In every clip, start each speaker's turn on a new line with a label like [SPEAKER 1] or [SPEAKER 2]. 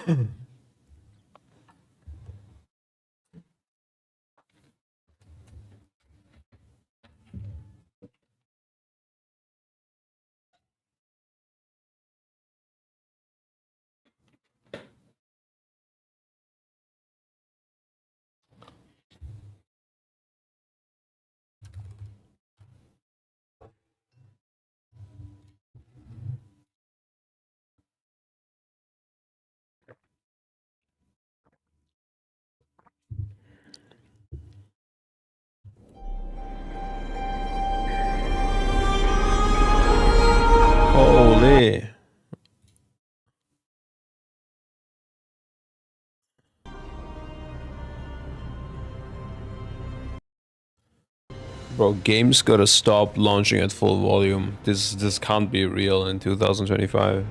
[SPEAKER 1] Holy. Bro, games gotta stop launching at full volume. This can't be real in 2025.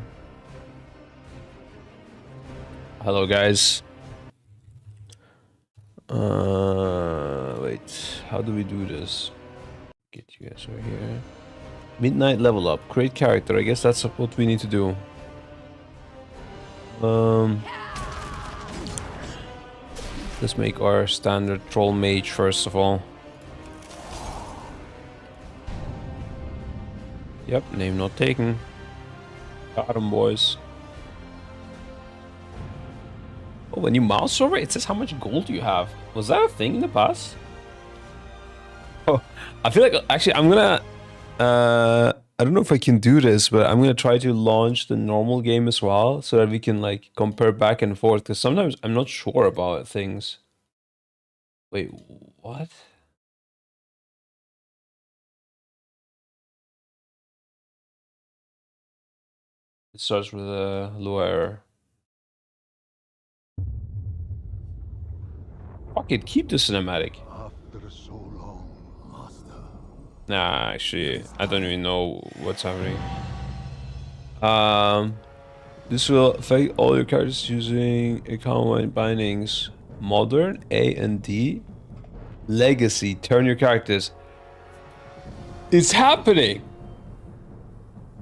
[SPEAKER 1] Hello guys. Wait, how do we do this? Get you guys over here. Midnight level up, create character. I guess that's what we need to do. Let's make our standard troll mage first of all. Yep, name not taken. Got 'em, boys. Oh, when you mouse over, it says how much gold you have. Was that a thing in the past? Oh, I feel like actually I'm gonna. I don't know if I can do this, but I'm gonna try to launch the normal game as well, so that we can like compare back and forth. Because sometimes I'm not sure about things. Wait, what? It starts with a low error. Fuck it, keep the cinematic.
[SPEAKER 2] After so long, master.
[SPEAKER 1] Nah, actually, I don't even know what's happening. This will affect all your characters using account bindings. Modern, A and D. Legacy, turn your characters. It's happening!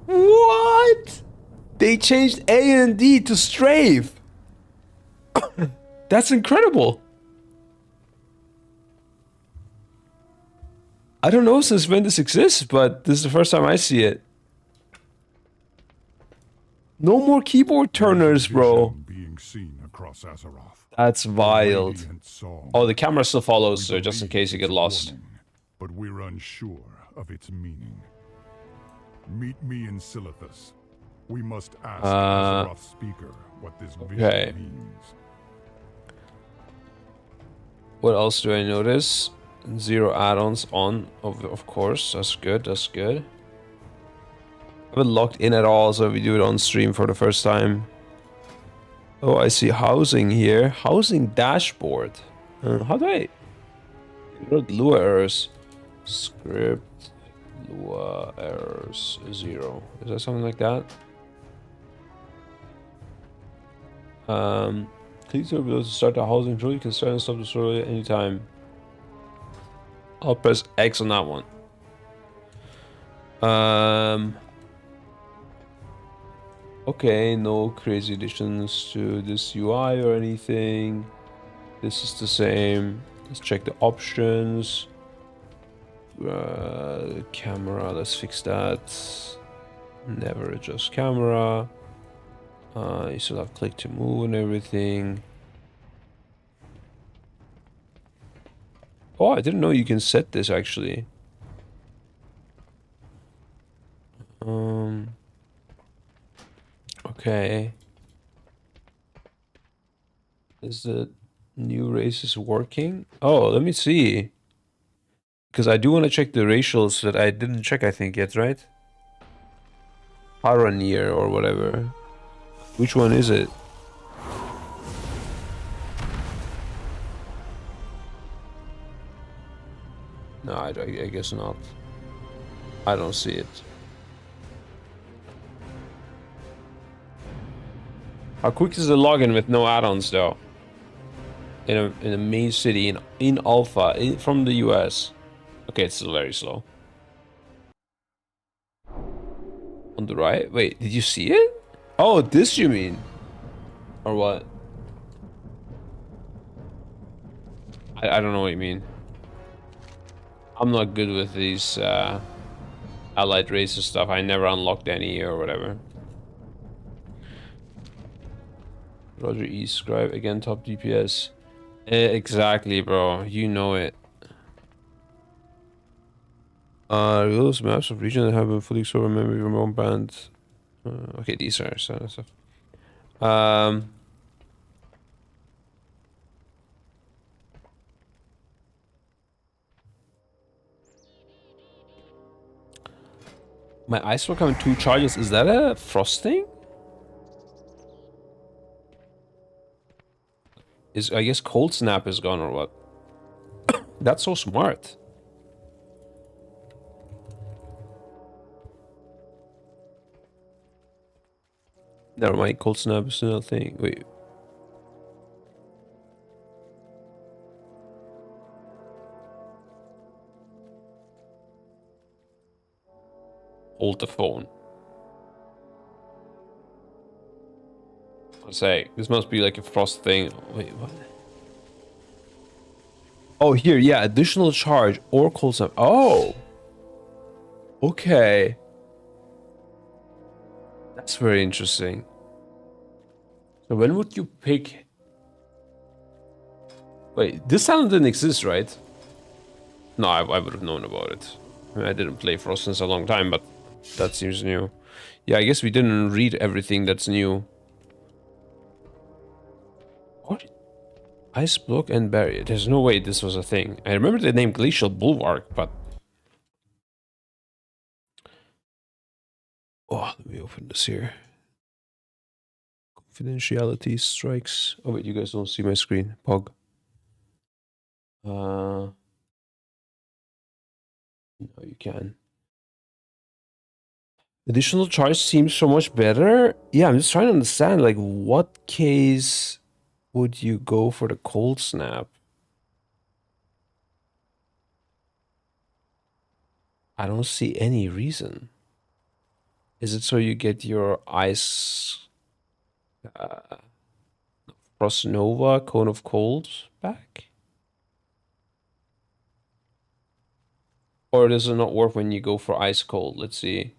[SPEAKER 1] What? They changed A and D to strafe. That's incredible. I don't know since when this exists, but this is the first time I see it. No more keyboard turners, bro.
[SPEAKER 2] Being seen across Azeroth.
[SPEAKER 1] That's wild. Oh, the camera still follows, so just in case you get lost.
[SPEAKER 2] But we're unsure of its meaning. Meet me in Silithus. We must ask Azeroth's speaker what this vision means.
[SPEAKER 1] What else do I notice? 0 add-ons on, of course. That's good, that's good. I haven't logged in at all, so we do it on stream for the first time. Oh, I see housing here. Housing dashboard. How do I... Lua errors. Script. Lua errors 0. Is that something like that? Click to below to start the housing control. You can start and stop the story at any time. I'll press X on that one. Okay, no crazy additions to this UI or anything. This is the same. Let's check the options. Camera, let's fix that. Never adjust camera. You still have click to move and everything. Oh, I didn't know you can set this actually. Okay. Is the new races working? Oh, let me see. Because I do want to check the racials that I didn't check, I think, yet, right? Haranir or whatever. Which one is it? No, I guess not. I don't see it. How quick is the login with no add-ons though? In a main city in alpha from the US. Okay, it's still very slow. On the right? Wait, did you see it? Oh, this you mean? Or what? I don't know what you mean. I'm not good with these allied races stuff. I never unlocked any or whatever. Roger E. Scribe again, top DPS. Exactly, bro. You know it. Those maps of region that have been fully explored by memory from one band. Okay, these are stuff. My ice will come in 2 charges. Is that a frosting? I guess cold snap is gone or what? That's so smart. Never mind, cold snap is another thing. Wait. Hold the phone. I'll say, this must be like a frost thing. Wait, what? Oh, here, yeah, additional charge or cold snap. Oh! Okay. That's very interesting. So when would you pick... Wait, this talent didn't exist, right? No, I would have known about it. I mean, I didn't play Frost since a long time, but that seems new. Yeah, I guess we didn't read everything that's new. What? Ice block and barrier. There's no way this was a thing. I remember the name Glacial Bulwark, but... Oh, let me open this here. Confidentiality strikes. Oh wait, you guys don't see my screen. POG. No, you can. Additional charge seems so much better. Yeah, I'm just trying to understand, like, what case would you go for the cold snap? I don't see any reason. Is it so you get your ice Frost Nova Cone of Cold back? Or does it not work when you go for ice cold? Let's see.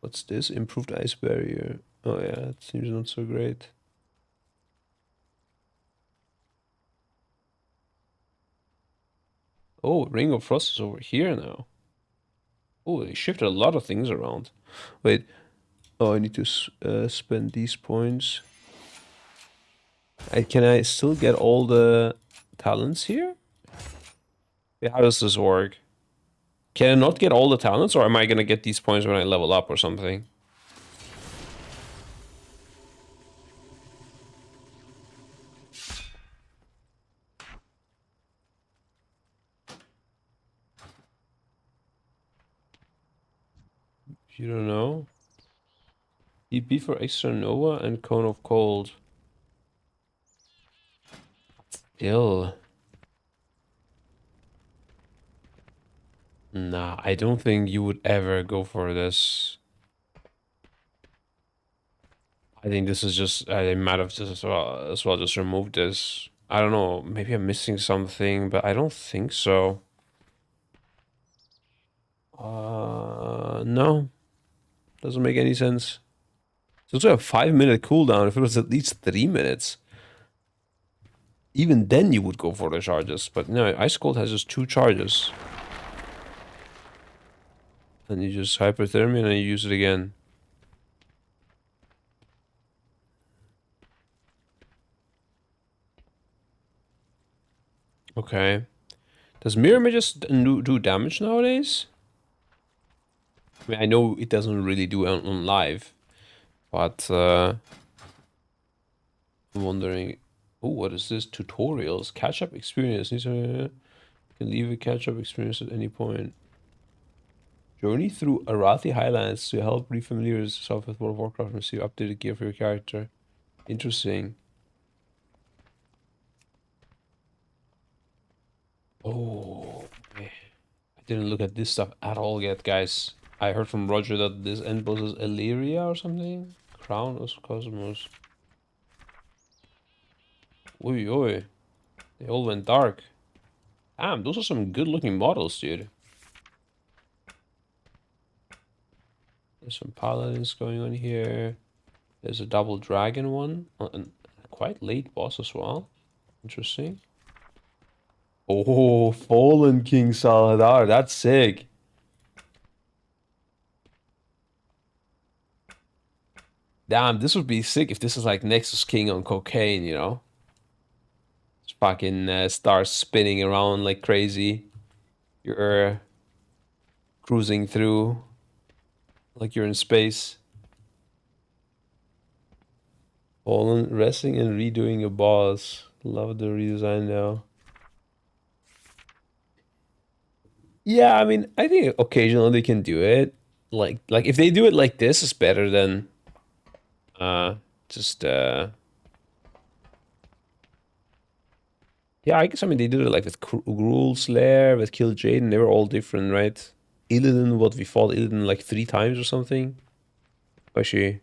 [SPEAKER 1] What's this? Improved ice barrier. Oh yeah, it seems not so great. Oh, Ring of Frost is over here now. Oh, they shifted a lot of things around. Wait. Oh, I need to spend these points. Can I still get all the talents here? Yeah, how does this work? Can I not get all the talents, or am I gonna get these points when I level up or something? You don't know? EP for extra Nova and Cone of Cold. Still. Nah, I don't think you would ever go for this. I think this is just, I might have just as well just removed this. I don't know, maybe I'm missing something, but I don't think so. No. Doesn't make any sense. It's also a 5-minute cooldown. If it was at least 3 minutes, even then you would go for the charges. But no, Ice Cold has just 2 charges. And you just hyperthermia and you use it again. Okay. Does Mirror Image just do damage nowadays? I mean, I know it doesn't really do it on live, but I'm wondering. Oh, what is this? Tutorials, catch-up experience. These are can leave a catch-up experience at any point. Journey through Arathi Highlands to help refamiliarize yourself with World of Warcraft and receive updated gear for your character. Interesting. Oh, okay. I didn't look at this stuff at all yet, guys. I heard from Roger that this end boss is Illyria or something. Crown of Cosmos. Oi, oi. They all went dark. Damn, those are some good looking models, dude. There's some paladins going on here. There's a double dragon one. And a quite late boss as well. Interesting. Oh, Fallen King Saladar. That's sick. Damn, this would be sick if this is like Nexus King on cocaine, you know? Just fucking starts spinning around like crazy. You're cruising through like you're in space. Fallen, resting and redoing a boss. Love the redesign now. Yeah, I mean, I think occasionally they can do it. Like if they do it like this, it's better than just yeah, I guess, I mean, they did it like with Gruul Slayer, with Kill Jaden, they were all different, right? Illidan, what we fought Illidan like 3 times or something. Actually,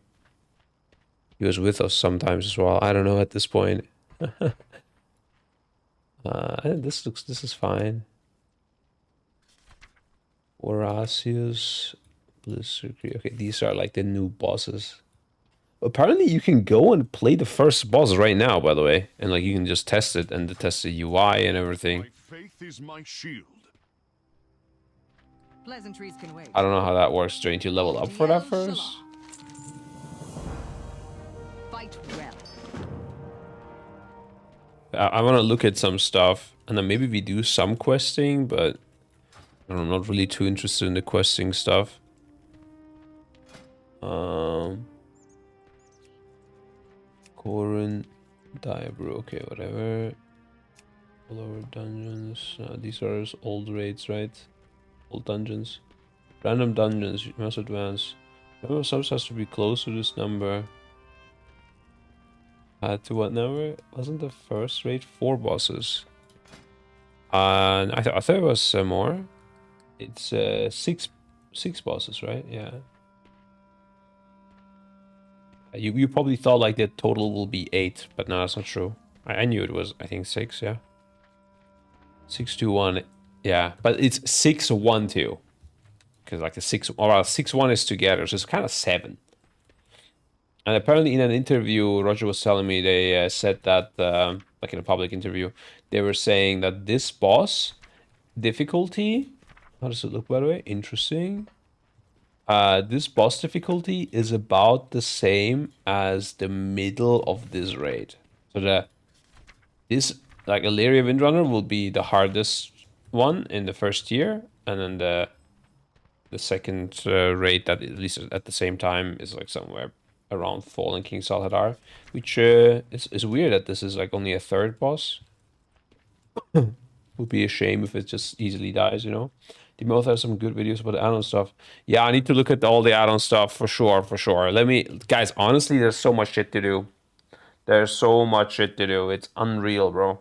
[SPEAKER 1] he was with us sometimes as well. I don't know at this point. This is fine. Horatius, Blizzard. Okay, these are like the new bosses. Apparently, you can go and play the first boss right now, by the way, and like you can just test it and test the UI and everything.
[SPEAKER 2] My faith is my shield.
[SPEAKER 3] Pleasantries can wait.
[SPEAKER 1] I don't know how that works. Do you need to level up for that first?
[SPEAKER 3] Fight well.
[SPEAKER 1] I want to look at some stuff, and then maybe we do some questing, but I'm not really too interested in the questing stuff. Corin, Diabro, okay, whatever. Lower dungeons. These are old raids, right? Old dungeons. Random dungeons, you must advance. Number of subs has to be close to this number. To what number? Wasn't the first raid 4 bosses? I thought it was more. It's six bosses, right? Yeah. You probably thought like the total will be 8, but no, that's not true. I knew it was, I think 6, yeah. 6, 2, 1, yeah, but it's 6, 1, 2. Because like the 6, or 6, 1 is together, so it's kind of 7. And apparently in an interview, Roger was telling me they said that, like in a public interview, they were saying that this boss difficulty, how does it look by the way? Interesting. This boss difficulty is about the same as the middle of this raid. So this like Illyria Windrunner will be the hardest one in the first tier, and then the second raid that at least at the same time is like somewhere around Fallen King Salhadar, which is weird that this is like only a 3rd boss. Would be a shame if it just easily dies, you know. They both have some good videos about the add-on stuff. Yeah, I need to look at all the add-on stuff for sure, for sure. Guys, honestly, there's so much shit to do. There's so much shit to do. It's unreal, bro.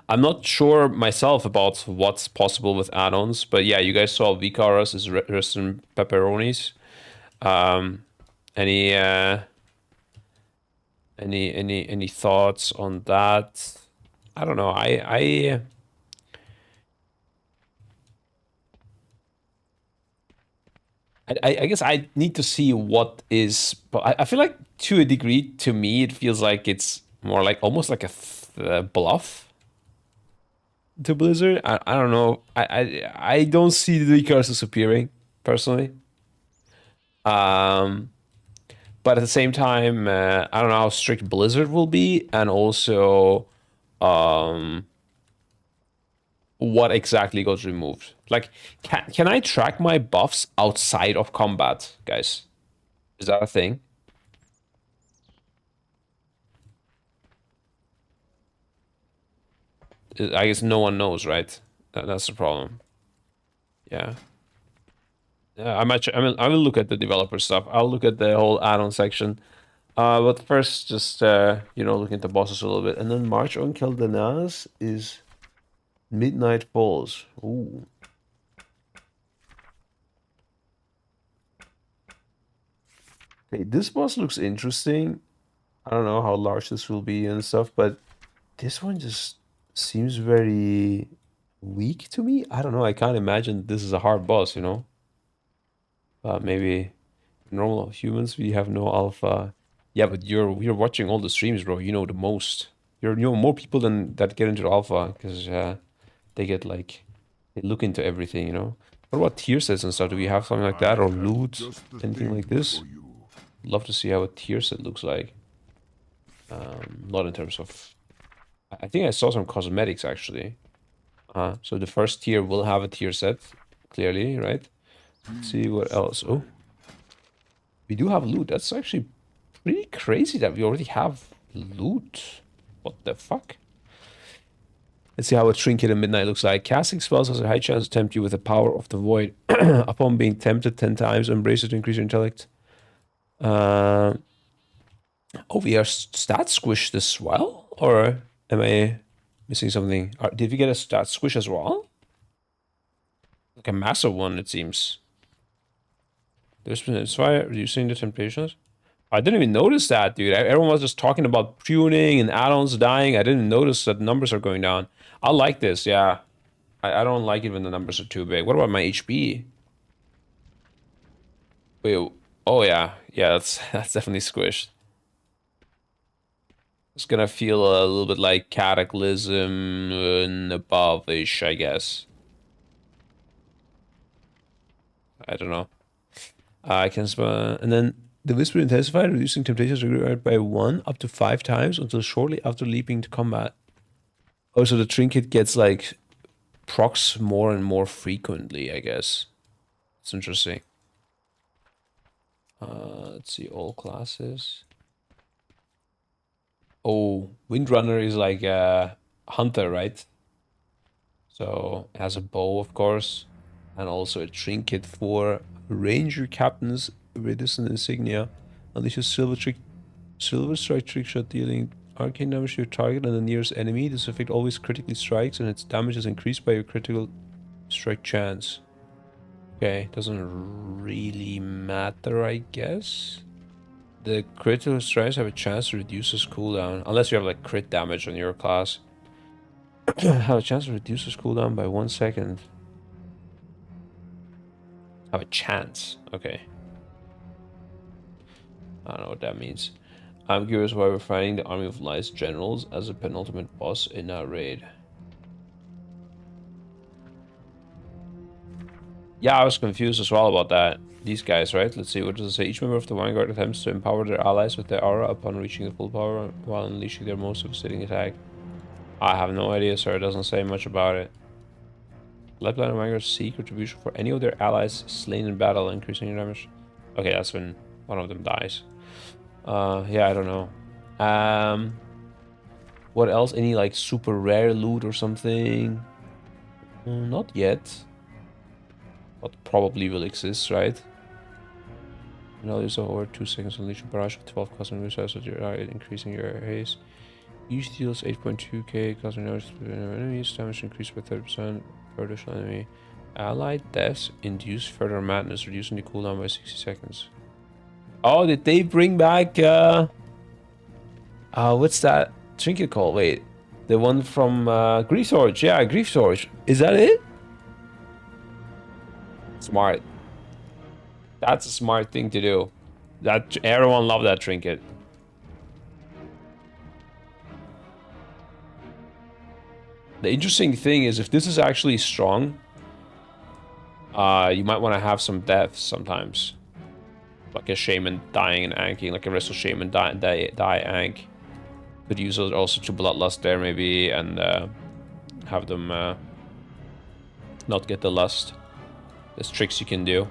[SPEAKER 1] I'm not sure myself about what's possible with add-ons, but yeah, you guys saw Vicaros is Russian pepperonis. Any thoughts on that? I don't know. I guess I need to see what is, but I feel like to a degree, to me, it feels like it's more like almost like a bluff to Blizzard. I don't know. I don't see the cards disappearing personally. But at the same time, I don't know how strict Blizzard will be, and also what exactly got removed. Like, can I track my buffs outside of combat, guys? Is that a thing? I guess no one knows, right? That's the problem. Yeah. Yeah, I will look at the developer stuff. I'll look at the whole add-on section. But first, just you know, looking at the bosses a little bit, and then March on Kel'Danaz is Midnight Falls. Ooh. Okay, this boss looks interesting. I don't know how large this will be and stuff, but this one just seems very weak to me. I don't know. I can't imagine this is a hard boss, you know? Maybe normal humans, we have no alpha. Yeah, but you're watching all the streams, bro. You know the most. You know more people than that get into alpha because they get like they look into everything, you know. What about tier sets and stuff? Do we have something like that or loot? Anything like this? Love to see how a tier set looks like. Not in terms of. I think I saw some cosmetics actually. So the first tier will have a tier set, clearly, right? Let's see what else. Oh, we do have loot. That's actually pretty crazy that we already have loot. What the fuck? Let's see how a trinket in midnight looks like. Casting spells has a high chance to tempt you with the power of the void. Upon being tempted 10 times, embrace it to increase your intellect. Oh, we are stat squished as well? Or am I missing something? Did we get a stat squish as well? Like a massive one, it seems. There's been fire reducing the temptations. I didn't even notice that, dude. Everyone was just talking about pruning and add-ons dying. I didn't notice that numbers are going down. I like this, yeah. I don't like it when the numbers are too big. What about my HP? Wait, oh yeah. Yeah, that's definitely squished. It's gonna feel a little bit like Cataclysm and above-ish, I guess. I don't know. I can spell, and then the Whisper intensified, reducing temptations required by 1 up to 5 times until shortly after leaping to combat. Oh, so the trinket gets like procs more and more frequently, I guess. It's interesting. Let's see, all classes. Oh, Windrunner is like a hunter, right? So it has a bow, of course, and also a trinket for ranger captains with this insignia. Unleashes silver strike trick shot, dealing arcane damage to your target and the nearest enemy. This effect always critically strikes, and its damage is increased by your critical strike chance. Okay, doesn't really matter, I guess. The critical strikes have a chance to reduce his cooldown, unless you have like crit damage on your class. Have a chance to reduce his cooldown by 1 second. Have a chance. Okay. I don't know what that means. I'm curious why we're fighting the Army of Light's generals as a penultimate boss in our raid. Yeah, I was confused as well about that. These guys, right? Let's see, what does it say? Each member of the Vanguard attempts to empower their allies with their aura upon reaching the full power while unleashing their most devastating attack. I have no idea, sir. It doesn't say much about it. Let Blind Vanguard seek retribution for any of their allies slain in battle, increasing your damage. Okay, that's when one of them dies. Yeah, I don't know. What else? Any like super rare loot or something? Not yet. But probably will exist, right? Now there's over 2 seconds unleashing barrage of 12 custom missiles with your increasing your haste. Each deals 8.2k custom damage to enemies, damage increased by 30% per additional enemy. Allied deaths induce further madness, reducing the cooldown by 60 seconds. Oh, did they bring back what's that trinket called? Wait. The one from Grief Torch. Yeah, Grief Torch. Is that it? Smart. That's a smart thing to do. That everyone loved that trinket. The interesting thing is if this is actually strong, you might want to have some deaths sometimes. Like a shaman dying and anking, like a wrestle shaman die ank. Could use it also to bloodlust there maybe and have them not get the lust. There's tricks you can do.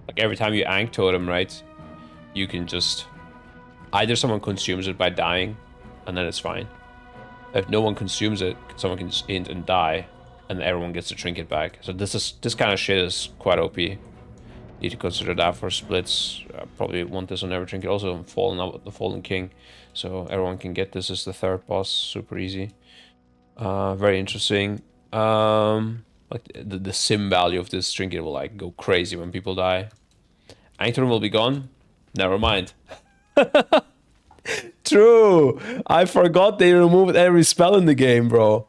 [SPEAKER 1] Like every time you ank totem, right? You can just either someone consumes it by dying, and then it's fine. If no one consumes it, someone can just int and die, and everyone gets the trinket back. So this kind of shit is quite OP. Need to consider that for splits. Probably want this on every trinket. Also, Fallen out the Fallen King, so everyone can get this as the third boss. Super easy. Very interesting. Like the sim value of this trinket will like go crazy when people die. Ancton will be gone. Never mind. True. I forgot they removed every spell in the game, bro.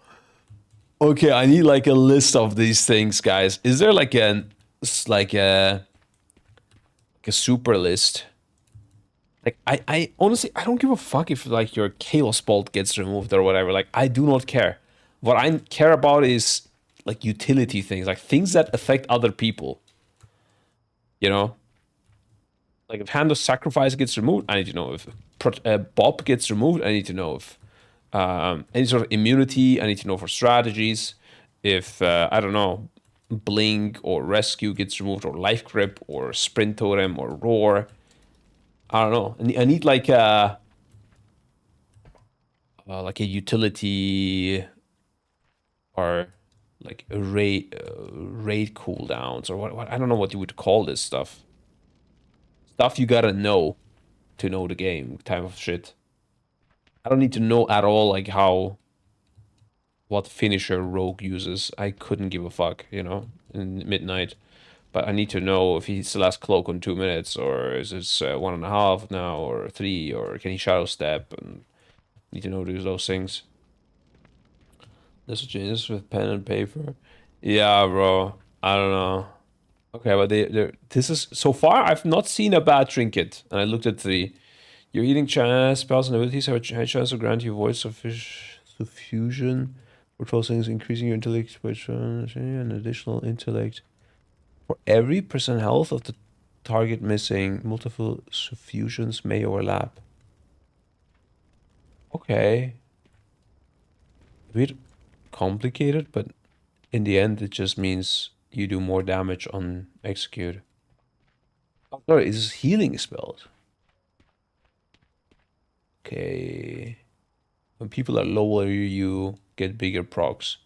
[SPEAKER 1] Okay, I need like a list of these things, guys. Is there like like a super list? Like I honestly I don't give a fuck if like your Chaos Bolt gets removed or whatever. Like I do not care. What I care about is like utility things, like things that affect other people. You know? Like if Hand of Sacrifice gets removed, I need to know. If Bob gets removed, I need to know. If any sort of immunity, I need to know for strategies. If I don't know, Blink or Rescue gets removed, or Life Grip or Sprint Totem or Roar. I don't know. I need like a utility or like a raid cooldowns or what I don't know what you would call this stuff. Stuff you gotta know to know the game type of shit. I don't need to know at all like what finisher Rogue uses. I couldn't give a fuck, you know, in midnight. But I need to know if he still has Cloak on 2 minutes, or is it 1.5 now, or 3, or can he Shadow Step, and need to know those things. This changes with pen and paper. Yeah, bro. I don't know. Okay, but this is so far I've not seen a bad trinket, and I looked at 3. Your healing spells and abilities have a high chance to grant you void suffusion. Control things increasing your intellect, which an additional intellect. For every percent health of the target missing, multiple suffusions may overlap. Okay. A bit complicated, but in the end, it just means you do more damage on execute. Oh, sorry, it's healing spells. Okay. When people are lower, you get bigger procs.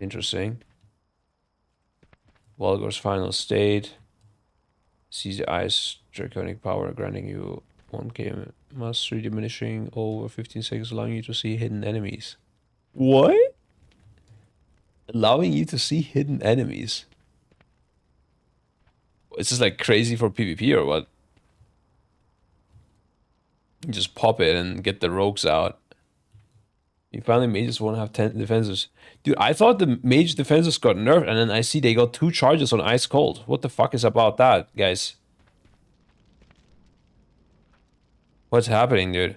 [SPEAKER 1] Interesting. Volgar's final state. Sees the ice draconic power, granting you 1k mastery, diminishing over 15 seconds, allowing you to see hidden enemies. What? Allowing you to see hidden enemies? Is this like crazy for PvP or what? You just pop it and get the rogues out. You finally mages won't have 10 defenses. Dude, I thought the mage defenses got nerfed, and then I see they got 2 charges on Ice Cold. What the fuck is about that, guys? What's happening, dude?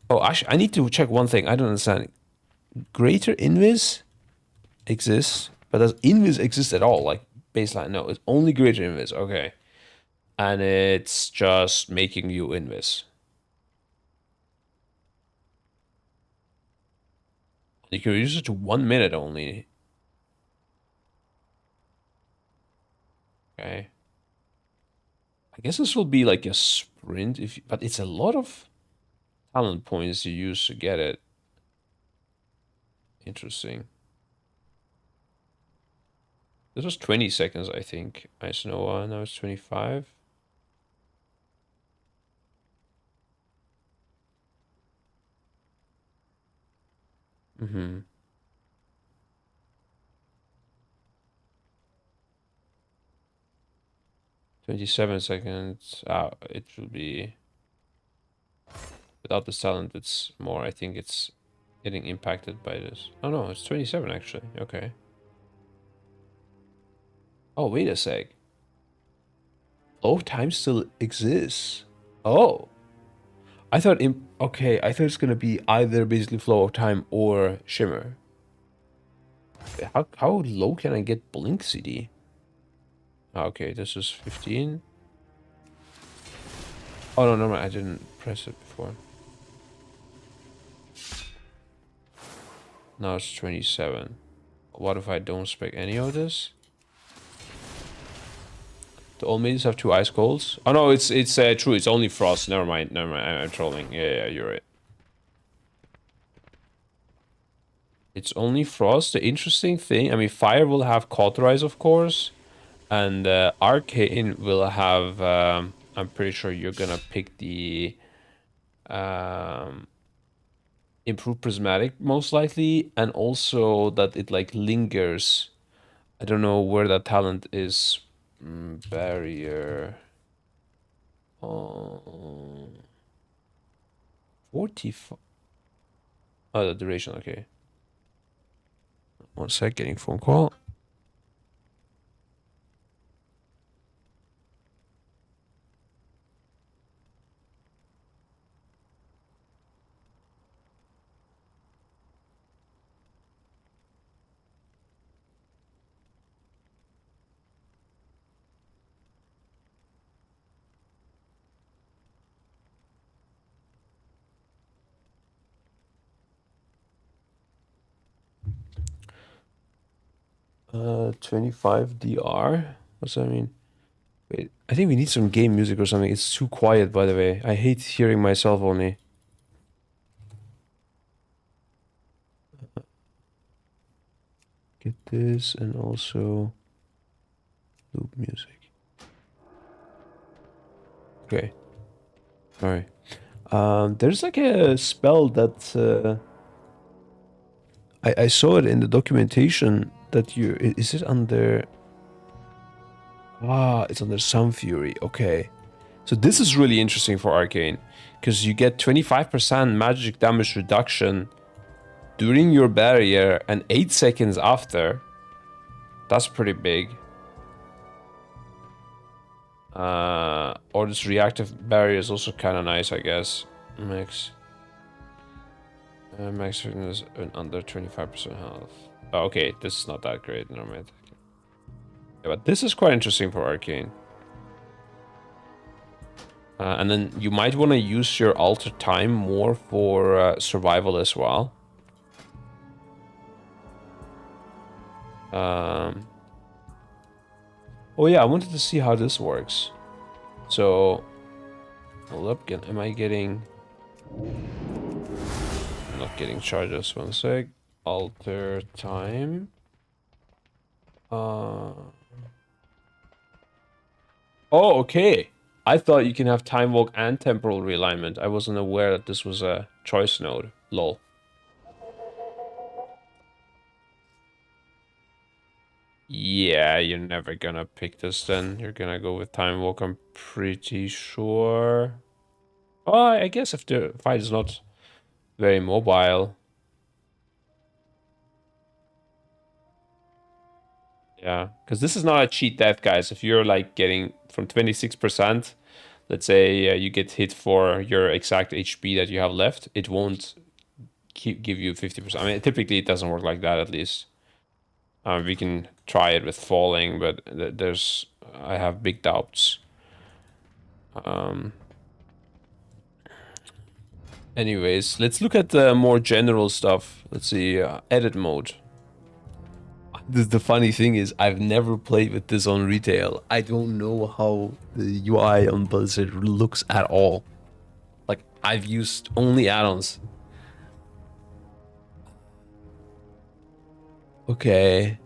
[SPEAKER 1] Oh, actually, I need to check one thing. I don't understand. Greater Invis exists, but does Invis exist at all? Like, baseline? No, it's only Greater Invis. Okay. And it's just making you Invis. You can use it to 1 minute only. Okay. I guess this will be like a sprint, but it's a lot of talent points you use to get it. Interesting. This was 20 seconds, I think. Ice Noah, now it's 25. Mm-hmm. 27 seconds. It will be without the talent. It's more. I think it's getting impacted by this. Oh no, it's 27 actually. Okay. Oh, wait a sec. Oh, time still exists. Oh. I thought okay, I thought it's gonna be either basically flow of time or shimmer. How low can I get blink CD? Okay, this is 15. Oh no, no, I didn't press it before. Now it's 27. What if I don't spec any of this? The old mages have 2 ice colds. Oh no, it's true. It's only frost. Never mind. Never mind. I'm trolling. Yeah, you're right. It's only frost. The interesting thing, I mean, fire will have cauterize, of course, And Arcane will have, I'm pretty sure you're gonna pick the improved prismatic most likely, and also that it like lingers. I don't know where that talent is. Barrier. 45. Oh, the duration, okay. 1 sec, getting phone call. Uh, 25 DR? What's that mean? Wait, I think we need some game music or something. It's too quiet, by the way. I hate hearing myself only. Get this and also loop music. Okay. Alright. There's like a spell that I saw it in the documentation that is it under... Ah, it's under Sun Fury. Okay. So this is really interesting for Arcane, because you get 25% magic damage reduction during your barrier and 8 seconds after. That's pretty big. Or this reactive barrier is also kind of nice, I guess. Max fitness and under 25% health. Oh, okay, this is not that great, no matter. Yeah, but this is quite interesting for Arcane. And then you might want to use your alter time more for survival as well. Oh yeah, I wanted to see how this works. So, hold up, am I getting... I'm not getting charges, 1 sec. Alter time. Oh, okay. I thought you can have time walk and temporal realignment. I wasn't aware that this was a choice node. Lol. Yeah, you're never gonna pick this then. You're gonna go with time walk, I'm pretty sure. Oh, I guess if the fight is not very mobile. Yeah, because this is not a cheat death, guys. If you're like getting from 26%, let's say you get hit for your exact HP that you have left, it won't give you 50%. I mean, typically it doesn't work like that, at least. We can try it with falling, but I have big doubts. Anyways, let's look at the more general stuff. Let's see, edit mode. The funny thing is, I've never played with this on retail. I don't know how the UI on Blizzard looks at all. Like, I've used only add-ons. Okay.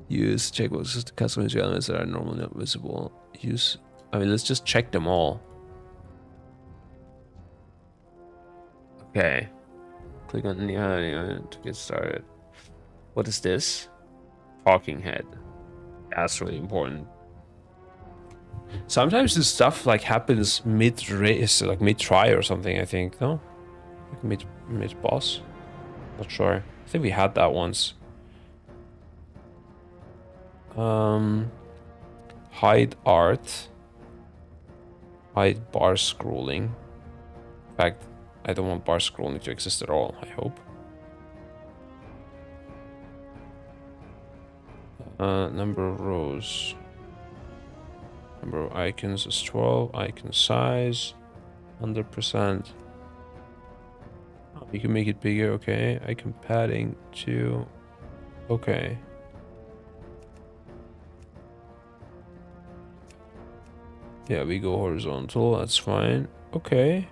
[SPEAKER 1] Use checkboxes to customize your elements that are normally not visible. I mean, let's just check them all. Okay. Click on the element to get started. What is this? Talking head. That's really important. Sometimes this stuff like happens mid-race, like mid-try or something, I think, no? Like mid-boss? Not sure. I think we had that once. Hide art. Hide bar scrolling. In fact, I don't want bar scrolling to exist at all, I hope. Number of rows. Number of icons is 12. Icon size, 100%. Oh, you can make it bigger, okay. Icon padding 2. Okay. Yeah, we go horizontal, that's fine. Okay.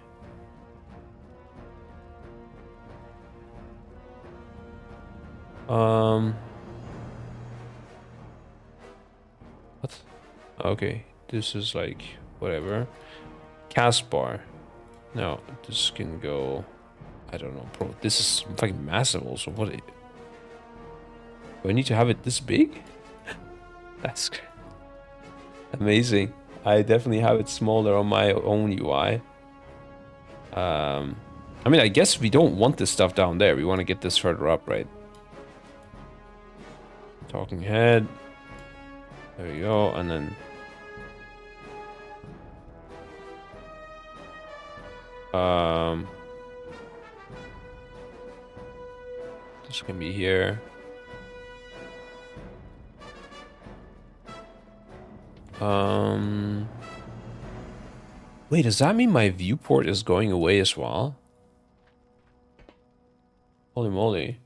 [SPEAKER 1] Okay, this is like whatever. Cast bar. No, this can go. I don't know, bro. This is fucking massive. Also, what? Do I need to have it this big? That's amazing. I definitely have it smaller on my own UI. I mean, I guess we don't want this stuff down there. We want to get this further up, right? Talking head. There we go, and then this can be here. Wait, does that mean my viewport is going away as well? Holy moly.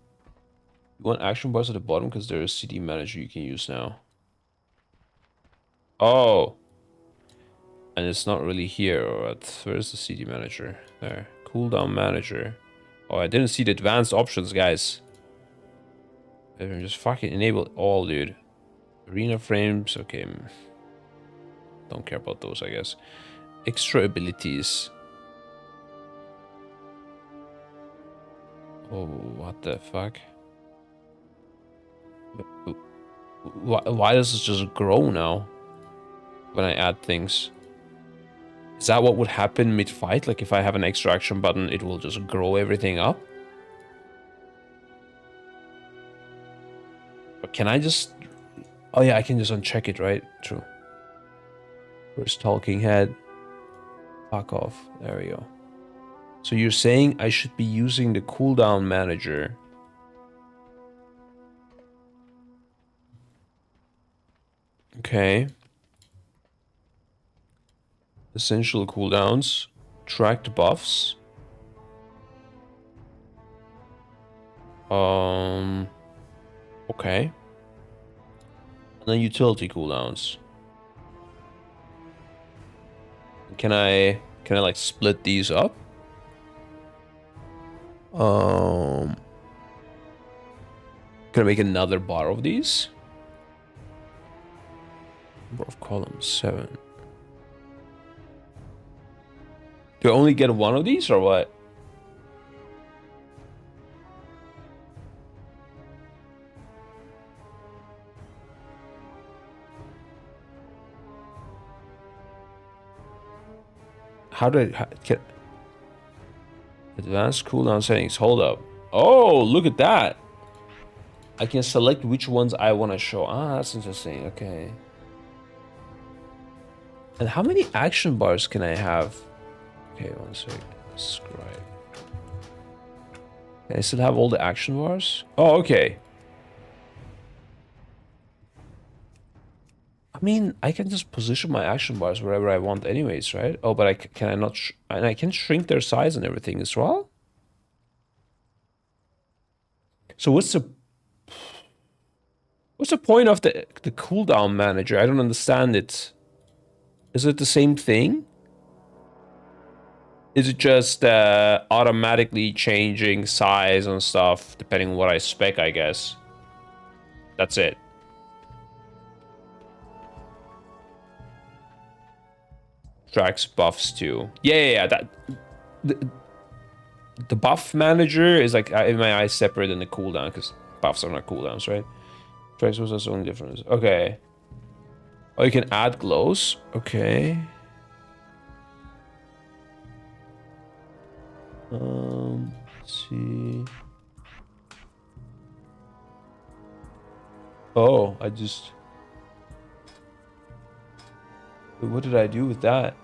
[SPEAKER 1] You want action bars at the bottom because there's a CD manager you can use now. Oh. And it's not really here or what? Where's the CD manager? There. Cooldown manager. Oh, I didn't see the advanced options, guys. Maybe just fucking enable it all, dude. Arena frames, okay. Don't care about those, I guess. Extra abilities. Oh, what the fuck? Why does it just grow now? When I add things. Is that what would happen mid-fight? Like if I have an extra action button, it will just grow everything up? Or can I just... Oh yeah, I can just uncheck it, right? True. Where's talking head? Fuck off. There we go. So you're saying I should be using the cooldown manager. Okay. Essential cooldowns. Tracked buffs. Okay. And then utility cooldowns. Can I like split these up? Can I make another bar of these? Number of columns, 7. Do I only get one of these or what? How do I get advanced cooldown settings? Hold up. Oh, look at that. I can select which ones I want to show. Ah, that's interesting. Okay. And how many action bars can I have? Okay, one sec. Scribe. Can I still have all the action bars? Oh, okay. I mean, I can just position my action bars wherever I want anyways, right? Oh, but can I not... and I can shrink their size and everything as well? So what's the point of the cooldown manager? I don't understand it. Is it the same thing? Is it just automatically changing size and stuff depending on what I spec, I guess? That's it. Tracks buffs too. Yeah. That the buff manager is like in my eyes separate than the cooldown because buffs are not cooldowns, right? Tracks was the only difference. Okay. Oh, you can add glows. Okay. Let's see. Oh, I just... Wait, what did I do with that?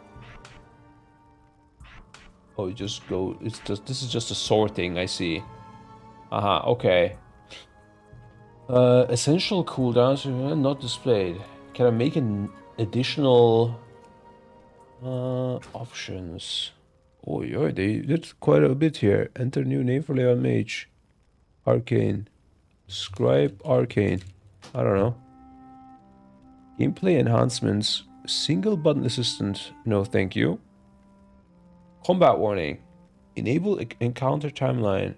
[SPEAKER 1] Oh, you just go... It's just... This is just a sorting, I see. Okay. Essential cooldowns are not displayed. Can I make an additional... options? Oh, yeah, they did quite a bit here. Enter new name for Leon Mage. Arcane. Scribe Arcane. I don't know. Gameplay enhancements. Single button assistant. No, thank you. Combat warning. Enable encounter timeline.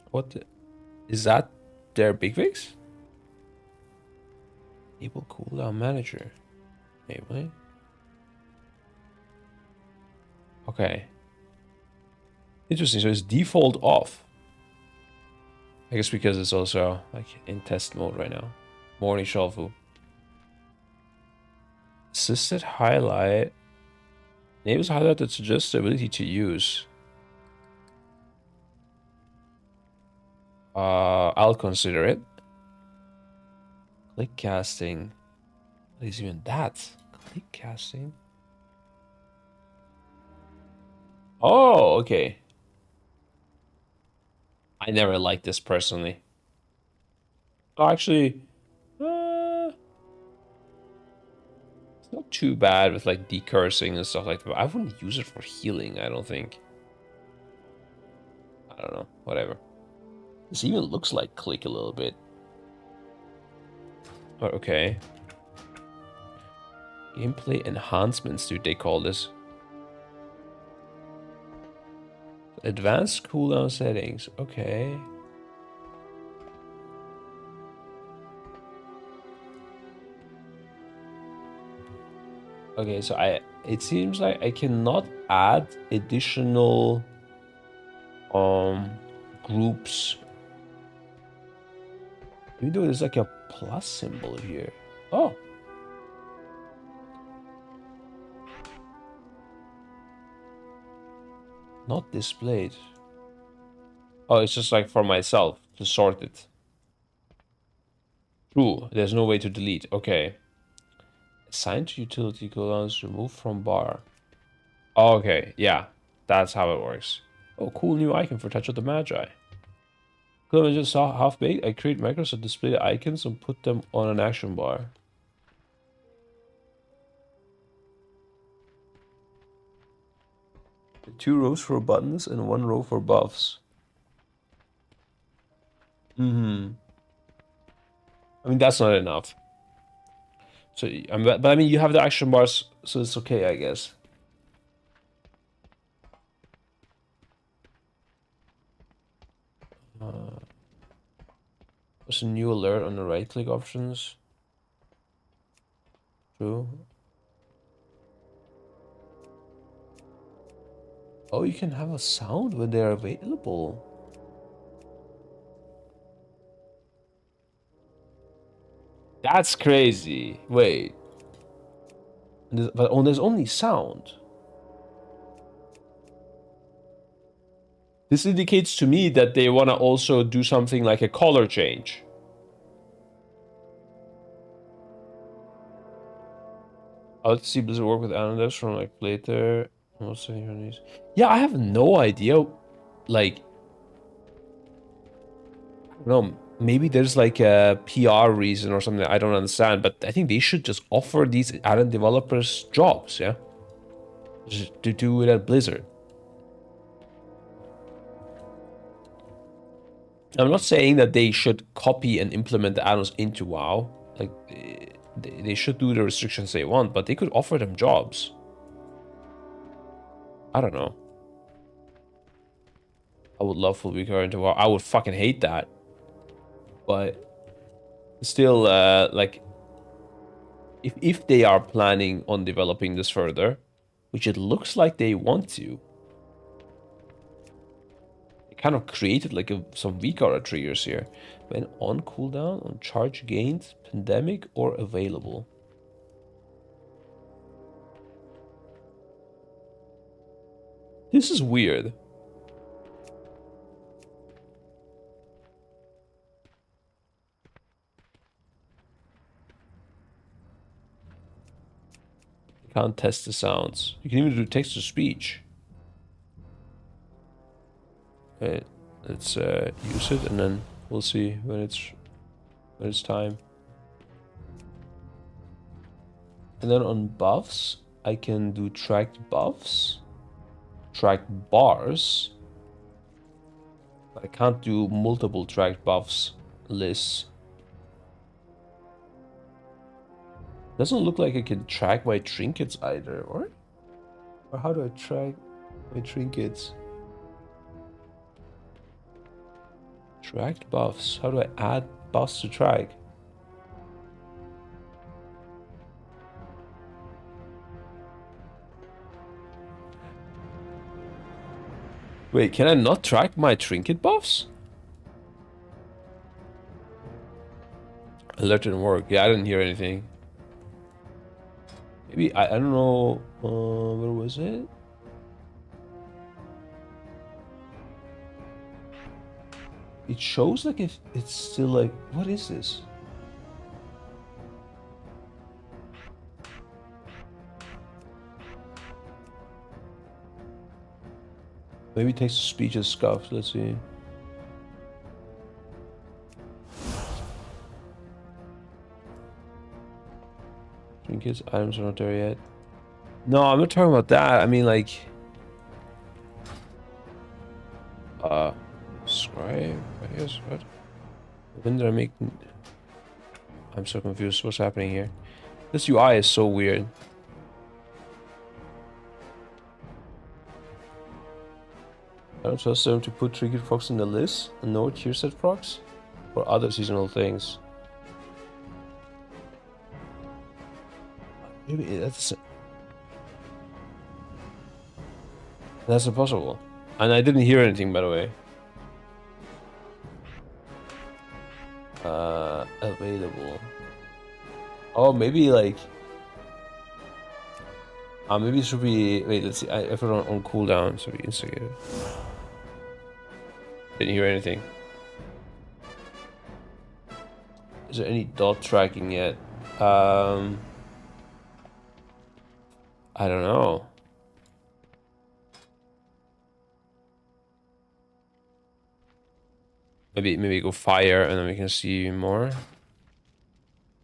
[SPEAKER 1] What is that their big fix? Enable cooldown manager. Maybe. Okay. Interesting. So it's default off. I guess because it's also like in test mode right now. Morning shuffle. Assisted highlight. Enables highlight that suggests the ability to use. I'll consider it. Click casting. What is even that? Click casting. Oh, okay. I never liked this personally. Oh, actually, it's not too bad with like decursing and stuff like that. But I wouldn't use it for healing, I don't think. I don't know. Whatever. This even looks like click a little bit. But okay. Gameplay enhancements, dude, they call this. Advanced cooldown settings. Okay. Okay, so it seems like I cannot add additional groups. Even though there's like a plus symbol here. Oh. Not displayed. Oh, it's just like for myself to sort it. True, there's no way to delete. Okay. Assign to utility cooldowns, remove from bar. Okay, yeah. That's how it works. Oh, cool new icon for Touch of the Magi. Cool, I just saw half baked. I create macros that display the icons and put them on an action bar. Two rows for buttons and one row for buffs. I mean, that's not enough. So, but I mean, you have the action bars, so it's okay, I guess. There's a new alert on the right-click options. True. Oh, you can have a sound when they're available. That's crazy. Wait. But there's only sound. This indicates to me that they want to also do something like a color change. Let's see Blizzard work with ADDONS from like later. Yeah, I have no idea. Like, I don't know. Maybe there's like a PR reason or something I don't understand, but I think they should just offer these add-on developers jobs, yeah? Just to do it at Blizzard. I'm not saying that they should copy and implement the add-ons into WoW. Like, they should do the restrictions they want, but they could offer them jobs. I don't know. I would love full week into WoW. I would fucking hate that. But still, like, if they are planning on developing this further, which it looks like they want to, they kind of created like some weak aura triggers here. When on cooldown, on charge gained, pandemic, or available. This is weird. Can't test the sounds. You can even do text to speech. Okay, let's use it and then we'll see when it's time. And then on buffs, I can do tracked buffs, tracked bars. But I can't do multiple tracked buffs lists. Doesn't look like I can track my trinkets either, or how do I track my trinkets? Tracked buffs. How do I add buffs to track? Wait, can I not track my trinket buffs? Alert didn't work. Yeah, I didn't hear anything. Maybe, I don't know, where was it? It shows like if it's still like, what is this? Maybe text to speech is scuffed. Let's see. Trinkets, items are not there yet. No, I'm not talking about that. I mean, like, scribe, I guess. What? When did I make? I'm so confused. What's happening here? This UI is so weird. I don't trust them to put trinket frogs in the list and no tier set frogs or other seasonal things. Maybe that's impossible. And I didn't hear anything, by the way. Available. Oh, maybe like. Maybe it should be. Wait, let's see. I put it on cooldown, so we instigated. Didn't hear anything. Is there any dot tracking yet? I don't know. Maybe go fire and then we can see more.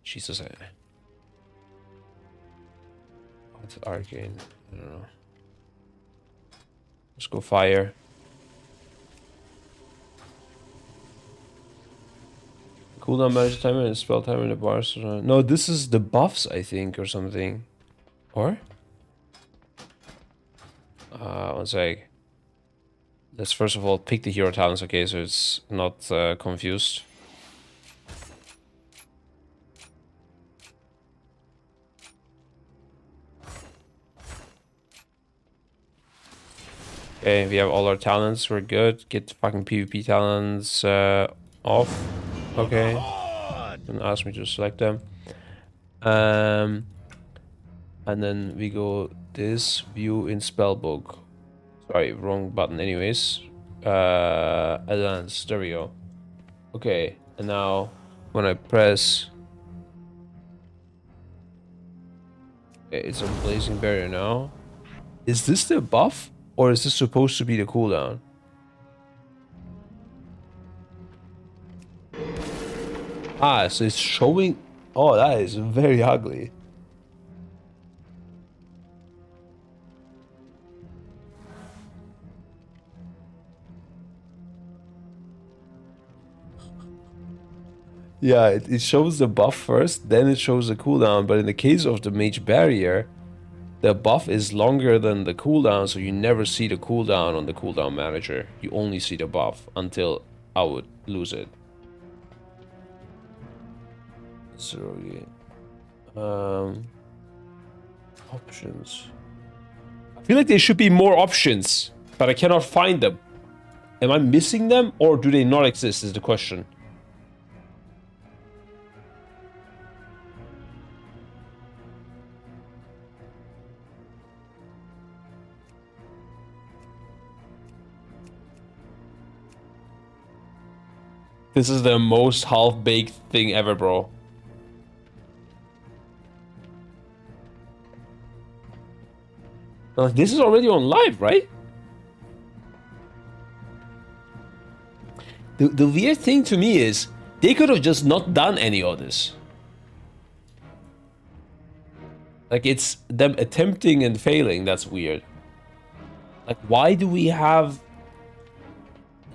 [SPEAKER 1] Jesus, what's arcane? I don't know. Let's go fire. Cooldown magic timer and spell timer in the bars. No, this is the buffs, I think, or something. Or? One sec. Let's first of all pick the hero talents, okay, so it's not confused. Okay, we have all our talents, we're good. Get the fucking PvP talents off. Okay. Don't ask me to select them. And then we go this, view in spellbook. Sorry, wrong button anyways. Advanced, there we go. Okay, and now when I press... Okay, it's a blazing barrier now. Is this the buff? Or is this supposed to be the cooldown? Ah, so it's showing... Oh, that is very ugly. Yeah, it shows the buff first, then it shows the cooldown. But in the case of the mage barrier, the buff is longer than the cooldown, so you never see the cooldown on the cooldown manager. You only see the buff until I would lose it. So, options. I feel like there should be more options, but I cannot find them. Am I missing them, or do they not exist is the question. This is the most half-baked thing ever, bro. Like, this is already on live, right? The weird thing to me is they could have just not done any of this. Like, it's them attempting and failing. That's weird. Like, why do we have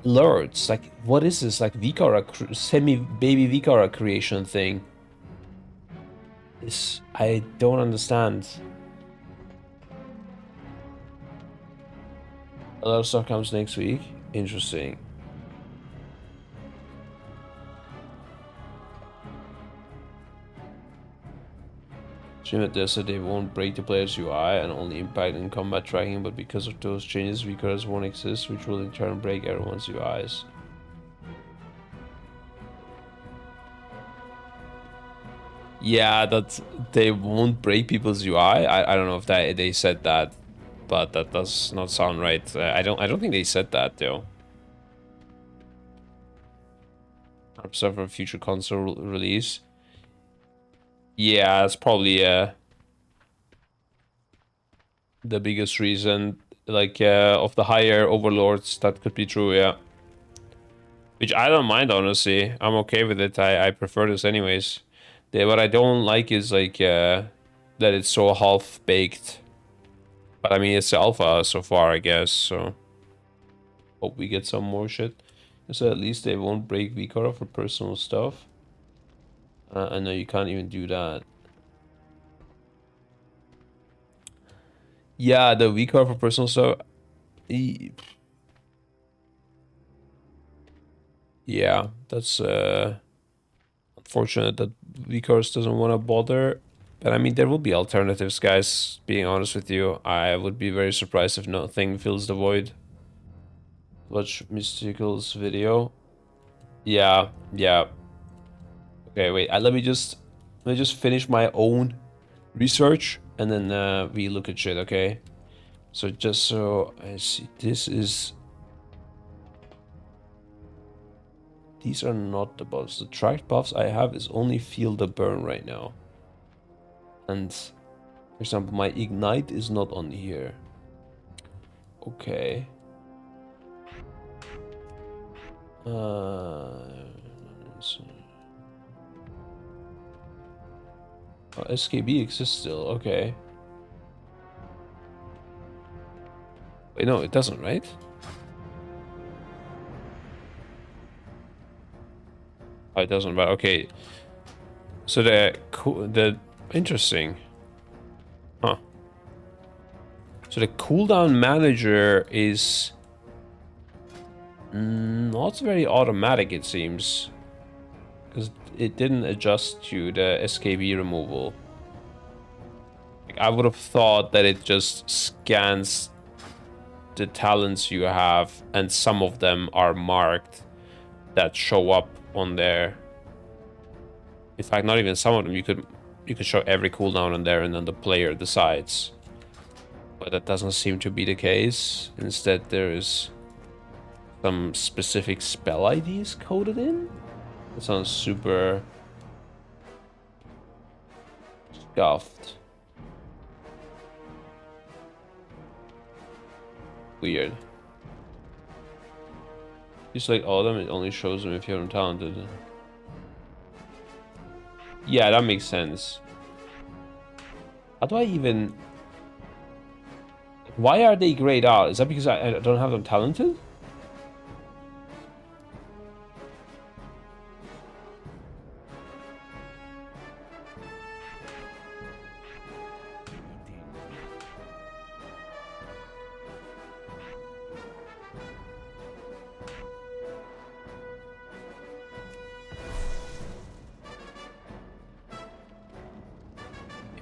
[SPEAKER 1] alerts? Like, what is this? Like, Vikara, semi-baby Vikara creation thing? This, I don't understand. A lot of stuff comes next week. Interesting. Stream at this, so they won't break the player's UI and only impact in combat tracking, but because of those changes, weakers won't exist, which will in turn break everyone's UIs. Yeah, that they won't break people's UI. I don't know if they said that, but that does not sound right. I don't think they said that though. 100% for a future console release. Yeah, that's probably the biggest reason. Like of the higher overlords, that could be true. Yeah. Which I don't mind, honestly. I'm okay with it. I prefer this anyways. What I don't like is like that it's so half-baked. But I mean, it's alpha so far, I guess, so hope we get some more shit. So at least they won't break vCard for personal stuff. I know you can't even do that. Yeah, the vCard for personal stuff. Yeah, that's unfortunate that vCars doesn't want to bother. But I mean, there will be alternatives, guys. Being honest with you, I would be very surprised if nothing fills the void. Watch Mystical's video. Yeah, yeah. Okay, wait. Let me just finish my own research, and then we look at shit. Okay. So just so I see, these are not the buffs. The tracked buffs I have is only feel the burn right now. And for example, my ignite is not on here. Okay. SKB exists still. Okay. Wait, no, it doesn't, right? Oh, it doesn't, but okay. So the interesting. Huh. So the cooldown manager is not very automatic, it seems, because it didn't adjust to the SKB removal. Like, I would have thought that it just scans the talents you have, and some of them are marked that show up on there. In fact, not even some of them. You could show every cooldown on there, and then the player decides. But that doesn't seem to be the case. Instead, there is some specific spell IDs coded in. That sounds super scuffed. Weird. Just like all of them, it only shows them if you're untalented. Yeah, that makes sense. How do I even... Why are they grayed out? Is that because I don't have them talented?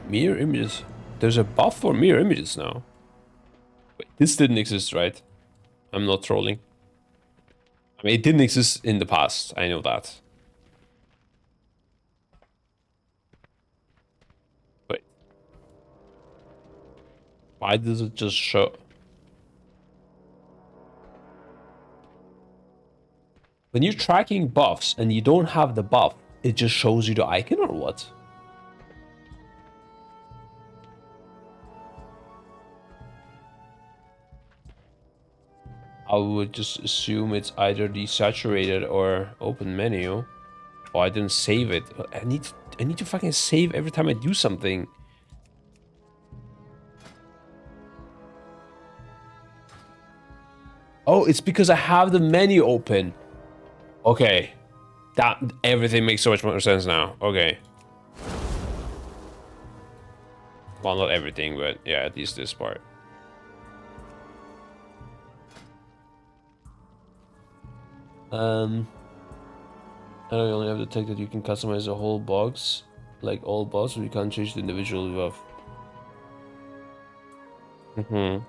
[SPEAKER 1] Mirror images. There's a buff for mirror images now. Wait, this didn't exist, right? I'm not trolling. I mean, it didn't exist in the past. I know that. Wait. Why does it just show? When you're tracking buffs and you don't have the buff, it just shows you the icon or what? I would just assume it's either desaturated or open menu. Oh, I didn't save it. I need to fucking save every time I do something. Oh, it's because I have the menu open. Okay. That everything makes so much more sense now. Okay. Well, not everything, but yeah, at least this part. I know you only have the tech that you can customize the whole box. like all bosses, we can't change the individual buff. Mm-hmm.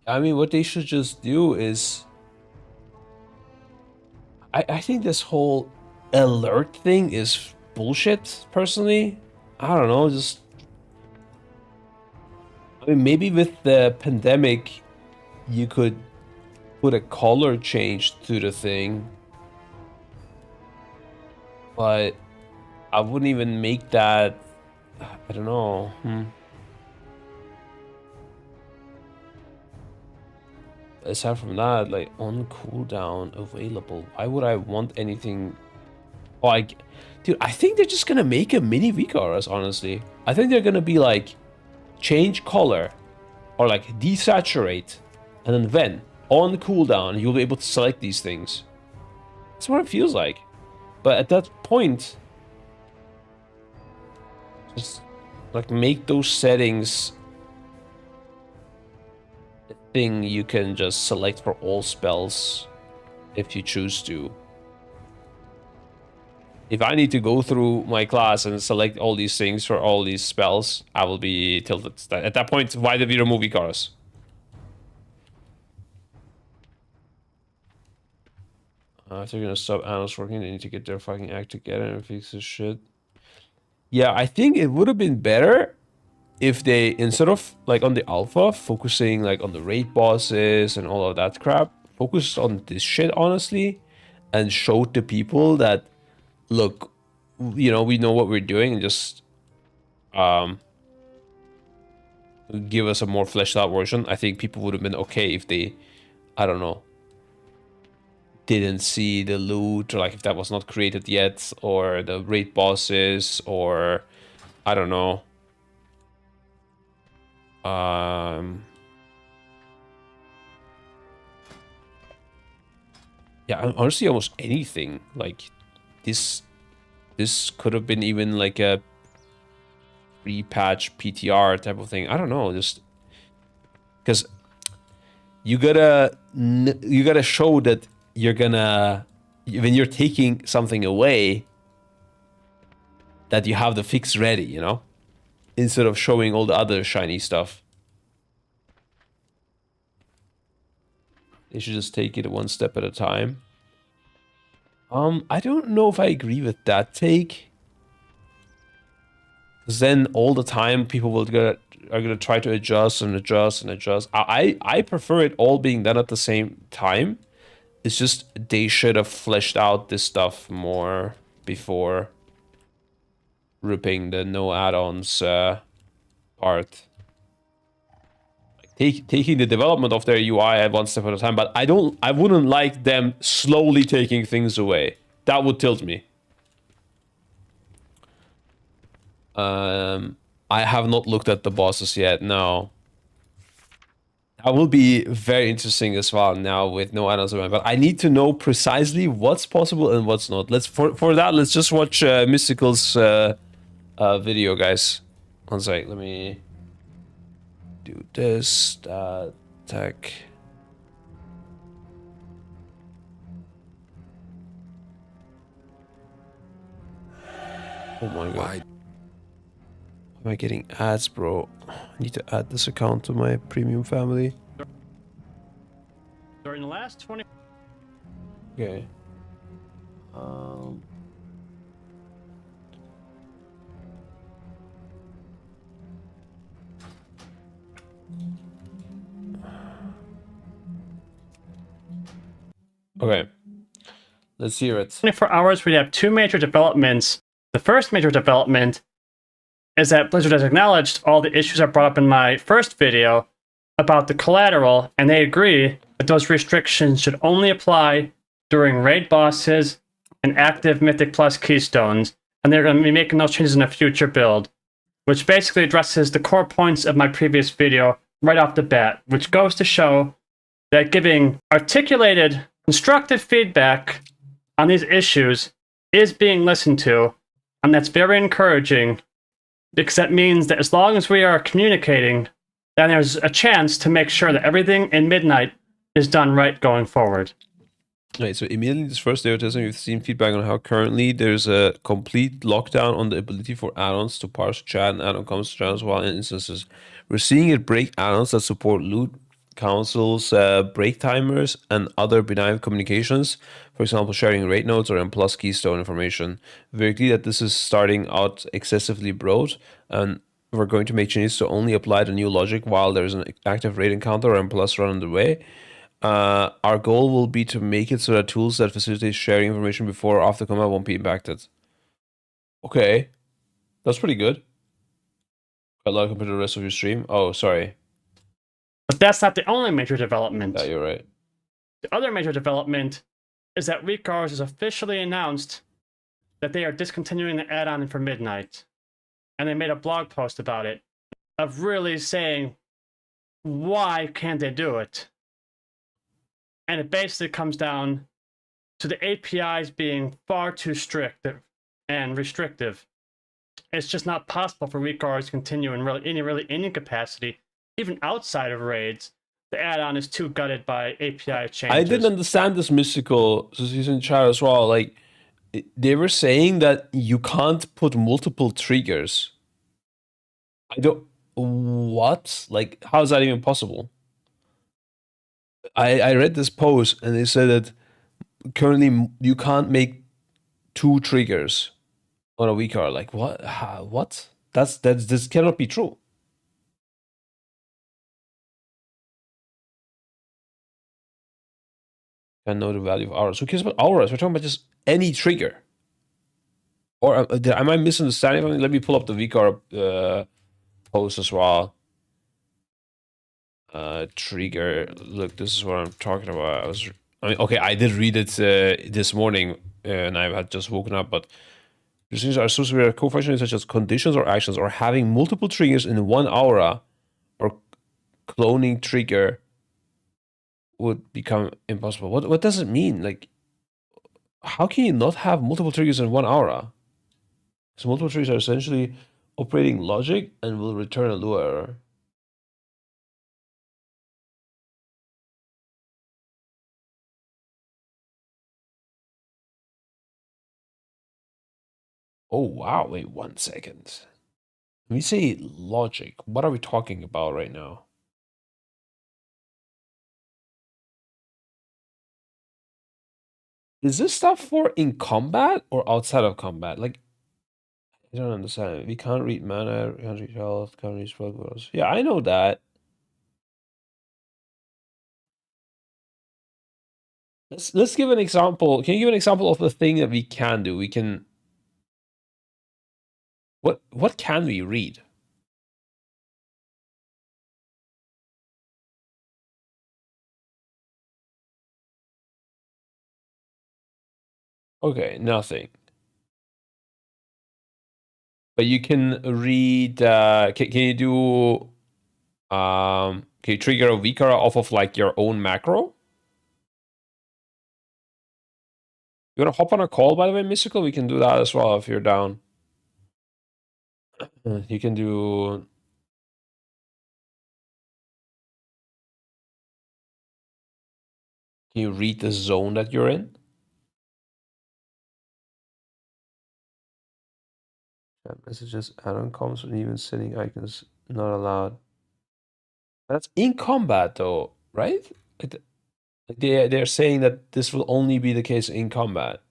[SPEAKER 1] I mean, what they should just do is... I think this whole alert thing is bullshit, personally. I don't know, just... I mean, maybe with the pandemic, you could put a color change to the thing. But I wouldn't even make that... I don't know. Aside from that, like, on cooldown available. Why would I want anything... Oh, dude, I think they're just gonna make a mini Vicaros, honestly. I think they're gonna be like, change color, or like desaturate, and then on cooldown, you'll be able to select these things. That's what it feels like. But at that point, just like make those settings a thing you can just select for all spells if you choose to. If I need to go through my class and select all these things for all these spells, I will be tilted. At that point, why did we remove Vicaros? If they're gonna stop Addons working, they need to get their fucking act together and fix this shit. Yeah, I think it would have been better if they, instead of like on the alpha, focusing like on the raid bosses and all of that crap, focused on this shit, honestly, and showed the people that, look, you know, we know what we're doing, and just give us a more fleshed out version. I think people would have been okay if they, I don't know, didn't see the loot, or like if that was not created yet, or the raid bosses, or I don't know. Yeah, honestly, almost anything. Like this could have been even like a pre-patch PTR type of thing. I don't know, just because you gotta show that you're gonna, when you're taking something away, that you have the fix ready, you know, instead of showing all the other shiny stuff. They should just take it one step at a time. I don't know if I agree with that take. Because then all the time people are gonna try to adjust and adjust and adjust. I prefer it all being done at the same time. It's just they should have fleshed out this stuff more before ripping the no add-ons part. Taking the development of their UI at one step at a time, but I wouldn't like them slowly taking things away. That would tilt me. I have not looked at the bosses yet, no. That will be very interesting as well now with no add-ons, but I need to know precisely what's possible and what's not. For that, let's just watch Mystical's video, guys. One sec, let me do this, that, tech. Oh my god. Am I getting ads, bro? I need to add this account to my premium family.
[SPEAKER 4] During the last 20...
[SPEAKER 1] Okay. Okay. Let's hear it.
[SPEAKER 4] 24 hours, we have two major developments. The first major development is that Blizzard has acknowledged all the issues I brought up in my first video about the collateral, and they agree that those restrictions should only apply during raid bosses and active Mythic Plus keystones, and they're going to be making those changes in a future build, which basically addresses the core points of my previous video right off the bat, which goes to show that giving articulated, constructive feedback on these issues is being listened to, and that's very encouraging, because that means that as long as we are communicating then there's a chance to make sure that everything in Midnight is done right going forward.
[SPEAKER 1] Right, so immediately this first day of testing, we've seen feedback on how currently there's a complete lockdown on the ability for add-ons to parse chat and add-on comments to channels while in instances. We're seeing it break add-ons that support loot councils, break timers, and other benign communications. For example, sharing rate notes or M+ keystone information. Very clear that this is starting out excessively broad, and we're going to make changes to only apply the new logic while there's an active raid encounter or M+ run underway. Our goal will be to make it so that tools that facilitate sharing information before or after combat won't be impacted. Okay, that's pretty good. A lot compared to the rest of your stream. Oh, sorry.
[SPEAKER 4] But that's not the only major development.
[SPEAKER 1] Yeah, you're right.
[SPEAKER 4] The other major development is that WeakAours has officially announced that they are discontinuing the add-on for Midnight. And they made a blog post about it, of really saying, why can't they do it? And it basically comes down to the APIs being far too strict and restrictive. It's just not possible for WeakAours to continue in really any capacity, even outside of raids. The add-on is too gutted by API changes.
[SPEAKER 1] I didn't understand this, Mystical. So he's in chat as well. Like, they were saying that you can't put multiple triggers. I don't... What? Like, how is that even possible? I read this post and they said that currently you can't make 2 triggers on a WeakAour. Like, what? What? This cannot be true. I know the value of auras. Who cares about auras? We're talking about just any trigger. Or am I misunderstanding something? Let me pull up the WeakAour post as well. Trigger. Look, this is what I'm talking about. I mean, okay, I did read it this morning, and I had just woken up, but these things are associated with co-functioning such as conditions or actions, or having multiple triggers in one aura, or cloning trigger would become impossible. What does it mean? Like, how can you not have multiple triggers in one aura? So multiple triggers are essentially operating logic and will return a Lua error. Oh, wow. Wait 1 second. When we say logic, what are we talking about right now? Is this stuff for in combat or outside of combat? Like, I don't understand. We can't read mana, we can't read health, can't read spell goals. Yeah, I know that. Let's give an example. Can you give an example of the thing that we can do? We can... What can we read? Okay, nothing. But you can read, can you do, can you trigger a WeakAour off of like your own macro? You wanna hop on a call, by the way, Mystical? We can do that as well if you're down. You can do... Can you read the zone that you're in? Messages, add-on comms, and even setting icons not allowed. That's in combat, though, right? They're saying that this will only be the case in combat.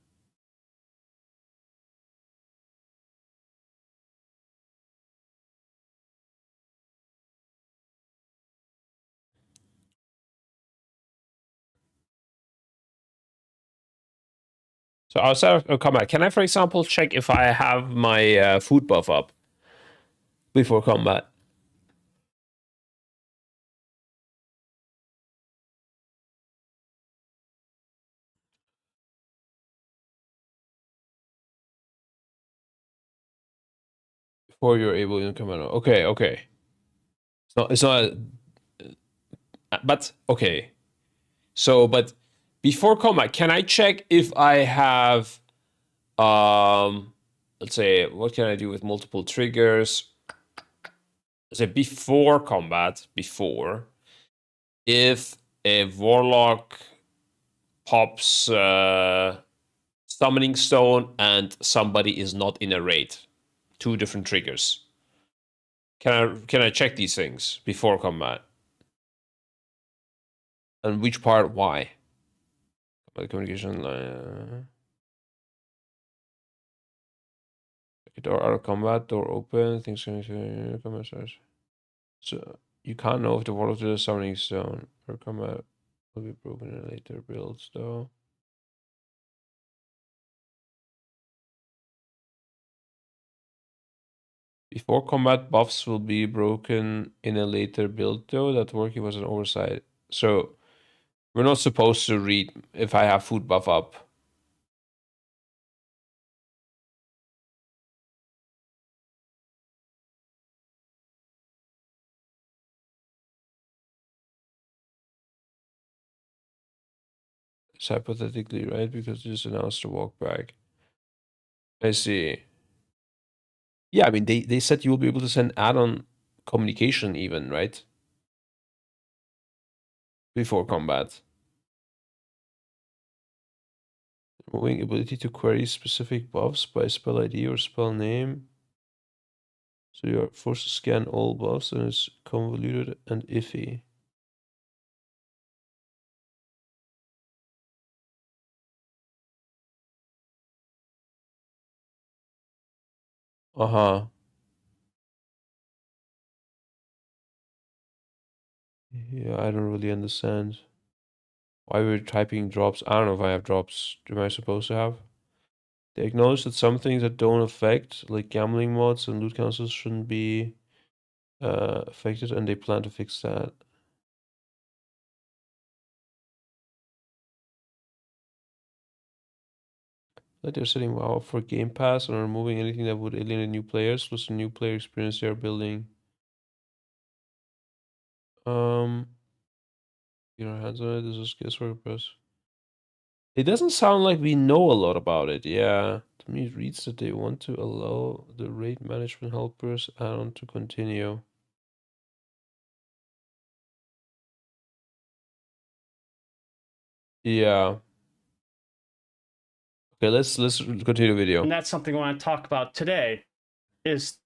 [SPEAKER 1] So outside of combat, can I, for example, check if I have my food buff up before combat? Before you're able to come out. Okay, okay. It's not. But okay. So, but before combat, can I check if I have, let's say, what can I do with multiple triggers? So before combat, if a warlock pops summoning stone and somebody is not in a raid, 2 different triggers. Can I check these things before combat? And which part? Why? Communication. Door out of combat. Door open. Things can combat. So you can't know if the warlock did a summoning stone or combat will be broken in later builds, though. Before combat, buffs will be broken in a later build, though. That working was an oversight. So we're not supposed to read if I have food buff up. It's hypothetically, right? Because you just announced the walk back. I see. Yeah, I mean, they said you will be able to send add-on communication even, right? Before combat. Removing ability to query specific buffs by spell ID or spell name. So you are forced to scan all buffs and it's convoluted and iffy. Uh-huh. Yeah, I don't really understand why we're typing drops. I don't know if I have drops. Am I supposed to have? They acknowledge that some things that don't affect, like gambling mods and loot councils, shouldn't be affected, and they plan to fix that. Like they're setting WoW up for Game Pass and removing anything that would alienate new players, plus the new player experience they are building. Get our hands on it. This is guesswork, press. It doesn't sound like we know a lot about it. Yeah, to me it reads that they want to allow the raid management helpers add-on to continue. Yeah. Okay, let's continue the video.
[SPEAKER 4] And that's something I want to talk about today, is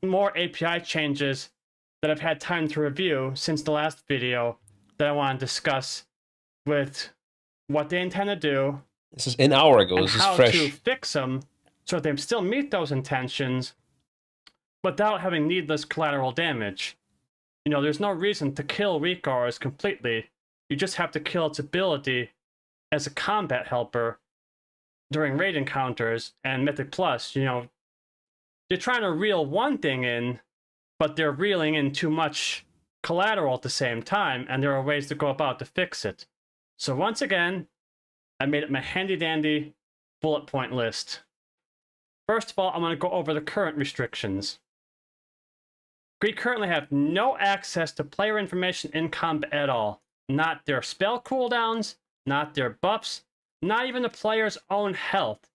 [SPEAKER 4] more API changes that I've had time to review since the last video that I want to discuss with what they intend to do.
[SPEAKER 1] This is an hour ago.
[SPEAKER 4] And
[SPEAKER 1] this is
[SPEAKER 4] how
[SPEAKER 1] fresh.
[SPEAKER 4] to fix them so that they still meet those intentions without having needless collateral damage. You know, there's no reason to kill weak auras completely. You just have to kill its ability as a combat helper during raid encounters and Mythic Plus. You know, they're trying to reel one thing in, but they're reeling in too much collateral at the same time, and there are ways to go about to fix it. So once again, I made it my handy-dandy bullet point list. First of all, I'm going to go over the current restrictions. We currently have no access to player information in combat at all. Not their spell cooldowns, not their buffs, not even the player's own health.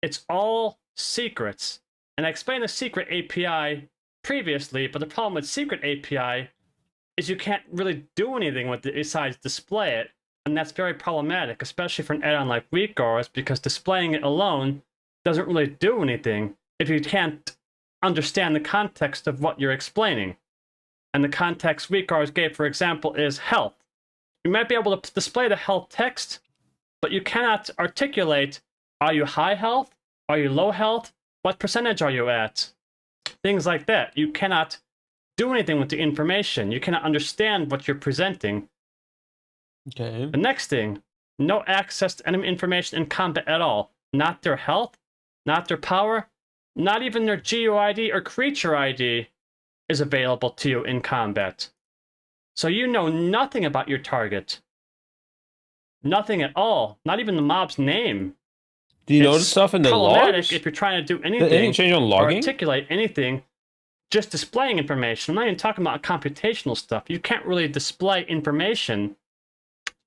[SPEAKER 4] It's all secrets. And I explained the secret API previously, but the problem with secret API is you can't really do anything with it besides display it. And that's very problematic, especially for an add-on like Weak Auras, because displaying it alone doesn't really do anything if you can't understand the context of what you're explaining. And the context Weak Auras gave, for example, is health. You might be able to display the health text, but you cannot articulate, are you high health? Are you low health? What percentage are you at? Things like that. You cannot do anything with the information. You cannot understand what you're presenting.
[SPEAKER 1] Okay.
[SPEAKER 4] The next thing, no access to enemy information in combat at all. Not their health, not their power, not even their GUID or creature ID is available to you in combat. So you know nothing about your target. Nothing at all. Not even the mob's name.
[SPEAKER 1] Do you notice stuff in the logs?
[SPEAKER 4] If you're trying to do
[SPEAKER 1] Did anything
[SPEAKER 4] anything
[SPEAKER 1] change on
[SPEAKER 4] or
[SPEAKER 1] logging?
[SPEAKER 4] articulate anything, just displaying information. I'm not even talking about computational stuff. You can't really display information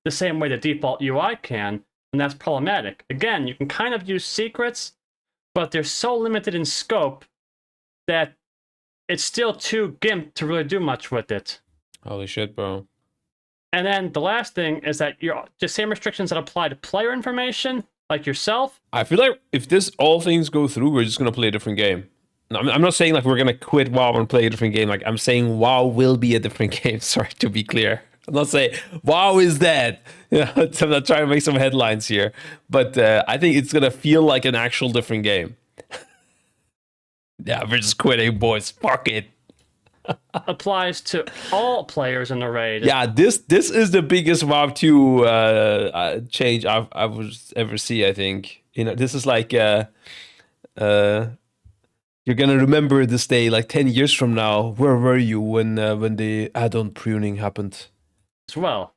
[SPEAKER 4] the same way the default UI can, and that's problematic. Again, you can kind of use secrets, but they're so limited in scope that it's still too gimped to really do much with it.
[SPEAKER 1] Holy shit, bro.
[SPEAKER 4] And then the last thing is that you're the same restrictions that apply to player information, like yourself.
[SPEAKER 1] I feel like if this all things go through, we're just gonna play a different game. No, I'm not saying like we're gonna quit WoW and play a different game. Like I'm saying WoW will be a different game. Sorry, to be clear. I'm not saying WoW is dead. I'm not trying to make some headlines here, but I think it's gonna feel like an actual different game. Yeah, we're just quitting, boys. Fuck it.
[SPEAKER 4] Applies to all players in the raid.
[SPEAKER 1] Yeah, this is the biggest WoW 2 change I would ever see. I think this is like you're gonna remember this day like 10 years from now. Where were you when the add-on pruning happened?
[SPEAKER 4] As well.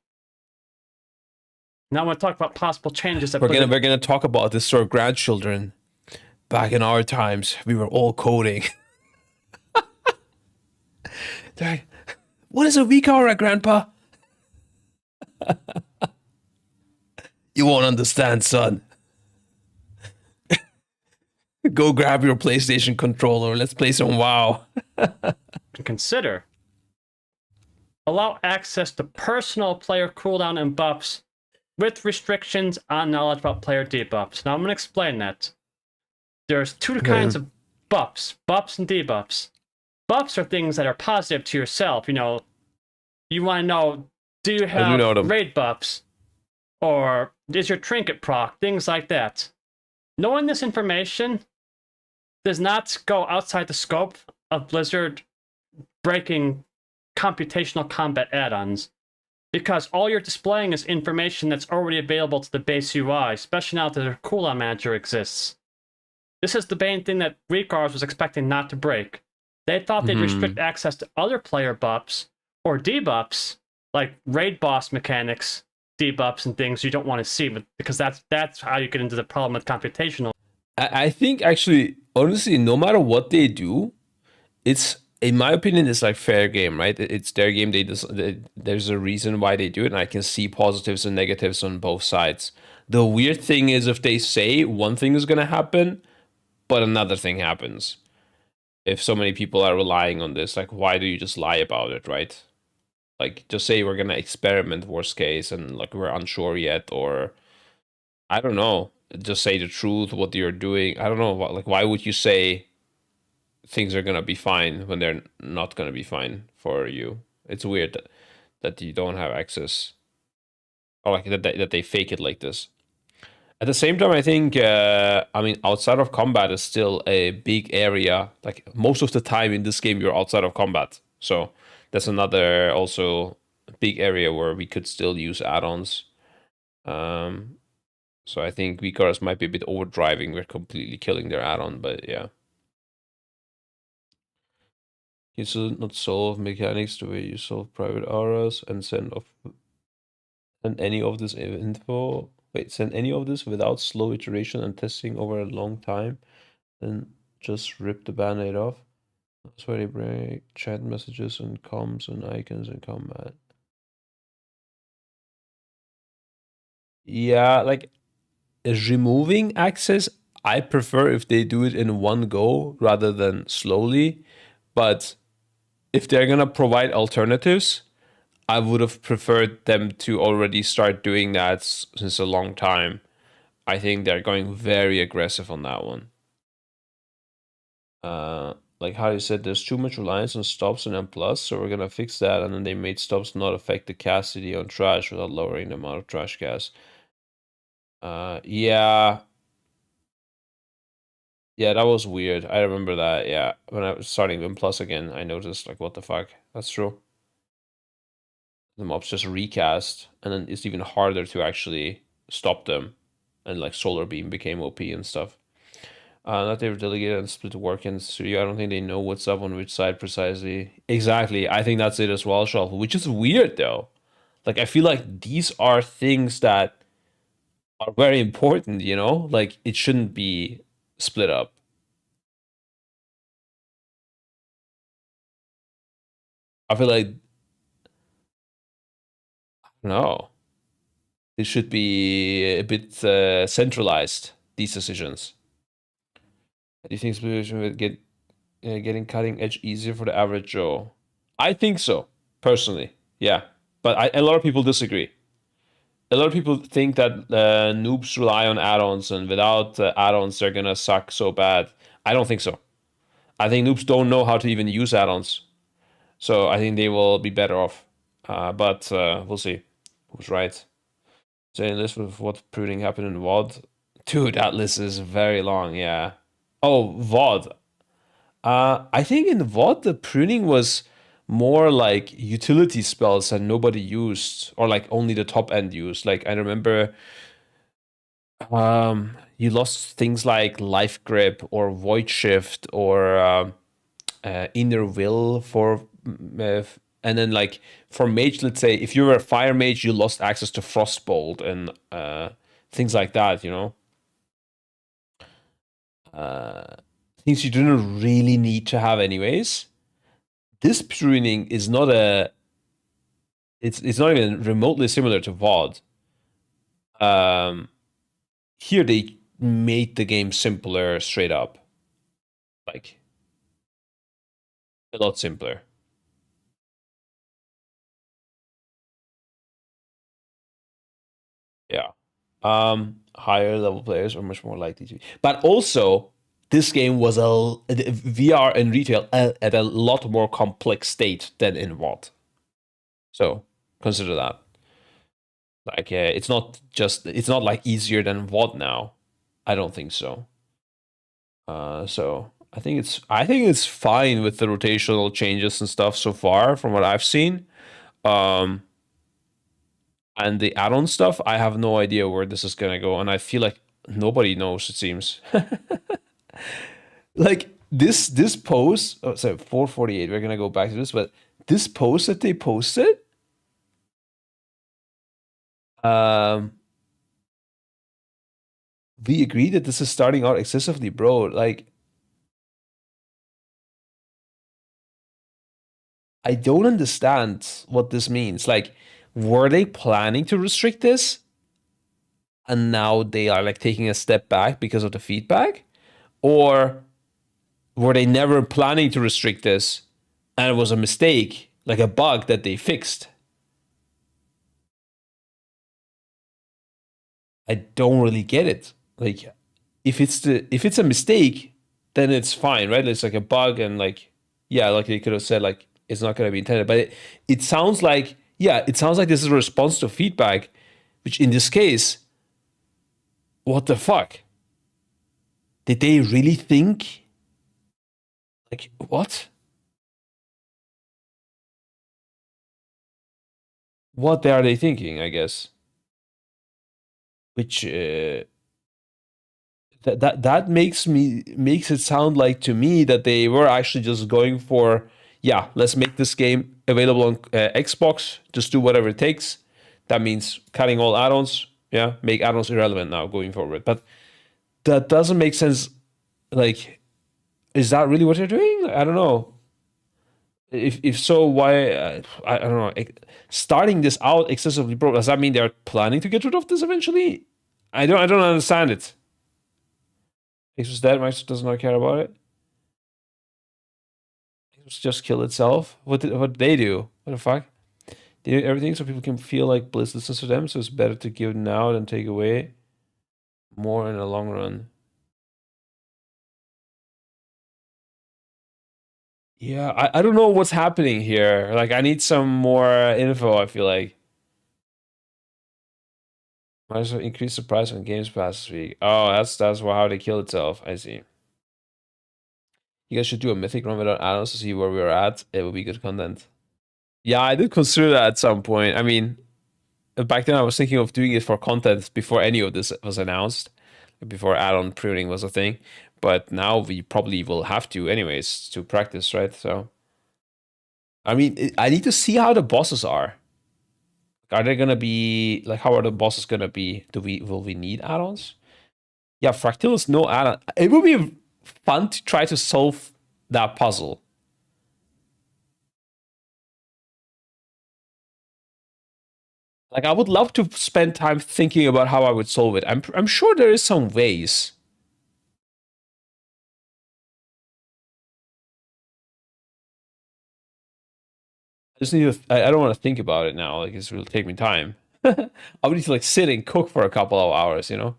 [SPEAKER 4] Now I want to talk about possible changes that
[SPEAKER 1] we're gonna talk about this to our grandchildren. Back in our times, we were all coding. They're like, what is a weak aura, Grandpa? You won't understand, son. Go grab your PlayStation controller. Let's play some WoW.
[SPEAKER 4] Consider. Allow access to personal player cooldown and buffs with restrictions on knowledge about player debuffs. Now I'm going to explain that. There's two kinds of buffs and debuffs. Buffs are things that are positive to yourself. You know, you want to know, do you have raid buffs? Or is your trinket proc? Things like that. Knowing this information does not go outside the scope of Blizzard breaking computational combat add-ons, because all you're displaying is information that's already available to the base UI, especially now that their cooldown manager exists. This is the main thing that Recars was expecting not to break. They thought they'd restrict access to other player buffs or debuffs, like raid boss mechanics, debuffs and things you don't want to see, because that's how you get into the problem with computational.
[SPEAKER 1] I think actually, honestly, no matter what they do, it's, in my opinion, it's like fair game, right? It's their game. There's a reason why they do it, and I can see positives and negatives on both sides. The weird thing is if they say one thing is going to happen, but another thing happens. If so many people are relying on this, like, why do you just lie about it, right? Like, just say we're going to experiment worst case and like we're unsure yet, or I don't know. Just say the truth, what you're doing. I don't know. Like, why would you say things are going to be fine when they're not going to be fine for you? It's weird that you don't have access, or like that they fake it like this. At the same time, I think, I mean, outside of combat is still a big area. Like, most of the time in this game, you're outside of combat. So that's another also big area where we could still use add-ons. So I think VCars might be a bit overdriving. We're completely killing their add-on, but yeah. You still not solve mechanics the way you solve private auras and send any of this info. Wait, send any of this without slow iteration and testing over a long time, then just rip the band-aid off. That's why they break chat messages and comms and icons in combat. Yeah, like removing access, I prefer if they do it in one go rather than slowly. But if they're gonna provide alternatives, I would have preferred them to already start doing that since a long time. I think they're going very aggressive on that one. Like how you said, there's too much reliance on stops and M+, so we're gonna fix that, and then they made stops not affect the castity on trash without lowering the amount of trash gas. Yeah. Yeah, that was weird. I remember that, yeah. When I was starting M+ again, I noticed, like, what the fuck? That's true. The mobs just recast, and then it's even harder to actually stop them. And like Solar Beam became OP and stuff. Not they've delegated and split the work in the studio. I don't think they know what's up on which side precisely. Exactly, I think that's it as well, Shuffle, which is weird though. Like, I feel like these are things that are very important, you know? Like, it shouldn't be split up. I feel like, no, it should be a bit centralized, these decisions. Do you think Split will get getting cutting edge easier for the average Joe? I think so, personally. Yeah, but a lot of people disagree. A lot of people think that noobs rely on add-ons, and without add-ons, they're gonna suck so bad. I don't think so. I think noobs don't know how to even use add-ons, so I think they will be better off. But we'll see who's right. Saying list with what pruning happened in VOD. Dude, that list is very long. Yeah. Oh, VOD. I think in VOD the pruning was more like utility spells that nobody used, or like only the top end used. Like I remember you lost things like life grip or void shift or inner will for and then like for mage, let's say if you were a fire mage, you lost access to frostbolt and things like that, you know. Things you didn't really need to have anyways. This pruning is not a it's not even remotely similar to VOD. Here they made the game simpler straight up. Like a lot simpler. Yeah. Higher level players are much more likely to. But also, this game was a VR and retail at a lot more complex state than in VOD. So consider that. Like, it's not like easier than VOD now. I don't think so. So I think it's fine with the rotational changes and stuff so far from what I've seen. And the add-on stuff, I have no idea where this is gonna go, and I feel like nobody knows, it seems. Like this post, oh, sorry, 448. We're gonna go back to this, but this post that they posted, we agree that this is starting out excessively, bro. Like, I don't understand what this means. Like, were they planning to restrict this? And now they are like taking a step back because of the feedback? Or were they never planning to restrict this and it was a mistake, like a bug that they fixed? I don't really get it. Like, if it's a mistake, then it's fine, right? It's like a bug, and like, yeah, like they could have said like it's not gonna be intended. But it sounds like, yeah, it sounds like this is a response to feedback, which in this case, what the fuck? Did they really think? Like, what? What are they thinking, I guess? Which that makes it sound like to me that they were actually just going for, yeah, let's make this game available on Xbox, just do whatever it takes. That means cutting all add-ons, yeah, make add-ons irrelevant now going forward. But that doesn't make sense. Like, is that really what they're doing? I don't know. If so, why? I don't know. Starting this out excessively broke, does that mean they're planning to get rid of this eventually? I don't understand it. Xbox dead. Microsoft does not care about it. Xbox just kill itself. What did they do? What the fuck? They did everything so people can feel like Blizz listens to them. So it's better to give now than take away more in the long run. Yeah, I don't know what's happening here. Like, I need some more info, I feel like. Might as well increase the price on Games Pass this week. Oh, that's how they kill itself. I see. You guys should do a mythic run without add-ons to see where we're at. It would be good content. Yeah, I did consider that at some point. I mean, back then I was thinking of doing it for content before any of this was announced, before add-on pruning was a thing. But now we probably will have to anyways to practice, right? So, I mean, I need to see how the bosses are. Are they gonna be like, how are the bosses gonna be? Will we need add-ons? Yeah, Fractal no add-on. It would be fun to try to solve that puzzle. Like, I would love to spend time thinking about how I would solve it. I'm sure there is some ways. just need to. I don't want to think about it now. Like it will take me time. I would need to like sit and cook for a couple of hours. You know,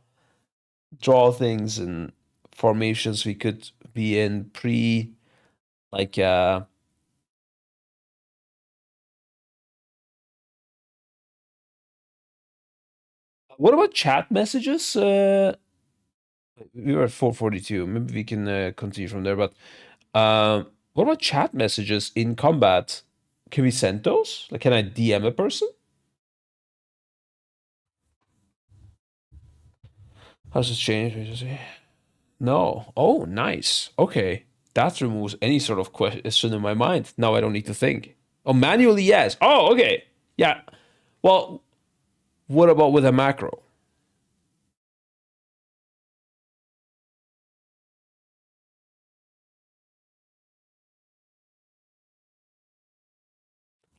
[SPEAKER 1] draw things and formations we could be in pre, like What about chat messages? We were at 442. Maybe we can continue from there. But what about chat messages in combat? Can we send those? Like, can I DM a person? How's this change? No. Oh, nice. Okay. That removes any sort of question in my mind. Now I don't need to think. Oh, manually, yes. Oh, okay. Yeah. Well, what about with a macro?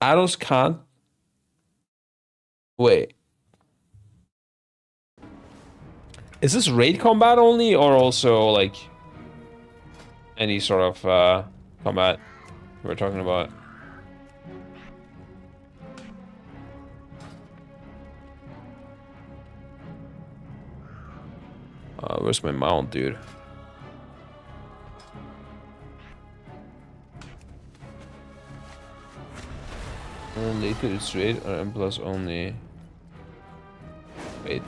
[SPEAKER 1] Addons can't. Wait. Is this raid combat only, or also like any sort of combat we're talking about? Where's my mount, dude? Later it's raid or M plus only. Wait,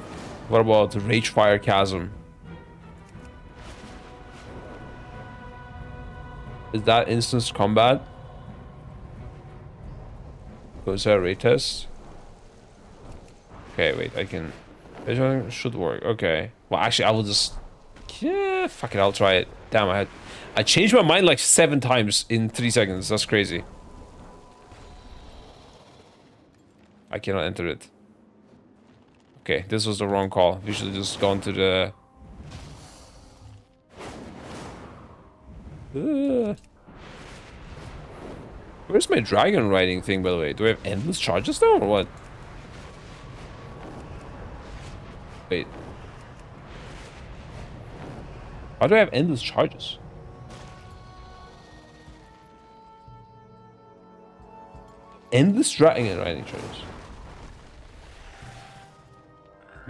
[SPEAKER 1] what about the Rage Fire Chasm? Is that instance combat? Was that a raid test? Okay, wait, I can. It should work. Okay. Well, actually, I will just. Yeah, fuck it, I'll try it. Damn, I changed my mind like 7 times in 3 seconds. That's crazy. I cannot enter it. Okay, this was the wrong call. We should have just gone to the... Where's my dragon riding thing, by the way? Do I have endless charges now, or what? Wait. How do I have endless charges? Endless dragon riding charges.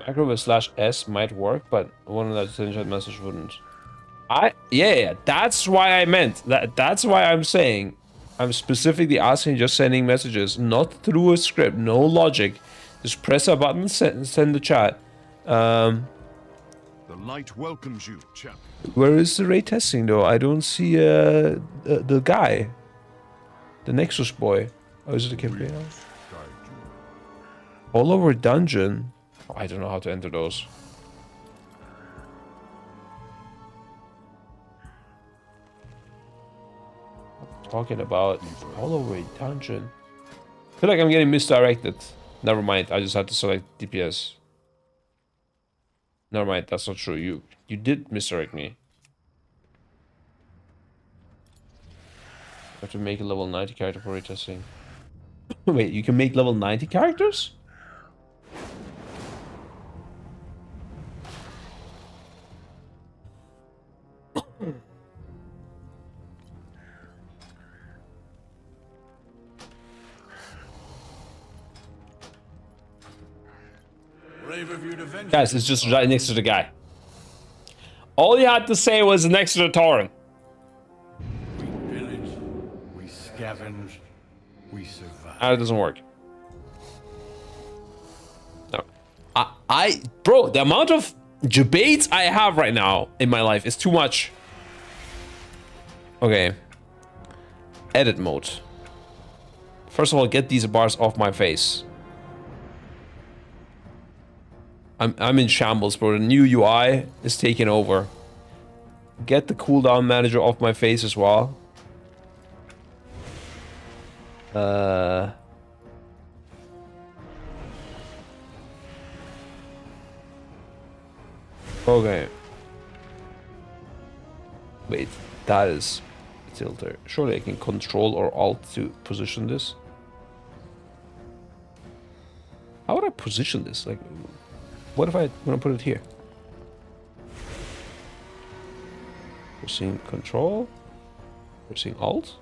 [SPEAKER 1] Macro with /s might work, but one of that chat message wouldn't. Yeah, that's why I meant that's why I'm saying I'm specifically asking, just sending messages, not through a script, no logic. Just press a button, send the chat.
[SPEAKER 2] The light welcomes you, champion.
[SPEAKER 1] Where is the raid testing though? I don't see the guy, the Nexus boy. Oh, is it a campaign? All over dungeon. I don't know how to enter those. Talking about all over a dungeon. I feel like I'm getting misdirected. Never mind, I just had to select DPS. Never mind, that's not true. You did misdirect me. I have to make a level 90 character for retesting. Wait, you can make level 90 characters? Guys, it's just right next to the guy. All you had to say was next to the Tauren.
[SPEAKER 2] We pillage, we scavenge, we survive.
[SPEAKER 1] It doesn't work. No. Bro, the amount of debates I have right now in my life is too much. Okay. Edit mode. First of all, get these bars off my face. I'm in shambles, bro. The new UI is taking over. Get the cooldown manager off my face as well. Okay. Wait, that is tilter. Surely I can control or alt to position this. How would I position this? Like, what if I want to put it here? Pressing control. Pressing alt.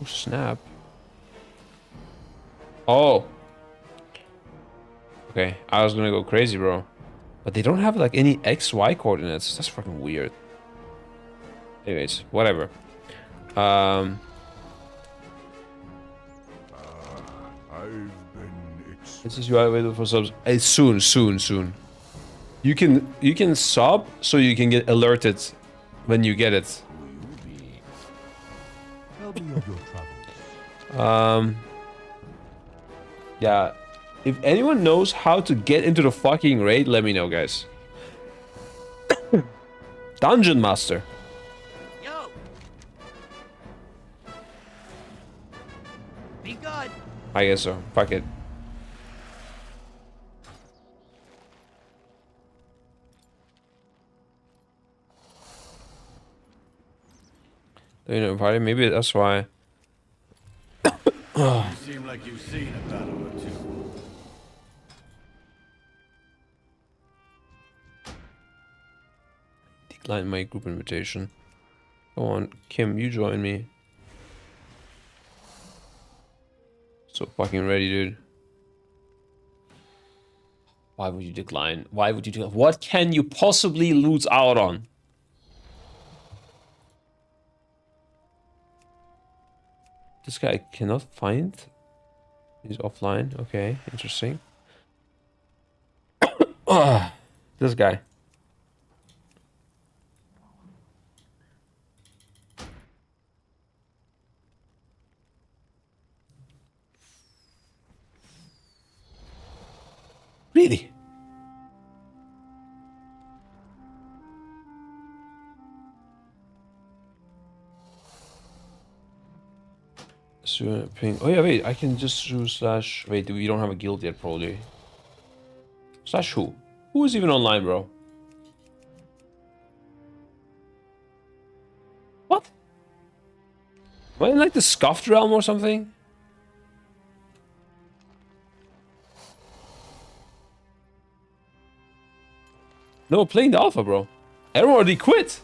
[SPEAKER 1] Oh, snap. Oh. Okay, I was gonna go crazy, bro. But they don't have like any XY coordinates. That's fucking weird. Anyways, whatever.
[SPEAKER 2] I've been
[SPEAKER 1] This is UI available for subs. Soon. You can sub so you can get alerted when you get it. Yeah. If anyone knows how to get into the fucking raid, let me know, guys. Dungeon Master.
[SPEAKER 5] Yo. Be good.
[SPEAKER 1] I guess so. Fuck it. You know, party. Maybe that's why.
[SPEAKER 6] You seem like you've seen a battle or two.
[SPEAKER 1] Decline my group invitation. Come on, Kim, you join me. So fucking ready, dude. Why would you decline? Why would you decline? What can you possibly lose out on? This guy I cannot find. He's offline. Okay, interesting. This guy. Really? So, ping. Oh yeah, wait. I can just do slash. Wait, we don't have a guild yet, probably. Slash who? Who is even online, bro? What? Am I in like the scuffed realm or something? No, playing the alpha, bro. Everyone already quit.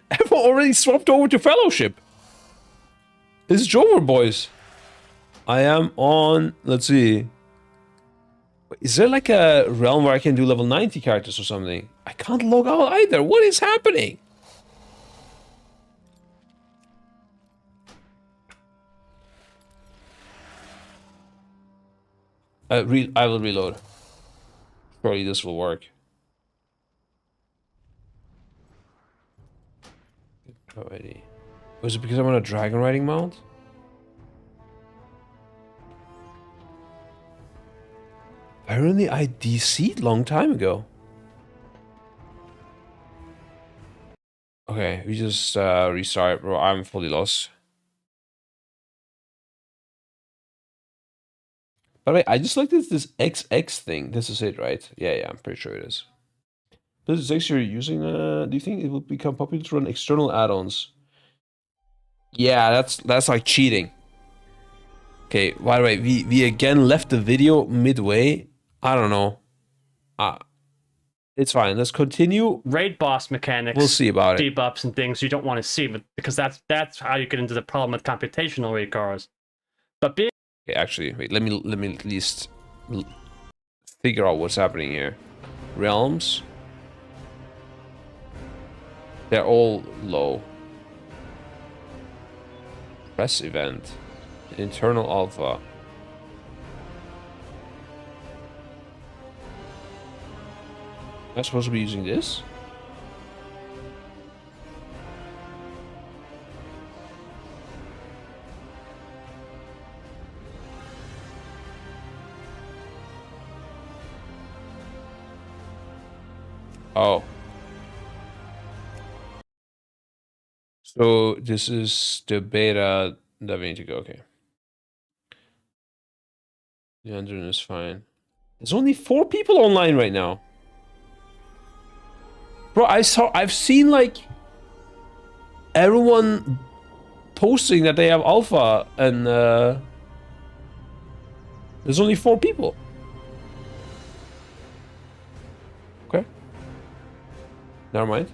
[SPEAKER 1] Everyone already swapped over to fellowship. It's Jover, boys. I am on. Let's see. Is there like a realm where I can do level 90 characters or something? I can't log out either. What is happening? I will reload. Surely this will work. Alrighty. Was it because I'm on a dragon riding mount? Apparently I DC'd long time ago. Okay, we just restart, bro. I'm fully lost. By the way, I just like this XX thing. This is it, right? Yeah, I'm pretty sure it is. This is X you're using. Do you think it will become popular to run external add-ons? Yeah, that's like cheating. Okay, by the way, we again left the video midway. I don't know. It's fine. Let's continue.
[SPEAKER 4] Raid boss mechanics.
[SPEAKER 1] We'll see about it.
[SPEAKER 4] Debuffs and things you don't want to see, but because that's how you get into the problem with computational raid cars. But being
[SPEAKER 1] Okay, actually, wait. Let me at least figure out what's happening here. Realms. They're all low. Press event. Internal alpha. Am I supposed to be using this? Oh. So this is the beta that we need to go. Okay. The 100 is fine. There's only 4 people online right now. Bro, I've seen like everyone posting that they have alpha and there's only 4 people. Okay. Never mind.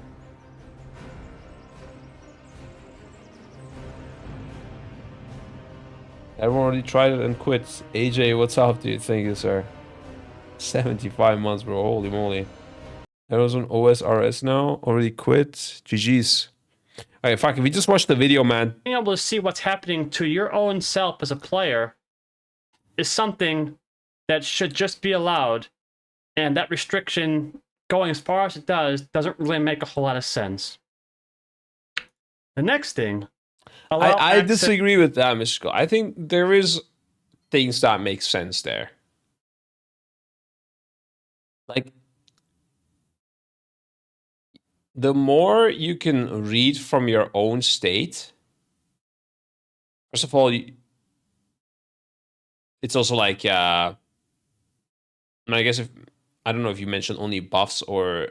[SPEAKER 1] Everyone already tried it and quit. AJ, what's up? Do you think, sir? 75 months, bro. Holy moly. Everyone's on OSRS now. Already quit. GG's. Alright, fuck. If we just watched the video, man.
[SPEAKER 4] Being able to see what's happening to your own self as a player is something that should just be allowed. And that restriction, going as far as it does, doesn't really make a whole lot of sense. The next thing...
[SPEAKER 1] I disagree with that, Mr. Scott. I think there is things that make sense there. Like, the more you can read from your own state, first of all, it's also like, I guess if, I don't know if you mentioned only buffs or,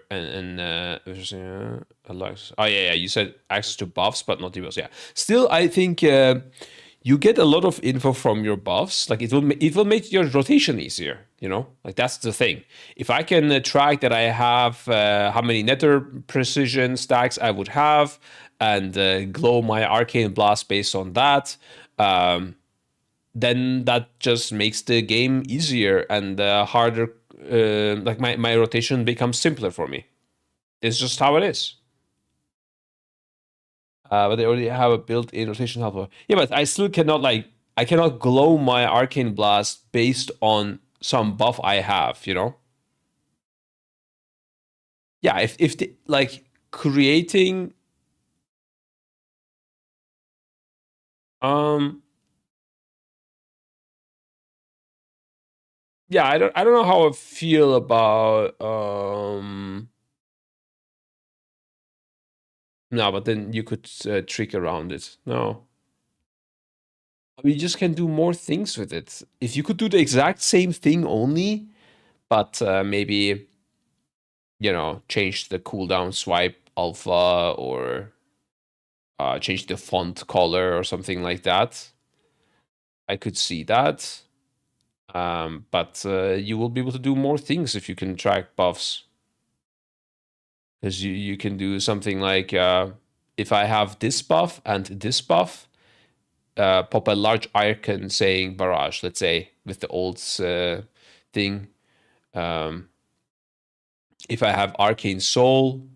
[SPEAKER 1] Alex. Oh yeah, you said access to buffs, but not debuffs, yeah. Still, I think you get a lot of info from your buffs. Like, it will make your rotation easier, you know? Like, that's the thing. If I can track that I have how many nether precision stacks I would have, and glow my arcane blast based on that, then that just makes the game easier and harder. Like my rotation becomes simpler for me. It's just how it is. But they already have a built-in rotation helper. Yeah, but I still cannot, like, I cannot glow my arcane blast based on some buff I have, you know? Yeah, if the, like, creating yeah, I don't know how I feel about no, but then you could trick around it. No. You just can do more things with it. If you could do the exact same thing only, but maybe, you know, change the cooldown swipe alpha or change the font color or something like that, I could see that. But you will be able to do more things if you can track buffs. Because you can do something like, if I have this buff and this buff, pop a large icon saying barrage, let's say, with the old thing. If I have arcane soul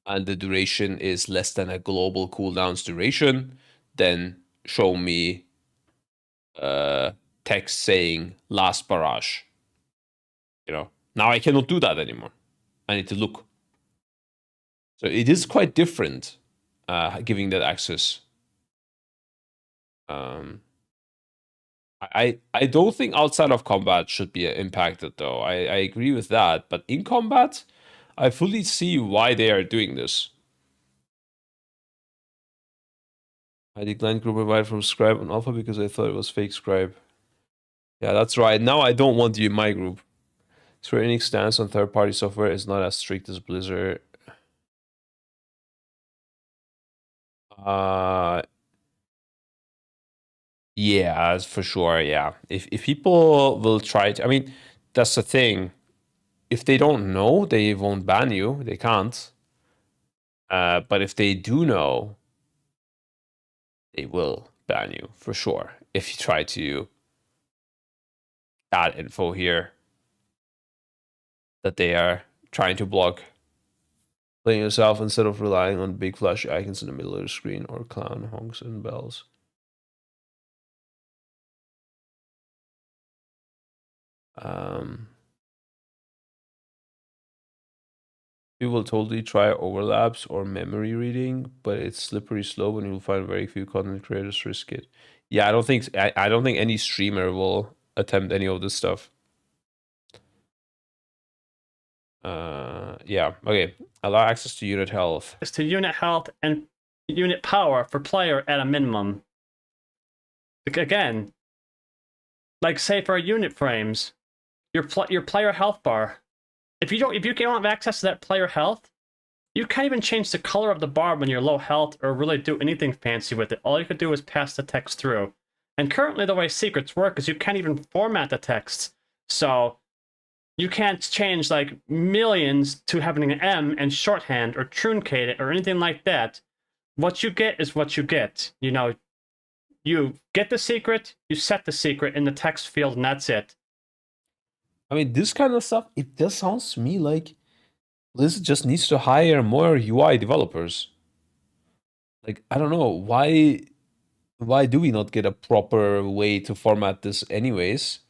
[SPEAKER 1] and the duration is less than a global cooldown's duration, then show me text saying last barrage. You know, now I cannot do that anymore. I need to look. So it is quite different, giving that access. I don't think outside of combat should be impacted, though. I agree with that. But in combat, I fully see why they are doing this. I declined group invite from Scribe on Alpha because I thought it was fake Scribe. Yeah, that's right. Now I don't want you in my group. Square Enix stance on third-party software is not as strict as Blizzard. Yeah, for sure. Yeah, if people will try to, I mean, that's the thing. If they don't know, they won't ban you. They can't. But if they do know, they will ban you for sure. If you try to add info here that they are trying to block. Playing yourself instead of relying on big flashy icons in the middle of the screen or clown honks and bells. You will totally try overlaps or memory reading, but it's slippery slope and you'll find very few content creators risk it. Yeah, I don't think any streamer will attempt any of this stuff. Yeah, okay. Allow access to unit health.
[SPEAKER 4] It's to unit health and unit power for player at a minimum. Again, like say for unit frames, your player health bar. If you don't have access to that player health, you can't even change the color of the bar when you're low health or really do anything fancy with it. All you could do is pass the text through. And currently the way secrets work is you can't even format the text. So you can't change like millions to having an M and shorthand or truncate it or anything like that. What you get is what you get. You know, You get the secret, you set the secret in the text field, and that's it.
[SPEAKER 1] I mean, this kind of stuff, it just sounds to me like Blizzard just needs to hire more UI developers. Like, I don't know, why do we not get a proper way to format this anyways?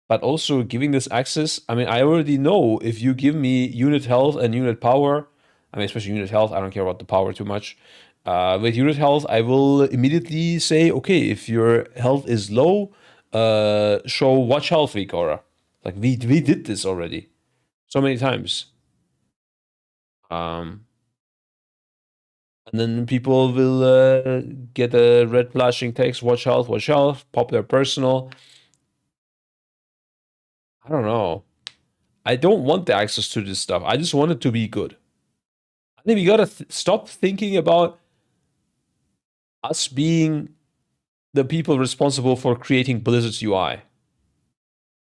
[SPEAKER 1] But also giving this access, I mean, I already know if you give me unit health and unit power, I mean, especially unit health, I don't care about the power too much. With unit health, I will immediately say, okay, if your health is low, show watch health Vikora. Like, we did this already so many times. And then people will get a red flashing text, watch health, pop their personal. I don't know. I don't want the access to this stuff. I just want it to be good. I think we gotta stop thinking about us being the people responsible for creating Blizzard's UI.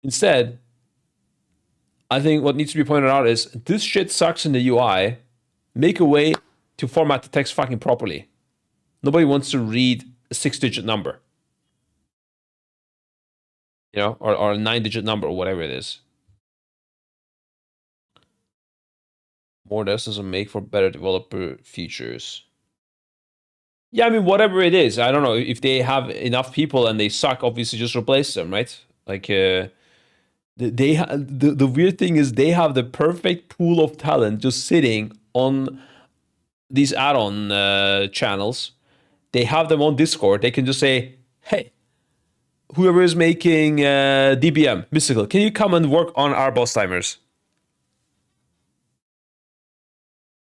[SPEAKER 1] Instead, I think what needs to be pointed out is this shit sucks in the UI. Make a way to format the text fucking properly. Nobody wants to read a 6-digit number. You know, or a 9-digit number or whatever it is. More devs doesn't make for better developer features. Yeah, I mean, whatever it is. I don't know. If they have enough people and they suck, obviously just replace them, right? Like, the weird thing is they have the perfect pool of talent just sitting on these add-on channels. They have them on Discord. They can just say, hey, whoever is making DBM, Mystical, can you come and work on our boss timers?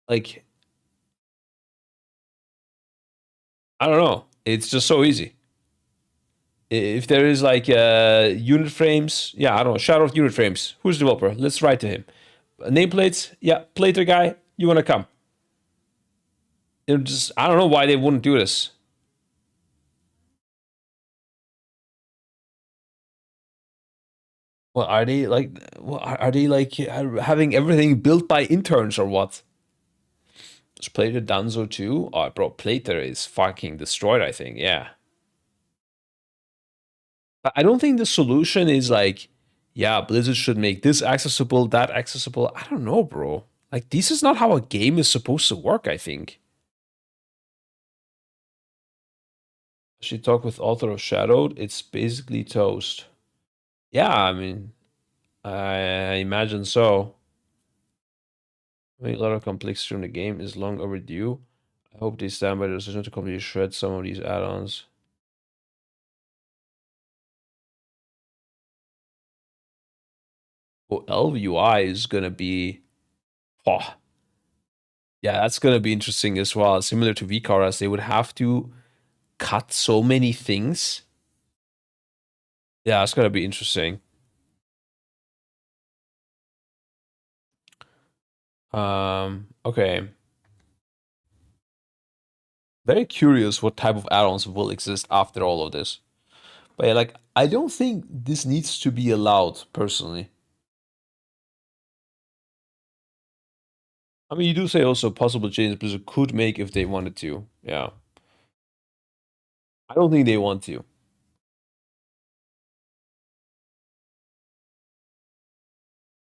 [SPEAKER 1] Like, I don't know. It's just so easy. If there is like unit frames, yeah, I don't know, shout out unit frames. Who's the developer? Let's write to him. Nameplates, yeah, Plater guy, you want to come? Just, I don't know why they wouldn't do this. Well, are they like having everything built by interns or what? Is Plater Danzo too? Oh, bro, Plater is fucking destroyed, I think, yeah. I don't think the solution is like, yeah, Blizzard should make this accessible, that accessible. I don't know, bro. Like, this is not how a game is supposed to work, I think. She talked with author of Shadowed. It's basically toast. Yeah, I mean, I imagine so. I mean, a lot of complexity in the game is long overdue. I hope they stand by the decision to completely shred some of these add-ons. Well, LVUI is gonna be, oh, yeah, that's gonna be interesting as well. Similar to VCARAS, they would have to cut so many things. Yeah, it's gonna be interesting. Okay. Very curious what type of add-ons will exist after all of this. But yeah, like, I don't think this needs to be allowed, personally. I mean, you do say also possible changes Blizzard could make if they wanted to. Yeah. I don't think they want to.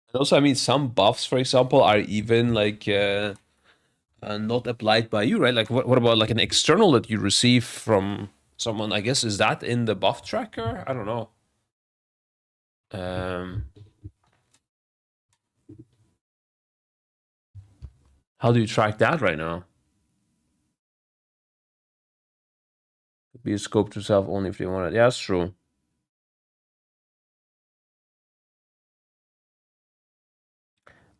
[SPEAKER 1] And also, I mean, some buffs, for example, are even like not applied by you, right? Like, what about like an external that you receive from someone? I guess, is that in the buff tracker? I don't know. How do you track that right now? Could be a scope to self only if they want it. Yeah, that's true.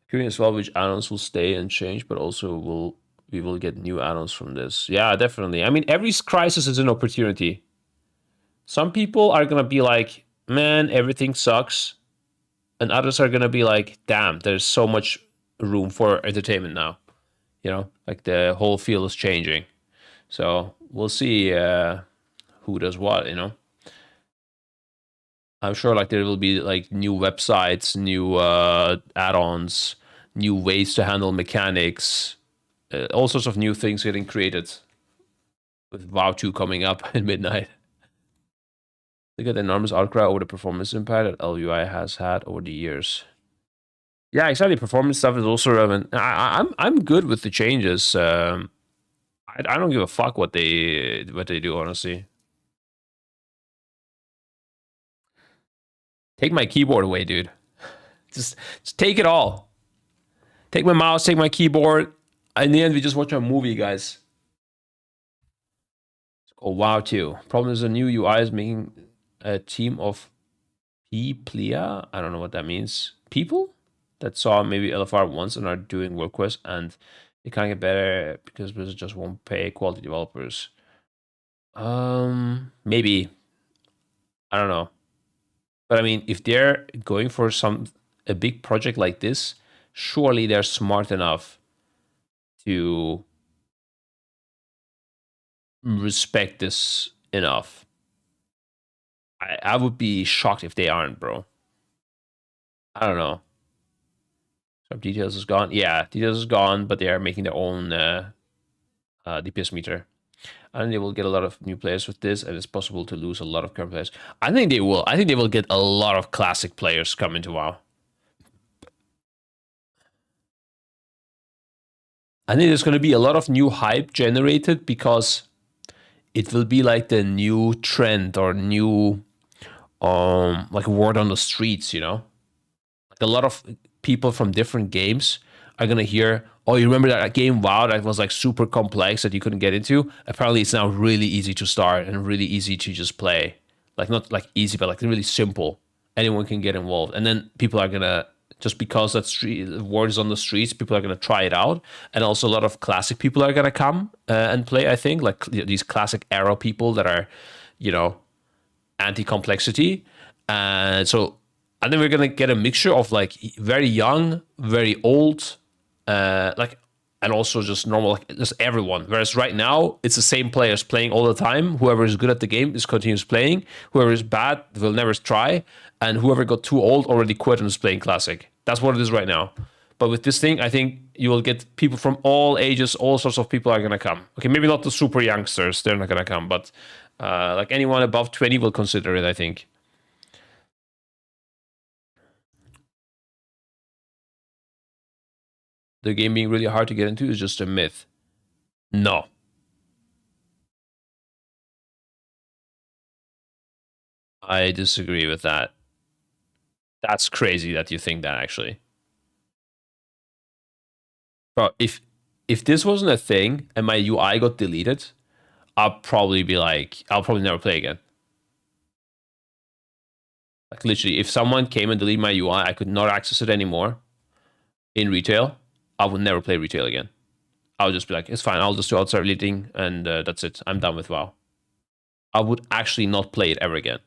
[SPEAKER 1] Curious as well which add-ons will stay and change, but also we will get new add-ons from this. Yeah, definitely. I mean, every crisis is an opportunity. Some people are gonna be like, man, everything sucks. And others are gonna be like, damn, there's so much room for entertainment now. You know, like the whole field is changing. So we'll see who does what, you know. I'm sure like there will be like new websites, new add-ons, new ways to handle mechanics, all sorts of new things getting created with WoW 2 coming up at midnight. Look at the enormous outcry over the performance impact that LUI has had over the years. Yeah, exactly. Performance stuff is also relevant. I'm good with the changes. I don't give a fuck what they do, honestly. Take my keyboard away, dude. Just take it all. Take my mouse, take my keyboard. In the end, we just watch a movie, guys. It's called WoW 2. Problem is the new UI is making a team of Plea. I don't know what that means. People that saw maybe LFR once and are doing work quests, and it can't get better because Blizzard just won't pay quality developers. Maybe. I don't know. But I mean, if they're going for a big project like this, surely they're smart enough to respect this enough. I would be shocked if they aren't, bro. I don't know. Some details is gone. Yeah, details is gone, but they are making their own DPS meter. I think they will get a lot of new players with this, and it's possible to lose a lot of current players. I think they will. I think they will get a lot of classic players come into WoW. I think there's going to be a lot of new hype generated because it will be like the new trend or new like word on the streets, you know? Like a lot of people from different games are going to hear, oh, you remember that game WoW that was like super complex that you couldn't get into? Apparently it's now really easy to start and really easy to just play. Like not like easy, but like really simple. Anyone can get involved. And then people are going to, just because that word is on the streets, people are going to try it out. And also a lot of classic people are going to come and play, I think. Like these classic era people that are, you know, anti-complexity. So I think we're going to get a mixture of like very young, very old, like, and also just normal, like just everyone. Whereas right now, it's the same players playing all the time. Whoever is good at the game is continues playing. Whoever is bad will never try. And whoever got too old already quit and is playing classic. That's what it is right now. But with this thing, I think you will get people from all ages, all sorts of people are going to come. Okay, maybe not the super youngsters. They're not going to come. But like anyone above 20 will consider it, I think. The game being really hard to get into is just a myth. No. I disagree with that. That's crazy that you think that, actually. Bro, if this wasn't a thing and my UI got deleted, I'll probably be like, I'll probably never play again. Like literally, if someone came and deleted my UI, I could not access it anymore in retail, I would never play retail again. I would just be like, it's fine, I'll just do outside leading, and that's it. I'm done with WoW. I would actually not play it ever again.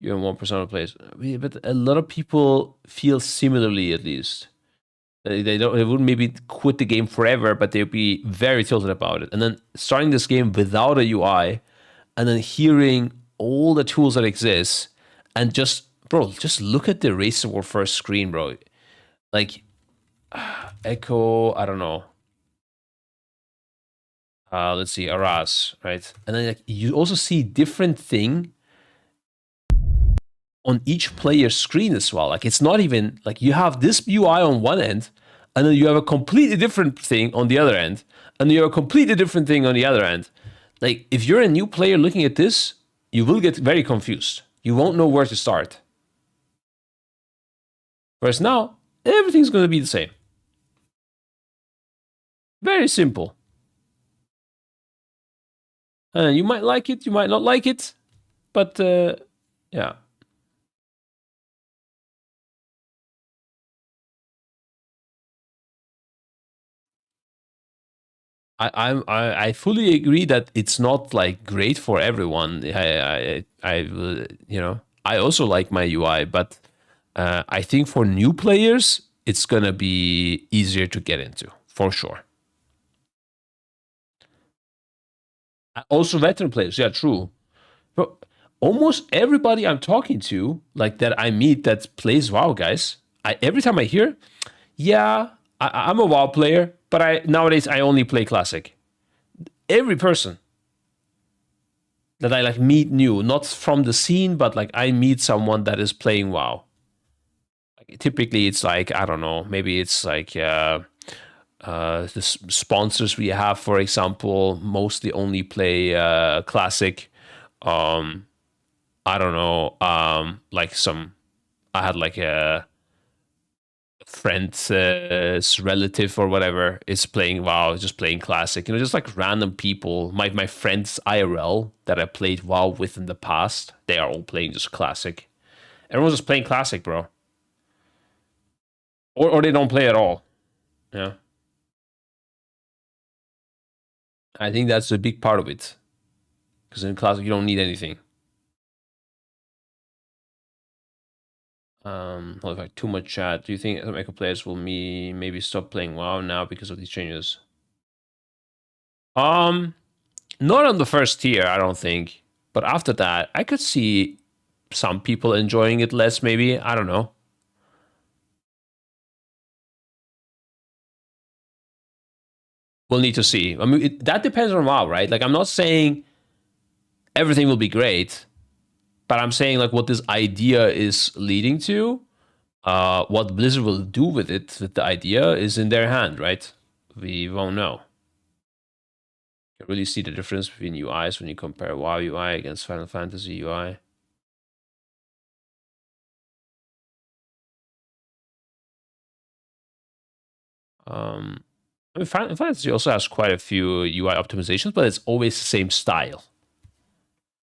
[SPEAKER 1] You're in 1% of the place. But a lot of people feel similarly, at least. They wouldn't maybe quit the game forever, but they'd be very tilted about it. And then starting this game without a UI, and then hearing all the tools that exist, and just, bro, just look at the Race of War first screen, bro. Like, Echo, I don't know. Let's see, Aras, right? And then like, you also see different thing on each player's screen as well. Like it's not even like you have this UI on one end, and then you have a completely different thing on the other end, and you have a completely different thing on the other end. Like if you're a new player looking at this, you will get very confused. You won't know where to start. Whereas now, everything's going to be the same. Very simple. And you might like it, you might not like it, but yeah. I fully agree that it's not like great for everyone. I you know, I also like my UI, but I think for new players it's gonna be easier to get into for sure. Also veteran players, yeah, true. But almost everybody I'm talking to, like that I meet that plays WoW, guys. Every time I hear, yeah, I'm a WoW player, but nowadays I only play classic. Every person. that I like meet new, not from the scene, but like I meet someone that is playing WoW. Like, typically, it's like, I don't know, maybe it's like the sponsors we have, for example, mostly only play Classic. I don't know, like I had like a friend's relative or whatever is playing WoW, just playing Classic. You know, just like random people. My friends IRL that I played WoW with in the past, they are all playing just Classic. Everyone's just playing Classic, bro. Or they don't play at all. Yeah. I think that's a big part of it. Because in Classic, you don't need anything. Like too much chat. Do you think Echo players will maybe stop playing WoW now because of these changes? Not on the first tier, I don't think. But after that, I could see some people enjoying it less, maybe. I don't know. We'll need to see. I mean, that depends on WoW, right? Like, I'm not saying everything will be great, but I'm saying like what this idea is leading to, what Blizzard will do with it, with the idea, is in their hand, right? We won't know. You can really see the difference between UIs when you compare WoW UI against Final Fantasy UI. I mean, Final Fantasy also has quite a few UI optimizations, but it's always the same style.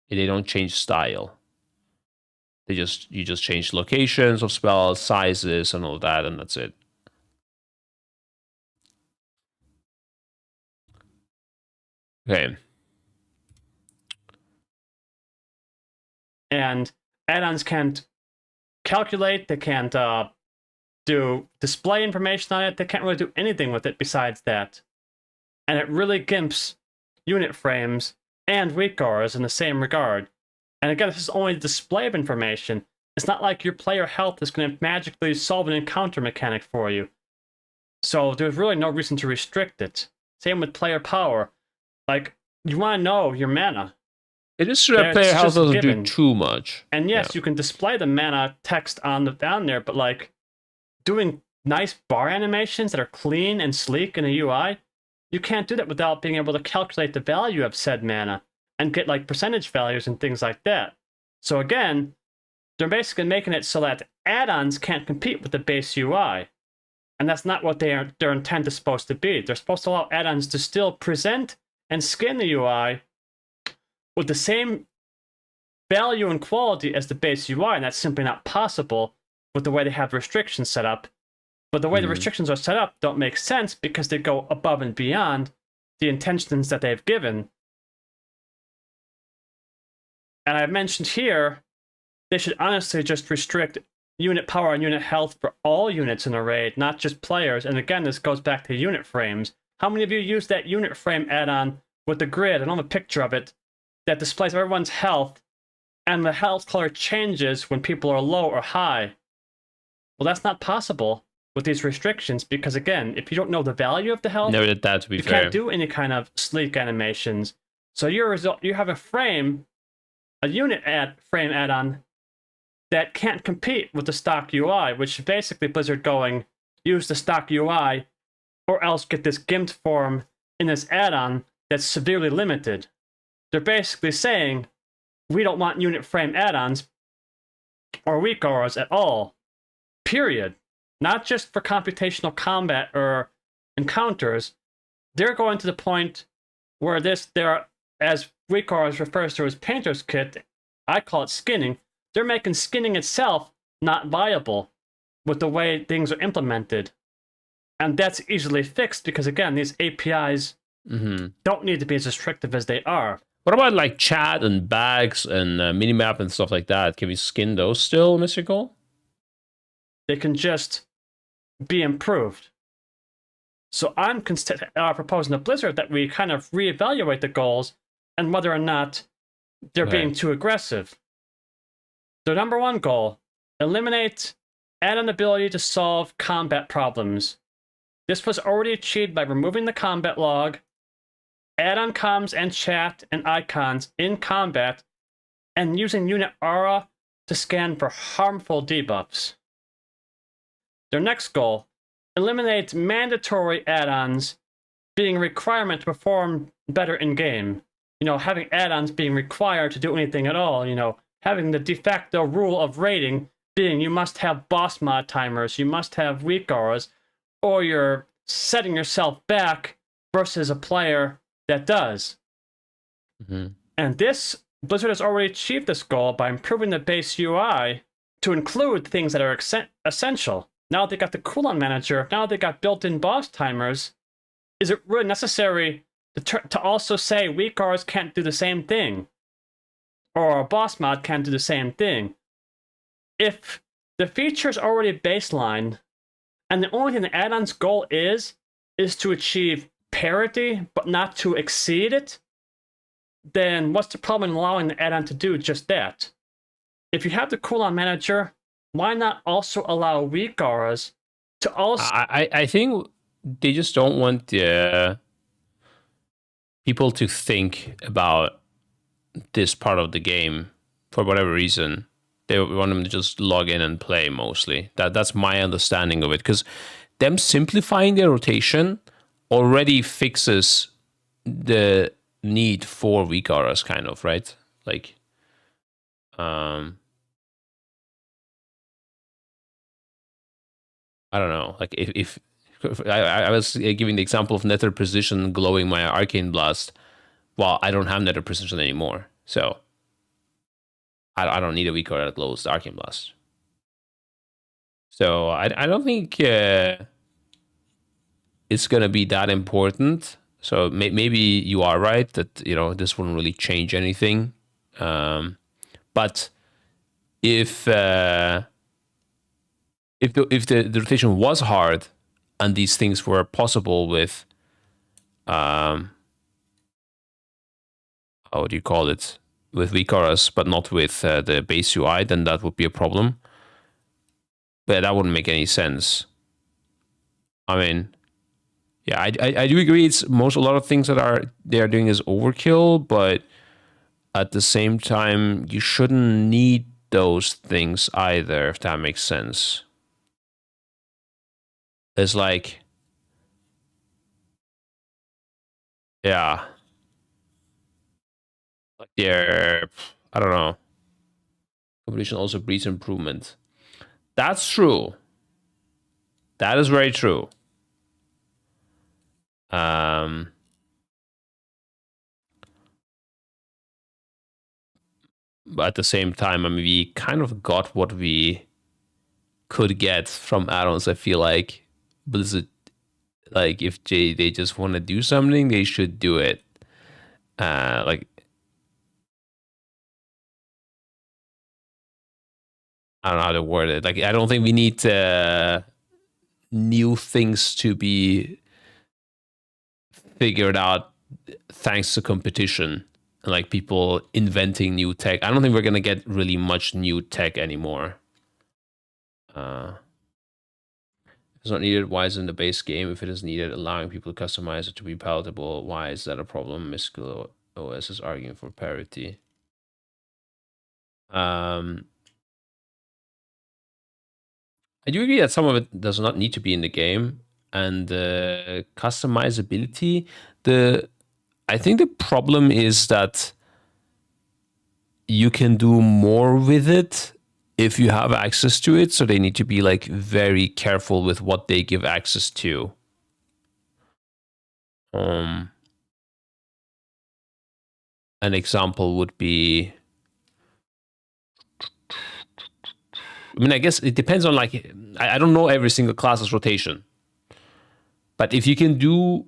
[SPEAKER 1] They don't change style. You just change locations of spells, sizes, and all that, and that's it. Okay.
[SPEAKER 4] And add-ons can't calculate, they can't do display information on it, they can't really do anything with it besides that. And it really gimps unit frames and weak auras in the same regard. And again, this is only display of information. It's not like your player health is going to magically solve an encounter mechanic for you. So there's really no reason to restrict it. Same with player power. Like, you want to know your mana.
[SPEAKER 1] It is true that player health doesn't do too much.
[SPEAKER 4] And yes, you can display the mana text down there, but like doing nice bar animations that are clean and sleek in a UI, you can't do that without being able to calculate the value of said mana and get like percentage values and things like that. So again, they're basically making it so that add-ons can't compete with the base UI. And that's not what their intent is supposed to be. They're supposed to allow add-ons to still present and skin the UI with the same value and quality as the base UI, and that's simply not possible with the way they have restrictions set up. But the way the restrictions are set up don't make sense because they go above and beyond the intentions that they've given. And I've mentioned here, they should honestly just restrict unit power and unit health for all units in a raid, not just players. And again, this goes back to unit frames. How many of you use that unit frame add-on with the grid? I don't have a picture of it that displays everyone's health, and the health color changes when people are low or high. Well, that's not possible with these restrictions because, again, if you don't know the value of the health,
[SPEAKER 1] never did that, to be
[SPEAKER 4] you
[SPEAKER 1] fair.
[SPEAKER 4] can't do any kind of sleek animations. So you have a unit frame add-on that can't compete with the stock UI, which basically Blizzard going, use the stock UI, or else get this gimped form in this add-on that's severely limited. They're basically saying, we don't want unit frame add-ons or weak auras at all. Period. Not just for computational combat or encounters. They're going to the point where as weak auras refers to as painter's kit, I call it skinning. They're making skinning itself not viable with the way things are implemented. And that's easily fixed because, again, these APIs don't need to be as restrictive as they are.
[SPEAKER 1] What about like chat and bags and minimap and stuff like that? Can we skin those still, Mr. Cole?
[SPEAKER 4] They can just be improved. So I'm proposing to Blizzard that we kind of reevaluate the goals and whether or not they're being too aggressive. Their number one goal, eliminate add-on ability to solve combat problems. This was already achieved by removing the combat log add-on comms and chat and icons in combat, and using unit aura to scan for harmful debuffs. Their next goal, eliminate mandatory add-ons being a requirement to perform better in-game. You know, having add-ons being required to do anything at all, you know, having the de facto rule of rating being you must have boss mod timers, you must have weak auras, or you're setting yourself back versus a player that does. And this, Blizzard has already achieved this goal by improving the base UI to include things that are essential. Now they got the cooldown manager, now they got built-in boss timers. Is it really necessary to also say weak auras can't do the same thing? Or a boss mod can't do the same thing? If the feature is already baseline, and the only thing the add-on's goal is to achieve parity, but not to exceed it, then what's the problem in allowing the add-on to do just that? If you have the cooldown manager, why not also allow weak auras to also...
[SPEAKER 1] I think they just don't want people to think about this part of the game for whatever reason. They want them to just log in and play mostly. That's my understanding of it. Because them simplifying their rotation already fixes the need for weak auras, kind of, right? Like, I don't know. Like, if I was giving the example of Nether Precision glowing my Arcane Blast, well, I don't have Nether Precision anymore, so I don't need a weak aura that glows the Arcane Blast. So I don't think it's gonna be that important. So maybe you are right that, you know, this wouldn't really change anything. But if the rotation was hard and these things were possible with how do you call it, with weak auras, but not with the base UI, then that would be a problem. But that wouldn't make any sense. I mean, yeah, I do agree. It's a lot of things that they are doing is overkill, but at the same time, you shouldn't need those things either, if that makes sense. It's like, yeah, like I don't know. Competition also breeds improvement. That's true. That is very true. But at the same time, I mean, we kind of got what we could get from add-ons. I feel like Blizzard, like, if they just want to do something, they should do it. Like, I don't know how to word it. Like, I don't think we need new things to be figured out thanks to competition. Like, people inventing new tech. I don't think we're gonna get really much new tech anymore. If it's not needed, why is it in the base game? If it is needed, allowing people to customize it to be palatable, why is that a problem? Mystical OS is arguing for parity. I do agree that some of it does not need to be in the game, and customizability. I think the problem is that you can do more with it if you have access to it, so they need to be like very careful with what they give access to. An example would be, I mean, I guess it depends on, like, I don't know every single class's rotation, but if you can do,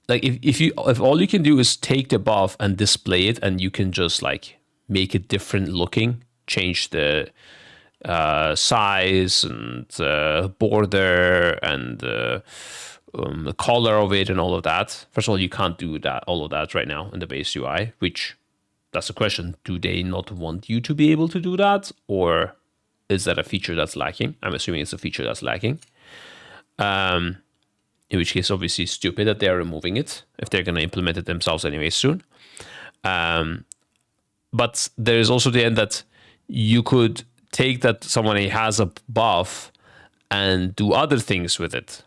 [SPEAKER 1] like, if all you can do is take the buff and display it, and you can just like make it different looking, change the size and border and the color of it and all of that. First of all, you can't do all of that right now in the base UI, which, that's the question. Do they not want you to be able to do that, or is that a feature that's lacking? I'm assuming it's a feature that's lacking. in which case obviously stupid that they're removing it if they're going to implement it themselves anyway soon. But there is also the end that you could take that somebody has a buff and do other things with it.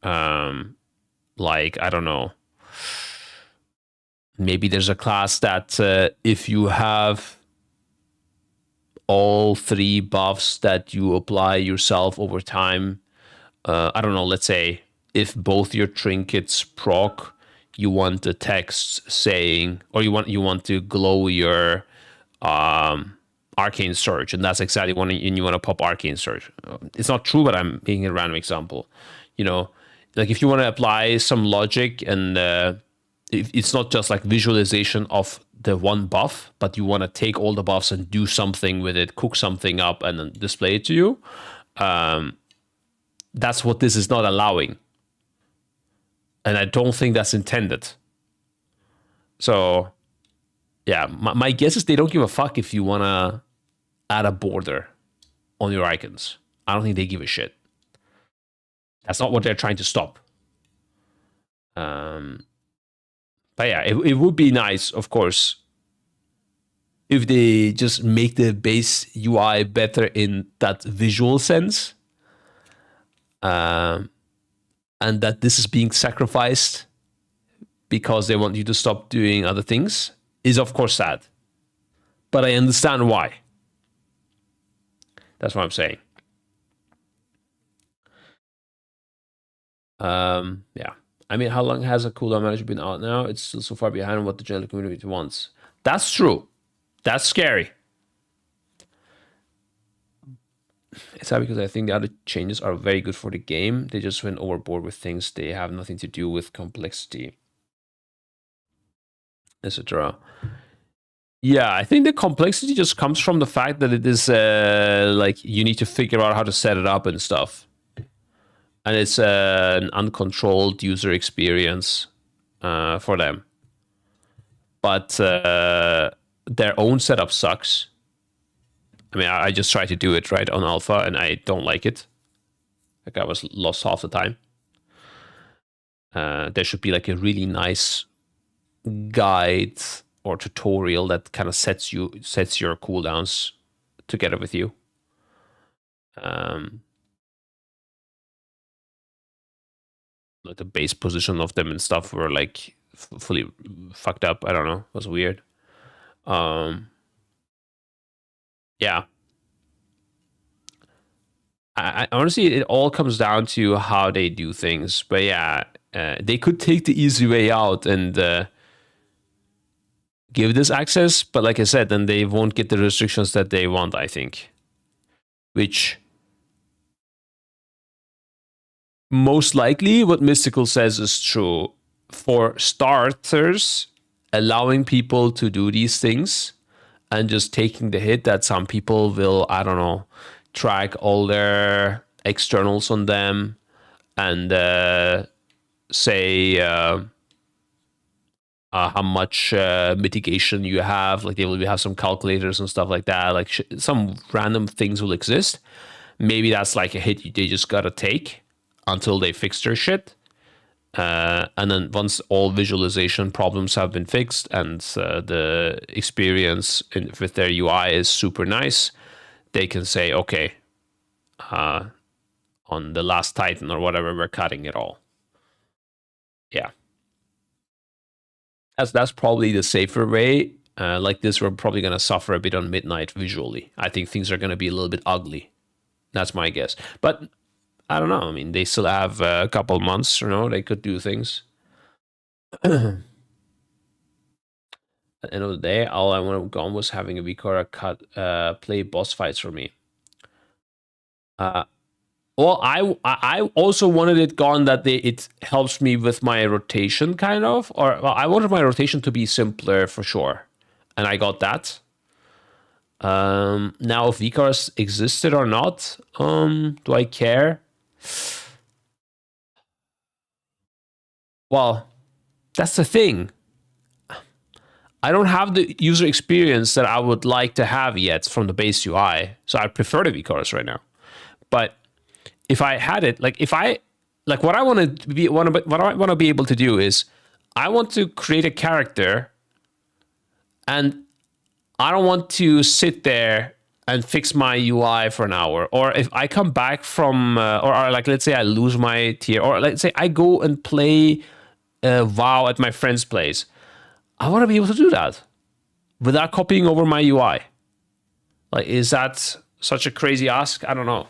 [SPEAKER 1] Like, I don't know. Maybe there's a class that if you have all 3 buffs that you apply yourself over time, I don't know, let's say if both your trinkets proc, you want the text saying, or you want to glow your arcane surge, and that's exactly when you want to pop arcane surge. It's not true, but I'm making a random example. You know, like if you want to apply some logic, and it's not just like visualization of the one buff, but you want to take all the buffs and do something with it, cook something up, and then display it to you. That's what this is not allowing. And I don't think that's intended. So, yeah, my guess is they don't give a fuck if you want to add a border on your icons. I don't think they give a shit. That's not what they're trying to stop. But yeah, it would be nice, of course, if they just make the base UI better in that visual sense. And that this is being sacrificed because they want you to stop doing other things is, of course, sad. But I understand why. That's what I'm saying. Yeah. I mean, how long has a cooldown manager been out now? It's still so far behind what the general community wants. That's true. That's scary. It's sad because I think the other changes are very good for the game. They just went overboard with things they have nothing to do with complexity, etc. Yeah, I think the complexity just comes from the fact that it is like you need to figure out how to set it up and stuff. And it's an uncontrolled user experience for them. But their own setup sucks. I mean, I just tried to do it right on alpha, and I don't like it. Like, I was lost half the time. There should be like a really nice guide or tutorial that kind of sets your cooldowns together with you. Like the base position of them and stuff were like fully fucked up. I don't know. It was weird. Yeah. I honestly, it all comes down to how they do things. But yeah, they could take the easy way out and give this access. But like I said, then they won't get the restrictions that they want, I think. Which, most likely, what Mystical says is true. For starters, allowing people to do these things and just taking the hit that some people will, I don't know, track all their externals on them and say how much mitigation you have. Like, they will have some calculators and stuff like that. Like, some random things will exist. Maybe that's like a hit they just gotta take until they fix their shit. And then once all visualization problems have been fixed and the experience with their UI is super nice, they can say, okay, on the last Titan or whatever, we're cutting it all. Yeah. That's probably the safer way. Like this, we're probably going to suffer a bit on Midnight visually. I think things are going to be a little bit ugly. That's my guess. But I don't know. I mean, they still have a couple months, you know, they could do things. At the end of the day, all I wanted gone was having a Vikara play boss fights for me. Well, I also wanted it gone that it helps me with my rotation, kind of. Or well, I wanted my rotation to be simpler for sure. And I got that. Now, if Vikaras existed or not, do I care? Well, that's the thing. I don't have the user experience that I would like to have yet from the base UI. So I prefer the Vikaras right now. But if I had it, like if I like what I want to be, what I want to be able to do is, I want to create a character, and I don't want to sit there and fix my UI for an hour. Or if I come back from, or like let's say I lose my tier, or let's say I go and play WoW at my friend's place, I want to be able to do that without copying over my UI. Like, is that such a crazy ask? I don't know.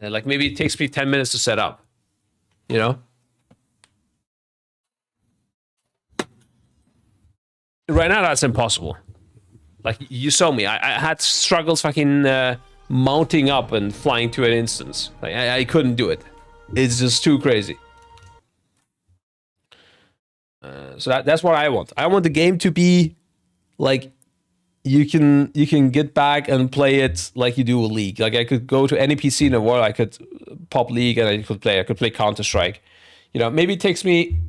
[SPEAKER 1] Like maybe it takes me 10 minutes to set up, you know? Right now, that's impossible. Like, you saw me. I had struggles fucking mounting up and flying to an instance. Like, I couldn't do it. It's just too crazy. So that's what I want. I want the game to be like, you can get back and play it like you do a League. Like, I could go to any PC in the world, I could pop League and I could play Counter-Strike. You know, maybe it takes me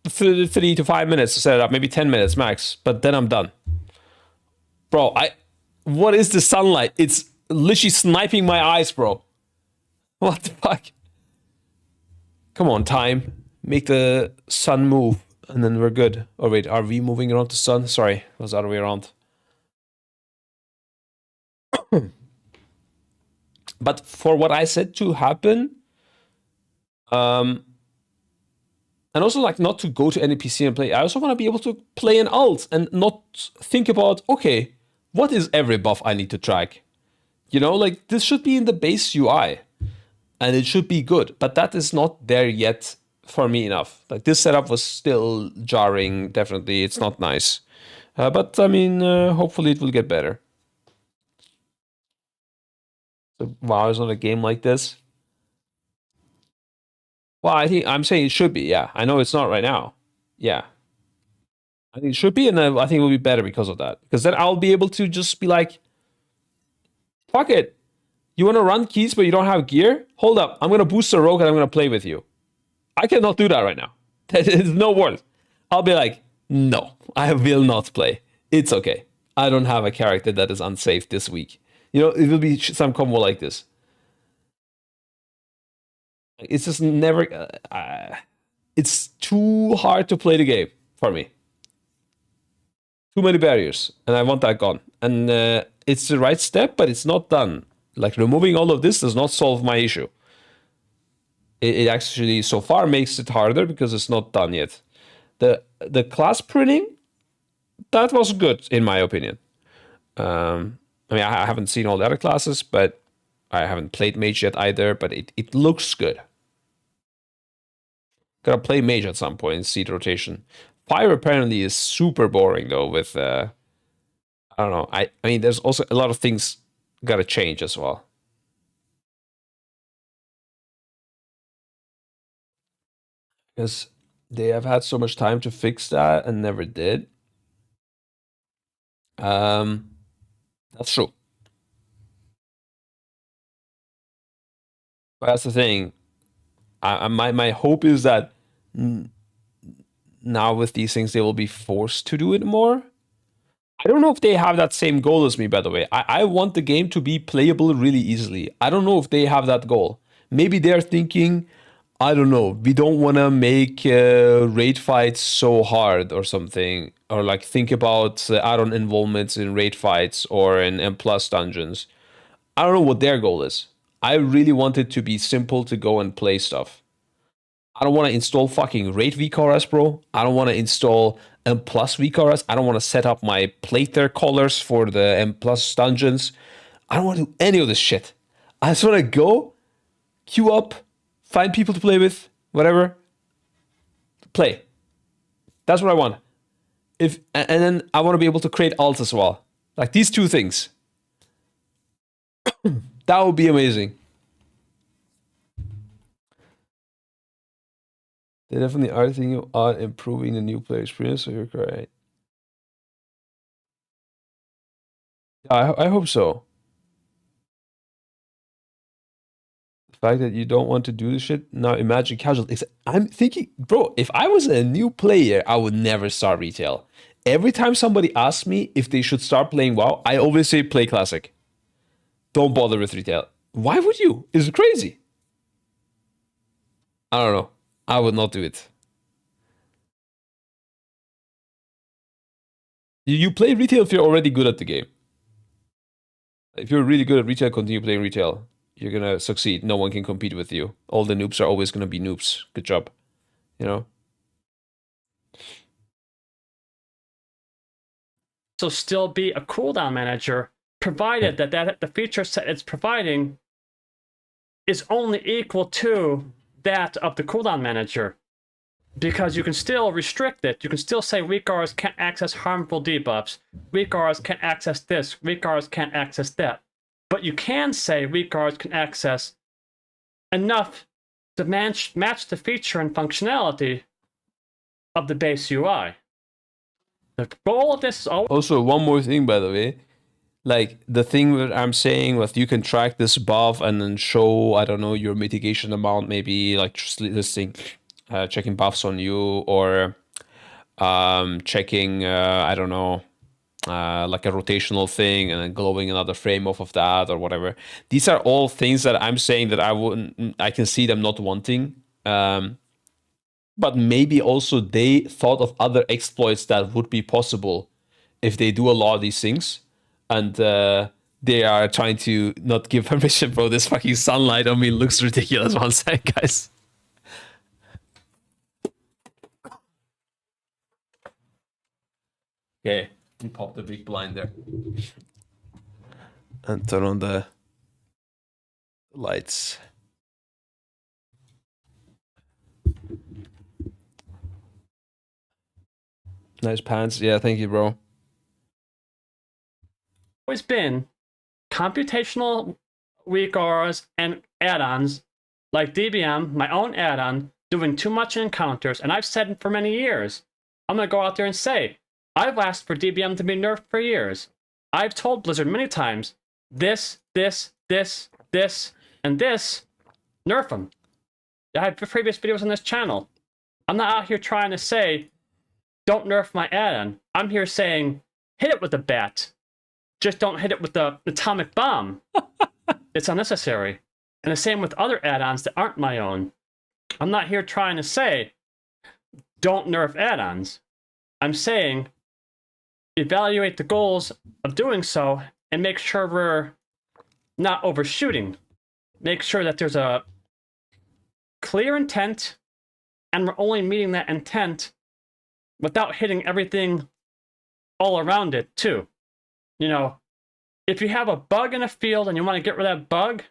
[SPEAKER 1] 3 to 5 minutes to set it up, maybe 10 minutes max, but then I'm done. Bro, what is the sunlight? It's literally sniping my eyes, bro. What the fuck? Come on, time. Make the sun move, and then we're good. Oh wait, are we moving around the sun? Sorry, it was the other way around. But for what I said to happen, and also like not to go to any PC and play, I also want to be able to play an alt and not think about, okay, what is every buff I need to track? You know, like this should be in the base UI and it should be good, but that is not there yet for me enough. Like this setup was still jarring, definitely. It's not nice. But I mean, hopefully it will get better. So WoW is not a game like this. Well, I'm saying it should be, yeah. I know it's not right now. Yeah. I think it should be, and I think it will be better because of that. Because then I'll be able to just be like, fuck it. You want to run keys, but you don't have gear? Hold up. I'm going to boost a rogue and I'm going to play with you. I cannot do that right now. That is no words. I'll be like, no, I will not play. It's okay. I don't have a character that is unsafe this week. You know, it will be some combo like this. It's just never... it's too hard to play the game for me. Too many barriers, and I want that gone. And it's the right step, but it's not done. Like, removing all of this does not solve my issue. It actually, so far, makes it harder because it's not done yet. The class printing, that was good, in my opinion. I mean, I haven't seen all the other classes, but I haven't played Mage yet either, but it looks good. Gotta play Mage at some point, see the rotation. Fire apparently is super boring, though, with, I don't know. I mean, there's also a lot of things gotta change as well. Because they have had so much time to fix that and never did. That's true. But that's the thing. My hope is that now with these things, they will be forced to do it more. I don't know if they have that same goal as me, by the way. I want the game to be playable really easily. I don't know if they have that goal. Maybe they're thinking, I don't know, we don't want to make raid fights so hard or something. Or like think about add-on involvements in raid fights or in M+ dungeons. I don't know what their goal is. I really want it to be simple to go and play stuff. I don't want to install fucking raid VCRS, bro. I don't want to install M+ VCRS. I don't want to set up my plater colors for the M+ dungeons. I don't want to do any of this shit. I just want to go, queue up, find people to play with, whatever. Play. That's what I want. And then I want to be able to create alts as well. Like these two things. That would be amazing. They definitely are thinking on improving the new player experience, so you're correct. Yeah, I hope so. The fact that you don't want to do this shit, now imagine casual. I'm thinking, bro, if I was a new player, I would never start retail. Every time somebody asks me if they should start playing WoW, I always say play classic. Don't bother with retail. Why would you? It's crazy. I don't know. I would not do it. You play retail if you're already good at the game. If you're really good at retail, continue playing retail. You're gonna succeed. No one can compete with you. All the noobs are always gonna be noobs. Good job. You know?
[SPEAKER 4] So still be a cooldown manager, provided that the feature set it's providing is only equal to that of the cooldown manager. Because you can still restrict it. You can still say weak auras can't access harmful debuffs. Weak auras can't access this. Weak auras can't access that. But you can say weak auras can access enough to match the feature and functionality of the base UI. The goal of this is always...
[SPEAKER 1] Also, one more thing, by the way. Like, the thing that I'm saying with you can track this buff and then show, I don't know, your mitigation amount, maybe, like, just listing... checking buffs on you, or checking, I don't know, like a rotational thing and then glowing another frame off of that or whatever. These are all things that I'm saying that I can see them not wanting. But maybe also they thought of other exploits that would be possible if they do a lot of these things. And they are trying to not give permission. Bro, this fucking sunlight on me looks ridiculous. One sec, guys. Okay, we pop the big blind there. And turn on the lights. Nice pants. Yeah, thank you, bro.
[SPEAKER 4] Always been computational weak auras and add-ons like DBM, my own add-on, doing too much in encounters. And I've said for many years, I'm going to go out there and say, I've asked for DBM to be nerfed for years. I've told Blizzard many times, this, and this, nerf them. I have previous videos on this channel. I'm not out here trying to say, don't nerf my add-on. I'm here saying, hit it with a bat. Just don't hit it with the atomic bomb. It's unnecessary. And the same with other add-ons that aren't my own. I'm not here trying to say, don't nerf add-ons. I'm saying, evaluate the goals of doing so and make sure we're not overshooting. Make sure that there's a clear intent and we're only meeting that intent without hitting everything all around it too. You know, if you have a bug in a field and you want to get rid of that bug,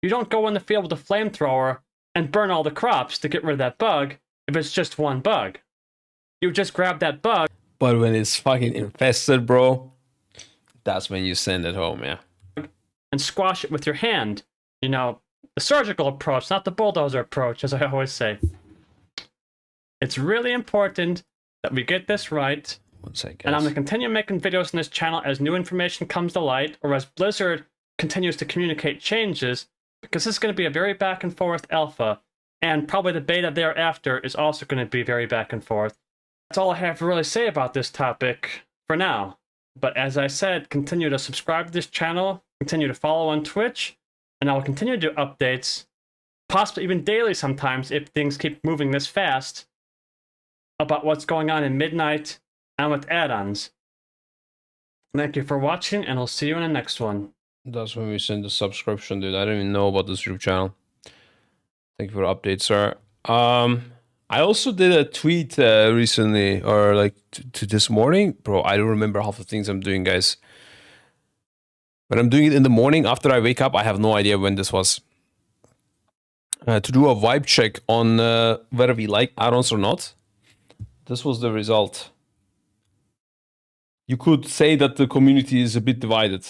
[SPEAKER 4] you don't go in the field with a flamethrower and burn all the crops to get rid of that bug if it's just one bug. You just grab that bug.
[SPEAKER 1] But when it's fucking infested, bro, that's when you send it home, yeah.
[SPEAKER 4] And squash it with your hand. You know, the surgical approach, not the bulldozer approach, as I always say. It's really important that we get this right.
[SPEAKER 1] One second.
[SPEAKER 4] And I'm going to continue making videos on this channel as new information comes to light, or as Blizzard continues to communicate changes, because this is going to be a very back and forth alpha, and probably the beta thereafter is also going to be very back and forth. That's all I have to really say about this topic for now. But as I said, continue to subscribe to this channel, continue to follow on Twitch, and I will continue to do updates, possibly even daily sometimes if things keep moving this fast, about what's going on in Midnight and with add-ons. Thank you for watching, and I'll see you in the next one.
[SPEAKER 1] That's when we send the subscription, dude. I didn't even know about this YouTube channel. Thank you for the update, sir. I also did a tweet recently, or like to this morning. Bro, I don't remember half the things I'm doing, guys. But I'm doing it in the morning after I wake up. I have no idea when this was. To do a vibe check on whether we like add-ons or not. This was the result. You could say that the community is a bit divided.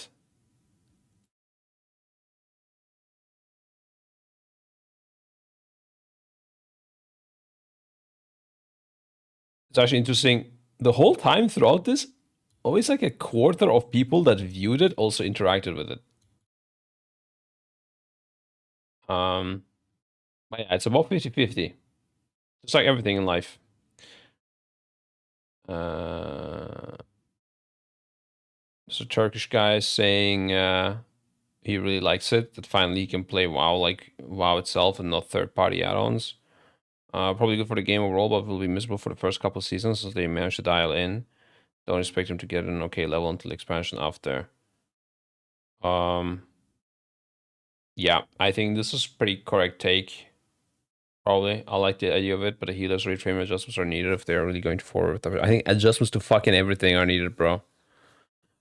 [SPEAKER 1] It's actually interesting. The whole time throughout this, always like a quarter of people that viewed it also interacted with it. But yeah, it's about 50-50. Just like everything in life. There's a Turkish guy saying he really likes it. That finally he can play WoW like WoW itself and not third-party add-ons. Probably good for the game overall, but will be miserable for the first couple of seasons as they manage to dial in. Don't expect him to get an okay level until expansion after. Yeah, I think this is pretty correct take. Probably. I like the idea of it, but the healers reframe adjustments are needed if they're really going to forward with them. I think adjustments to fucking everything are needed, bro.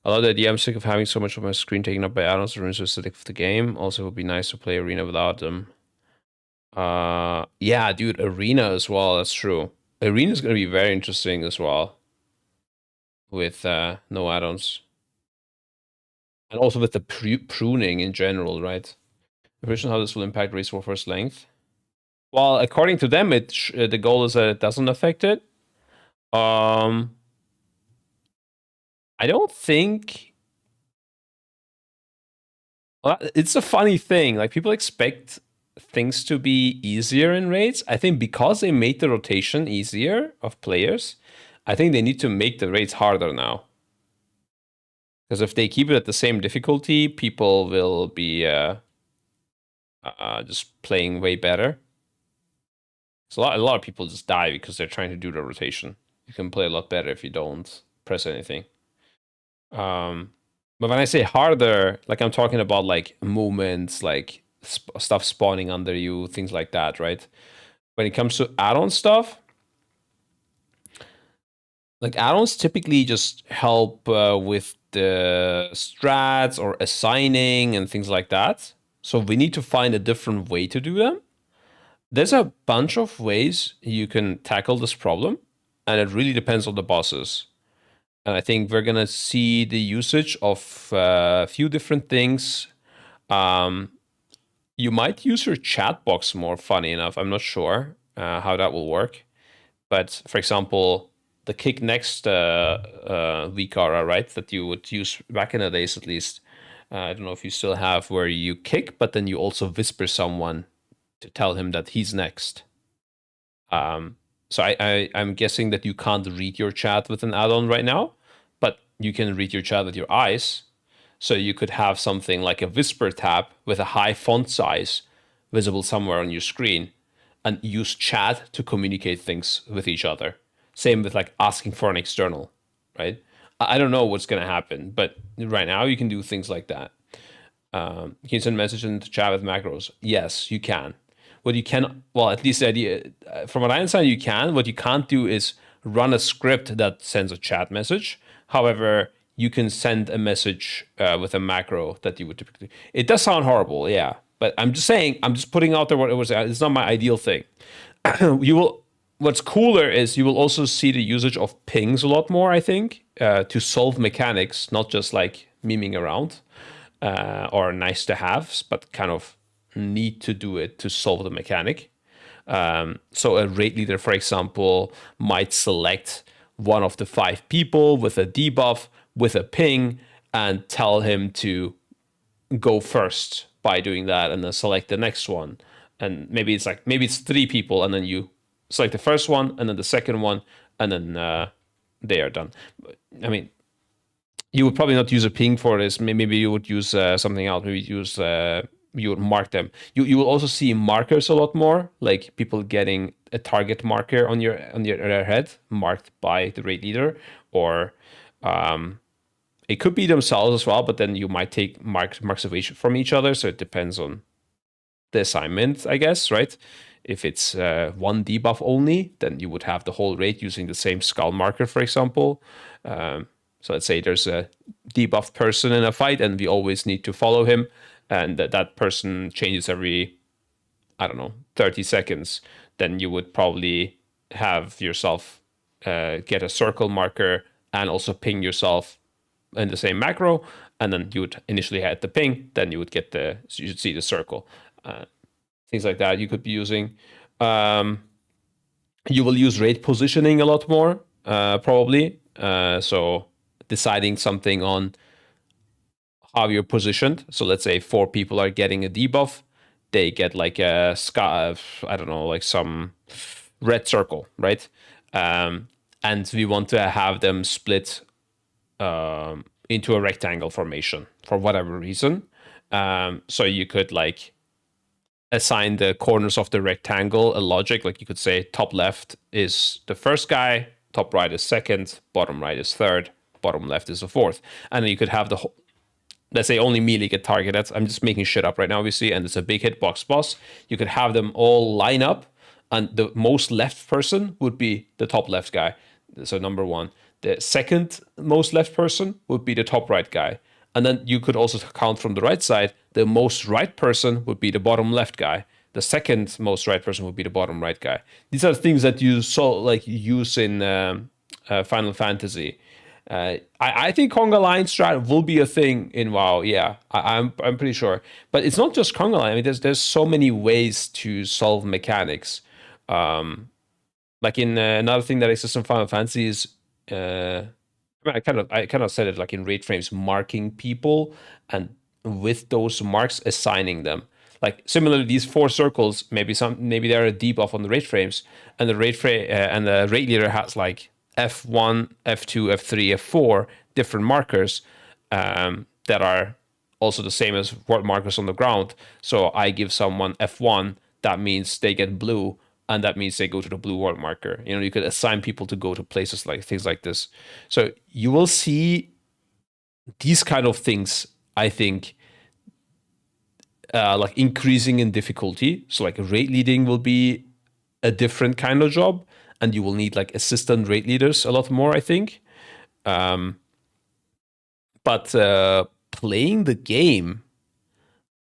[SPEAKER 1] I love the idea. I'm sick of having so much of my screen taken up by add-ons to ruin the aesthetic of the game. Also, it would be nice to play Arena without them. Yeah, dude, Arena as well. That's true. Arena is going to be very interesting as well. With no add-ons. And also with the pruning in general, right? Vision how this will impact Race Warfare's length. Well, according to them, the goal is that it doesn't affect it. I don't think. Well, it's a funny thing. Like, people expect things to be easier in raids. I think because they made the rotation easier of players, I think they need to make the raids harder now. Because if they keep it at the same difficulty, people will be just playing way better. So a lot of people just die because they're trying to do the rotation. You can play a lot better if you don't press anything. But when I say harder, like I'm talking about like movements, like stuff spawning under you, things like that, right? When it comes to add-on stuff, like add-ons typically just help with the strats or assigning and things like that. So we need to find a different way to do them. There's a bunch of ways you can tackle this problem, and it really depends on the bosses. And I think we're gonna see the usage of a few different things. You might use your chat box more, funny enough. I'm not sure how that will work. But for example, the kick next Vikara, right, that you would use back in the days at least. I don't know if you still have, where you kick, but then you also whisper someone to tell him that he's next. So I'm guessing that you can't read your chat with an add-on right now, but you can read your chat with your eyes. So you could have something like a whisper tab with a high font size visible somewhere on your screen and use chat to communicate things with each other. Same with like asking for an external, right? I don't know what's going to happen, but right now you can do things like that. Can you send messages into chat with macros? Yes, you can. What you can, well, at least the idea, from what I understand, you can. What you can't do is run a script that sends a chat message. However, you can send a message with a macro that you would typically. It does sound horrible, yeah. But I'm just saying, I'm just putting out there what it was. It's not my ideal thing. You will. What's cooler is you will also see the usage of pings a lot more, I think, to solve mechanics, not just like memeing around or nice to haves, but kind of need to do it to solve the mechanic. So a raid leader, for example, might select one of the 5 people with a debuff, with a ping, and tell him to go first by doing that, and then select the next one. And maybe it's 3 people, and then you select the first one, and then the second one, and then they are done. I mean, you would probably not use a ping for this. Maybe you would use something else. Maybe use you would mark them. You will also see markers a lot more, like people getting a target marker on their head marked by the raid leader, or it could be themselves as well. But then you might take marks of each from each other. So it depends on the assignment, I guess, right? If it's one debuff only, then you would have the whole raid using the same skull marker, for example. So let's say there's a debuffed person in a fight, and we always need to follow him, and that person changes every, I don't know, 30 seconds. Then you would probably have yourself get a circle marker and also ping yourself in the same macro, and then you would initially hit the ping, then you would get so you should see the circle. Things like that you could be using. You will use raid positioning a lot more, probably. So deciding something on how you're positioned. So let's say 4 people are getting a debuff. They get like a sky, I don't know, like some red circle, right? And we want to have them split into a rectangle formation for whatever reason. So you could like assign the corners of the rectangle a logic. Like you could say top left is the first guy, top right is second, bottom right is third, bottom left is the fourth. And then you could have the whole, let's say only melee get targeted. I'm just making shit up right now, obviously, and it's a big hitbox boss. You could have them all line up, and the most left person would be the top left guy. So number one. The second most left person would be the top right guy. And then you could also count from the right side, the most right person would be the bottom left guy. The second most right person would be the bottom right guy. These are things that you use in Final Fantasy. I think conga line strat will be a thing in WoW. Yeah, I'm pretty sure. But it's not just conga line. I mean, there's so many ways to solve mechanics. Like in another thing that exists in Final Fantasy is I kind of said it like in raid frames, marking people and with those marks assigning them. Like similarly, these 4 circles, maybe they're a debuff on the raid frames, and the raid leader has like F1, F2, F3, F4 different markers that are also the same as word markers on the ground. So I give someone F1, that means they get blue, and that means they go to the blue word marker. You know, you could assign people to go to places like things like this. So you will see these kind of things, I think, like increasing in difficulty. So like raid leading will be a different kind of job, and you will need like assistant raid leaders a lot more, I think. But playing the game,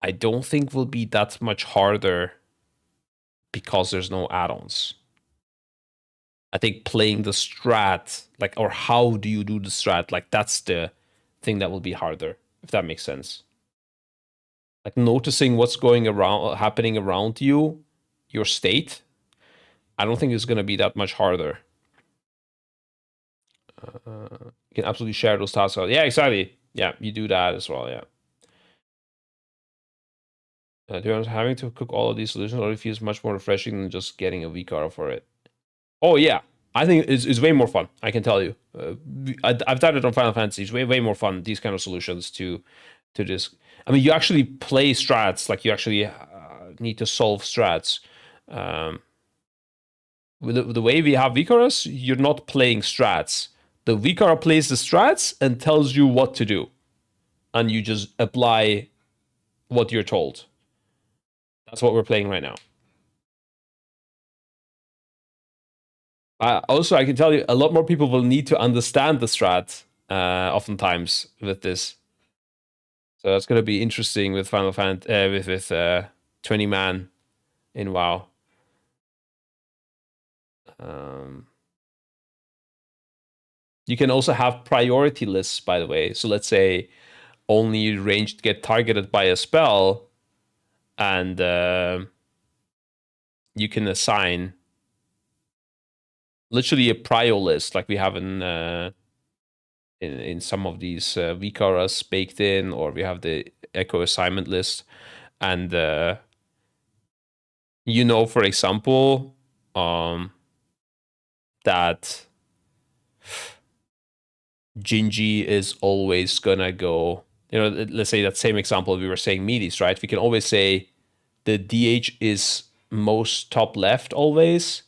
[SPEAKER 1] I don't think will be that much harder because there's no add-ons. I think playing the strat, like, or how do you do the strat, like that's the thing that will be harder, if that makes sense. Like noticing what's happening around you, your state, I don't think it's going to be that much harder. You can absolutely share those tasks out. Yeah, exactly. Yeah, you do that as well, yeah. Having to cook all of these solutions already feels much more refreshing than just getting a VCAR for it. Oh yeah, I think it's way more fun. I can tell you. I've done it on Final Fantasy. It's way more fun. These kind of solutions to this. I mean, you actually play strats. Like you actually need to solve strats. With the way we have VCARs, you're not playing strats. The VCAR plays the strats and tells you what to do, and you just apply what you're told. That's what we're playing right now. Also, I can tell you, a lot more people will need to understand the strat oftentimes with this. So that's going to be interesting with Final Fantasy, with 20 man in WoW. You can also have priority lists, by the way. So let's say only ranged get targeted by a spell, and you can assign literally a prio list, like we have in some of these VCARs baked in, or we have the Echo assignment list, and you know, for example, that Gingy is always gonna go. You know, let's say that same example we were saying meaties, right? We can always say the DH is most top left always,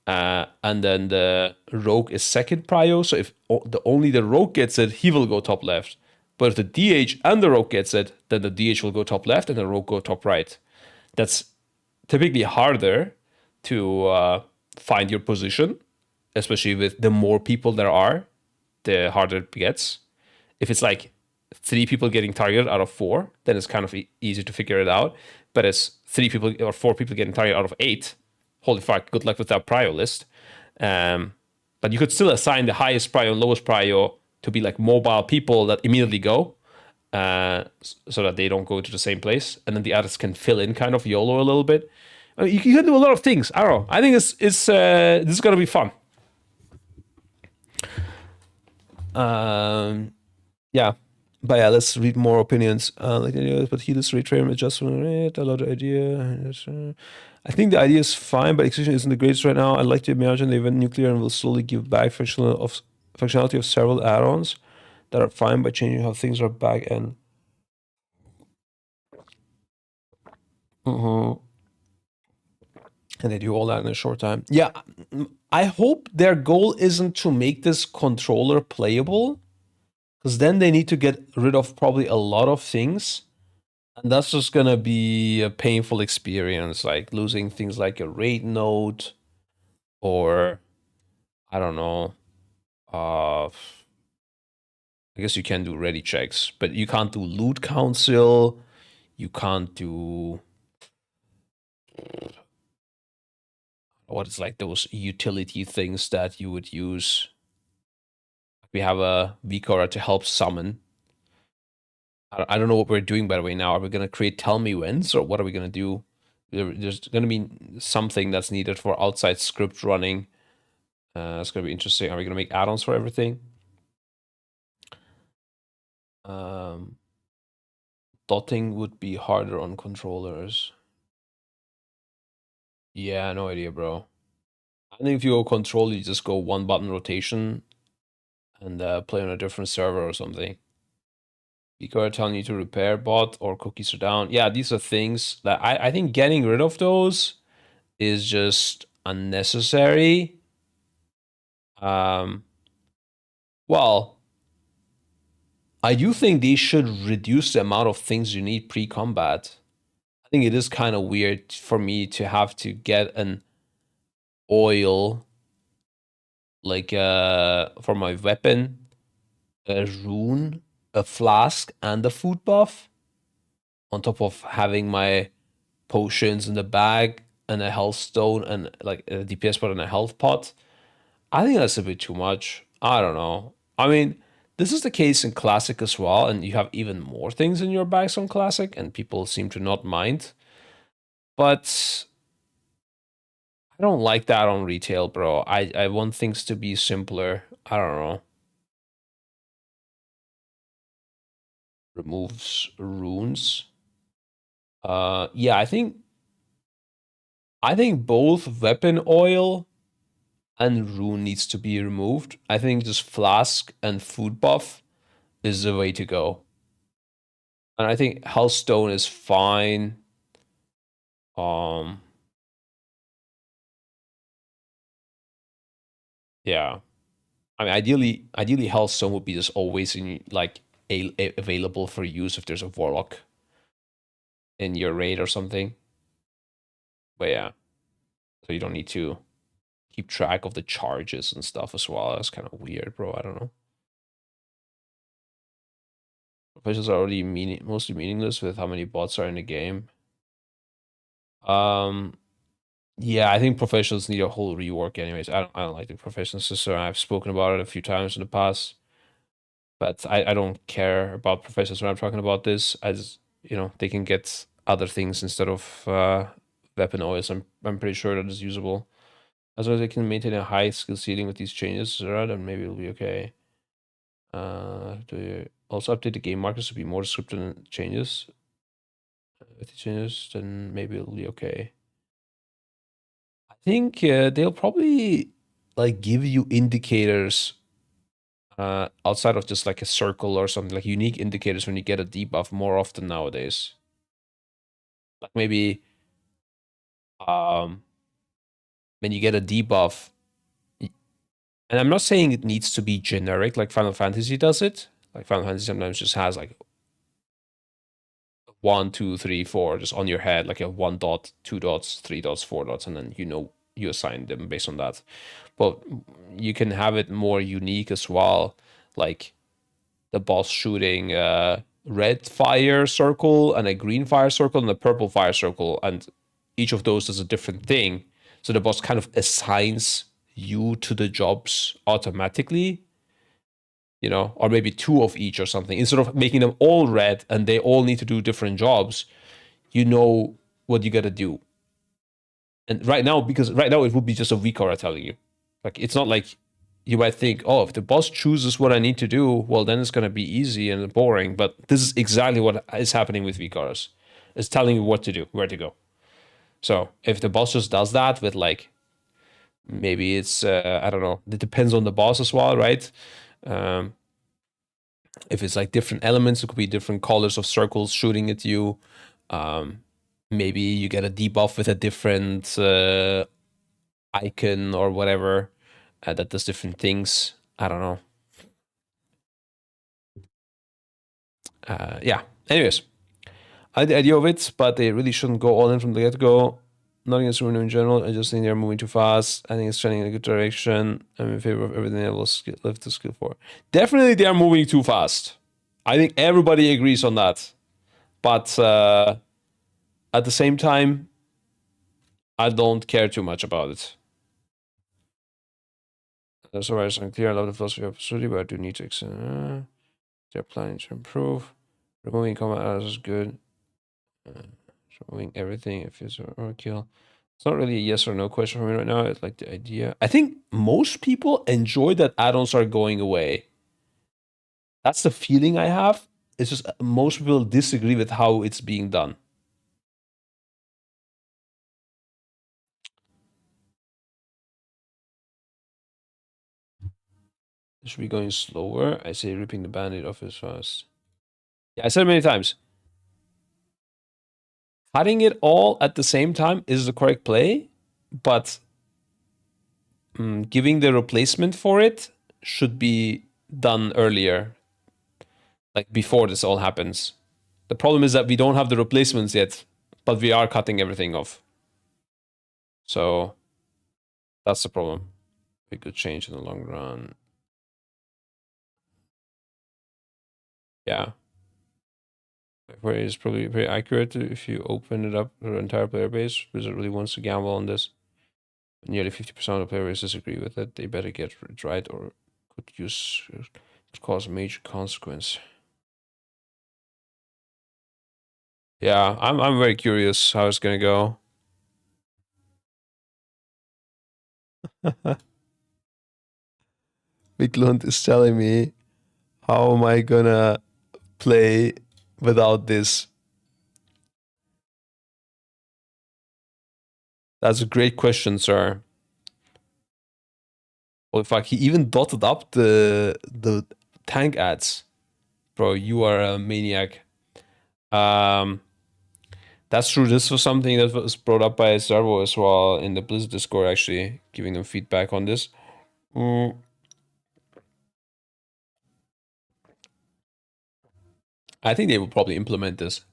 [SPEAKER 1] and then the rogue is second prio. So if only the rogue gets it, he will go top left. But if the DH and the rogue gets it, then the DH will go top left and the rogue go top right. That's typically harder to find your position, especially with the more people there are, the harder it gets. If it's like 3 people getting targeted out of 4, then it's kind of easy to figure it out. But it's 3 people or 4 people getting targeted out of 8. Holy fuck, good luck with that prio list. But you could still assign the highest prio and lowest prio to be like mobile people that immediately go, so that they don't go to the same place. And then the others can fill in kind of YOLO a little bit. I mean, you can do a lot of things. I don't know. I think this is going to be fun. Yeah. But yeah, let's read more opinions. Like anyways, but heedless retraining adjustment. I love the idea. I think the idea is fine, but execution isn't the greatest right now. I like to imagine they went nuclear and will slowly give back functionality of several add-ons that are fine by changing how things are back end. And they do all that in a short time. Yeah, I hope their goal isn't to make this controller playable, because then they need to get rid of probably a lot of things. And that's just gonna be a painful experience, like losing things like a raid node, or I don't know. I guess you can do ready checks, but you can't do loot council. You can't do what is like those utility things that you would use. We have a Vikora to help summon. I don't know what we're doing, by the way, now. Are we going to create tell me whens, or what are we going to do? There's going to be something that's needed for outside script running. It's going to be interesting. Are we going to make add-ons for everything? Dotting would be harder on controllers. Yeah, no idea, bro. I think if you go control, you just go one button rotation and play on a different server or something. Because telling you to repair bot or cookies are down. Yeah, these are things that I think getting rid of those is just unnecessary. Well, I do think they should reduce the amount of things you need pre-combat. I think it is kind of weird for me to have to get an oil, like for my weapon, a rune, a flask, and a food buff, on top of having my potions in the bag and a health stone and like a DPS pot and a health pot. I think that's a bit too much. I don't know. I mean, this is the case in Classic as well, and you have even more things in your bags on Classic, and people seem to not mind. But I don't like that on retail, bro. I want things to be simpler. I don't know. Removes runes. Yeah, I think both weapon oil and rune needs to be removed. I think just flask and food buff is the way to go. And I think Hellstone is fine. Yeah. I mean, ideally Hellstone would be just always in like available for use if there's a warlock in your raid or something. But yeah, so you don't need to keep track of the charges and stuff as well. That's kind of weird, bro. I don't know. Professionals are already mostly meaningless with how many bots are in the game. Yeah, I think professionals need a whole rework anyways. I don't like the professional system. I've spoken about it a few times in the past. But I don't care about professionals when I'm talking about this. As you know, they can get other things instead of weapon oils. I'm pretty sure that is usable. As long as they can maintain a high skill ceiling with these changes, right, then maybe it'll be okay. Do you also update the game markers to be more descriptive and changes? With the changes, then maybe it'll be okay. I think they'll probably like give you indicators outside of just like a circle or something, like unique indicators when you get a debuff more often nowadays. Like maybe when you get a debuff, and I'm not saying it needs to be generic like Final Fantasy does it. Like Final Fantasy sometimes just has like 1, 2, 3, 4 just on your head, like a 1 dot, 2 dots, 3 dots, 4 dots, and then you assign them based on that. But you can have it more unique as well, like the boss shooting a red fire circle and a green fire circle and a purple fire circle, and each of those does a different thing. So the boss kind of assigns you to the jobs automatically, you know, or maybe 2 of each or something. Instead of making them all red and they all need to do different jobs, you know what you gotta do. And right now, because right now it would be just a Vikora telling you. Like, it's not like you might think, oh, if the boss chooses what I need to do, well, then it's going to be easy and boring. But this is exactly what is happening with Vikaras. It's telling you what to do, where to go. So if the boss just does that with like, maybe it's, I don't know, it depends on the boss as well, right? If it's like different elements, it could be different colors of circles shooting at you. maybe you get a debuff with a different icon or whatever that does different things. I don't know. Yeah. Anyways, I like the idea of it, but they really shouldn't go all in from the get-go. Not against Rune in general. I just think they're moving too fast. I think it's trending in a good direction. I'm in favor of everything that will lift the skill for. Definitely, they are moving too fast. I think everybody agrees on that. But at the same time, I don't care too much about it. That's why it's unclear. I love the philosophy of opportunity, but I do need to extend. They're planning to improve. Removing combat ads is good. Removing everything if it's overkill. It's not really a yes or no question for me right now. It's like the idea. I think most people enjoy that add-ons are going away. That's the feeling I have. It's just most people disagree with how it's being done. It should be going slower. I say ripping the band-aid off as fast. Yeah, I said it many times. Cutting it all at the same time is the correct play, but giving the replacement for it should be done earlier, like before this all happens. The problem is that we don't have the replacements yet, but we are cutting everything off. So that's the problem. We could change in the long run. Yeah. Where is probably very accurate if you open it up to the entire player base. Wizard really wants to gamble on this. Nearly 50% of the player base disagree with it. They better get it right or could cause a major consequence. Yeah, I'm very curious how it's gonna go. Miklund is telling me, how am I gonna play without this? That's a great question, sir. Oh fuck, he even dotted up the tank ads. Bro, you are a maniac. That's true. This was something that was brought up by Servo as well in the Blizzard Discord, actually, giving them feedback on this. I think they will probably implement this.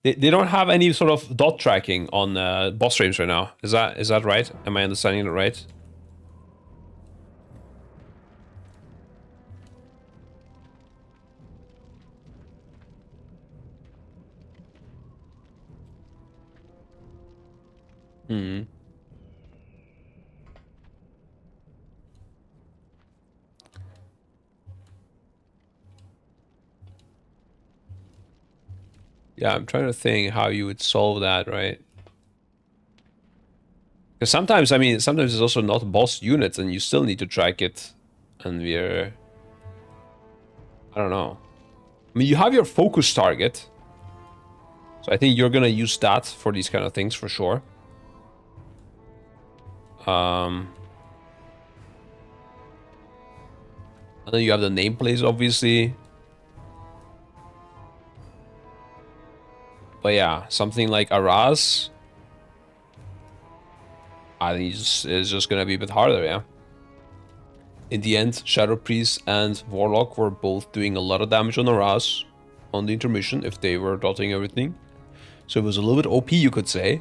[SPEAKER 1] They don't have any sort of dot tracking on boss frames right now. Is that right? Am I understanding it right? Hmm. Yeah, I'm trying to think how you would solve that, right? Because sometimes, I mean, sometimes it's also not boss units and you still need to track it. And we're... I don't know. I mean, you have your focus target. So I think you're gonna use that for these kind of things for sure. And then you have the nameplates, obviously. But yeah, something like Araz, I think is just gonna be a bit harder, yeah. In the end, Shadow Priest and Warlock were both doing a lot of damage on Araz on the intermission if they were dotting everything. So it was a little bit OP, you could say.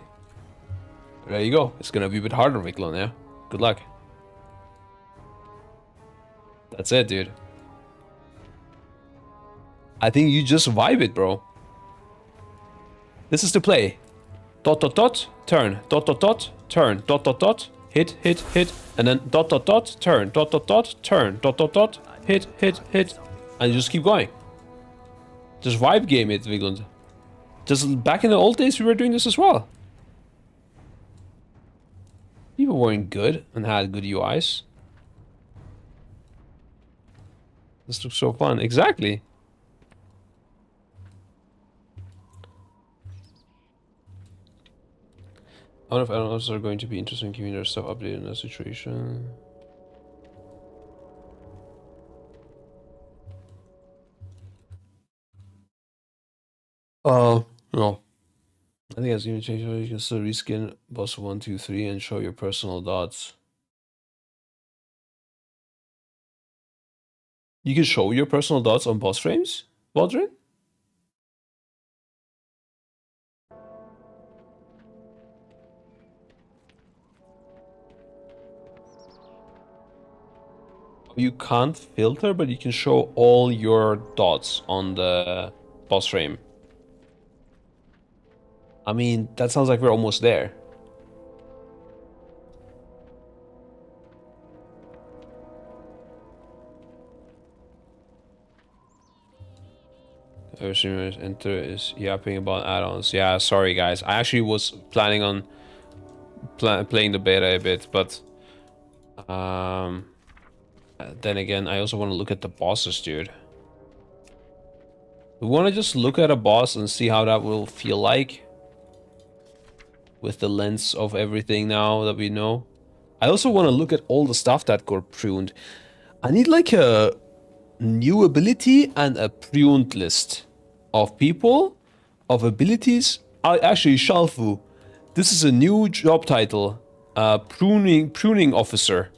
[SPEAKER 1] There you go. It's gonna be a bit harder, Viklon, yeah? Good luck. That's it, dude. I think you just vibe it, bro. This is the play. Dot, dot, dot, turn. Dot, dot, dot, turn. Dot, dot, dot, hit, hit, hit. And then dot, dot, dot, turn. Dot, dot, dot, turn. Dot, dot, dot, hit, hit, hit. And you just keep going. Just vibe game it, Vigland. Just back in the old days, we were doing this as well. People weren't good and had good UIs. This looks so fun. Exactly. I wonder if add-ons are going to be interested in keeping their stuff updated in that situation. No. I think that's even changed. You can still reskin boss 1, 2, 3 and show your personal dots. You can show your personal dots on boss frames, Waldron? You can't filter, but you can show all your dots on the boss frame. I mean, that sounds like we're almost there. Enter is yapping about add-ons. Yeah, sorry guys. I actually was planning on playing the beta a bit, but then again, I also want to look at the bosses, dude. We want to just look at a boss and see how that will feel like with the lens of everything now that we know. I also want to look at all the stuff that got pruned. I need like a new ability and a pruned list of people, of abilities. Actually, Shalfu, this is a new job title, pruning officer.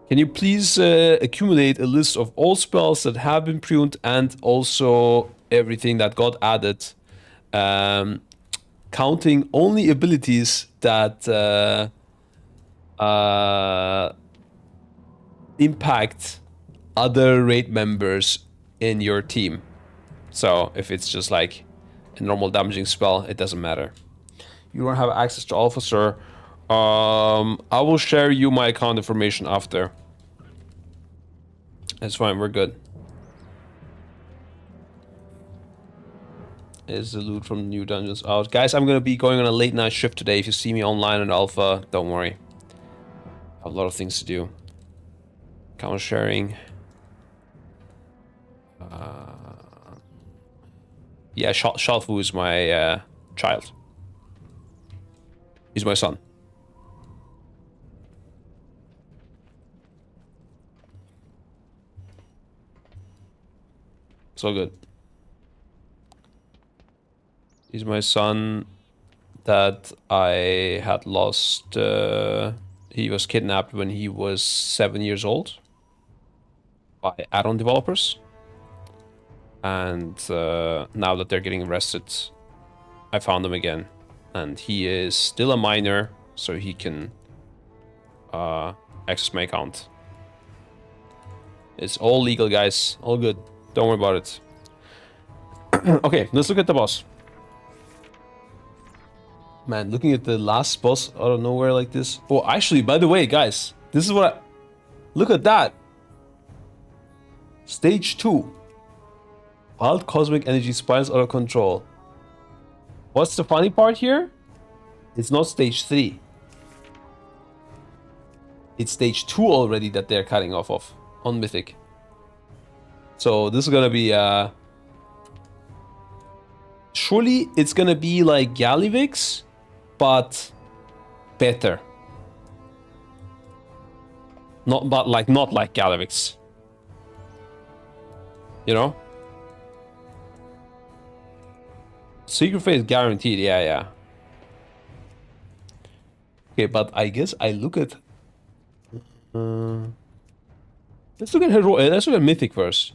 [SPEAKER 1] Can you please accumulate a list of all spells that have been pruned and also everything that got added, counting only abilities that impact other raid members in your team. So if it's just like a normal damaging spell, it doesn't matter. You don't have access to officer. I will share you my account information after. It's fine, we're good. Is the loot from the new dungeons out? Guys, I'm gonna be going on a late night shift today. If you see me online in alpha, don't worry. I have a lot of things to do. Account sharing. Yeah, Shalfu is my child. He's my son. So good. He's my son that I had lost. He was kidnapped when he was 7 years old by add-on developers. And now that they're getting arrested, I found him again. And he is still a minor, so he can access my account. It's all legal, guys. All good. Don't worry about it. Okay, let's look at the boss. Man, looking at the last boss out of nowhere like this. Oh, actually, by the way, guys, this is what I... Look at that. Stage 2. Wild cosmic energy spirals out of control. What's the funny part here? It's not stage 3. It's stage 2 already that they're cutting off of on Mythic. So this is gonna be surely it's gonna be like Galivix, but better. Not like Galivix. You know? Secret phase guaranteed, yeah. Okay, but I guess I look at let's look at Mythic first.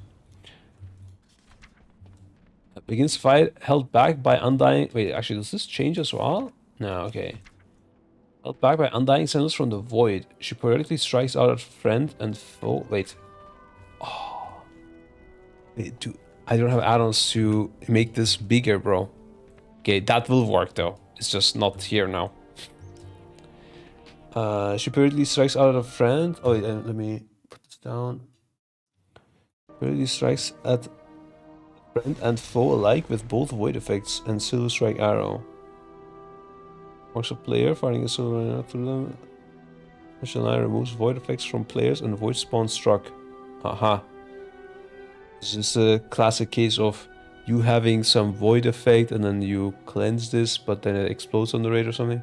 [SPEAKER 1] Begins fight held back by undying. Wait, actually, does this change as well? No, okay. Held back by undying sentinels from the void. She periodically strikes out at friend and foe. Wait. Oh. Wait, dude. I don't have add-ons to make this bigger, bro. Okay, that will work though. It's just not here now. She periodically strikes out at a friend. Oh, let me put this down. Periodically strikes at friend and foe alike with both void effects and silver strike arrow. Marks a player firing a silver arrow through them. Mission line removes void effects from players and void spawn struck. Haha. This is a classic case of you having some void effect and then you cleanse this, but then it explodes on the raid or something.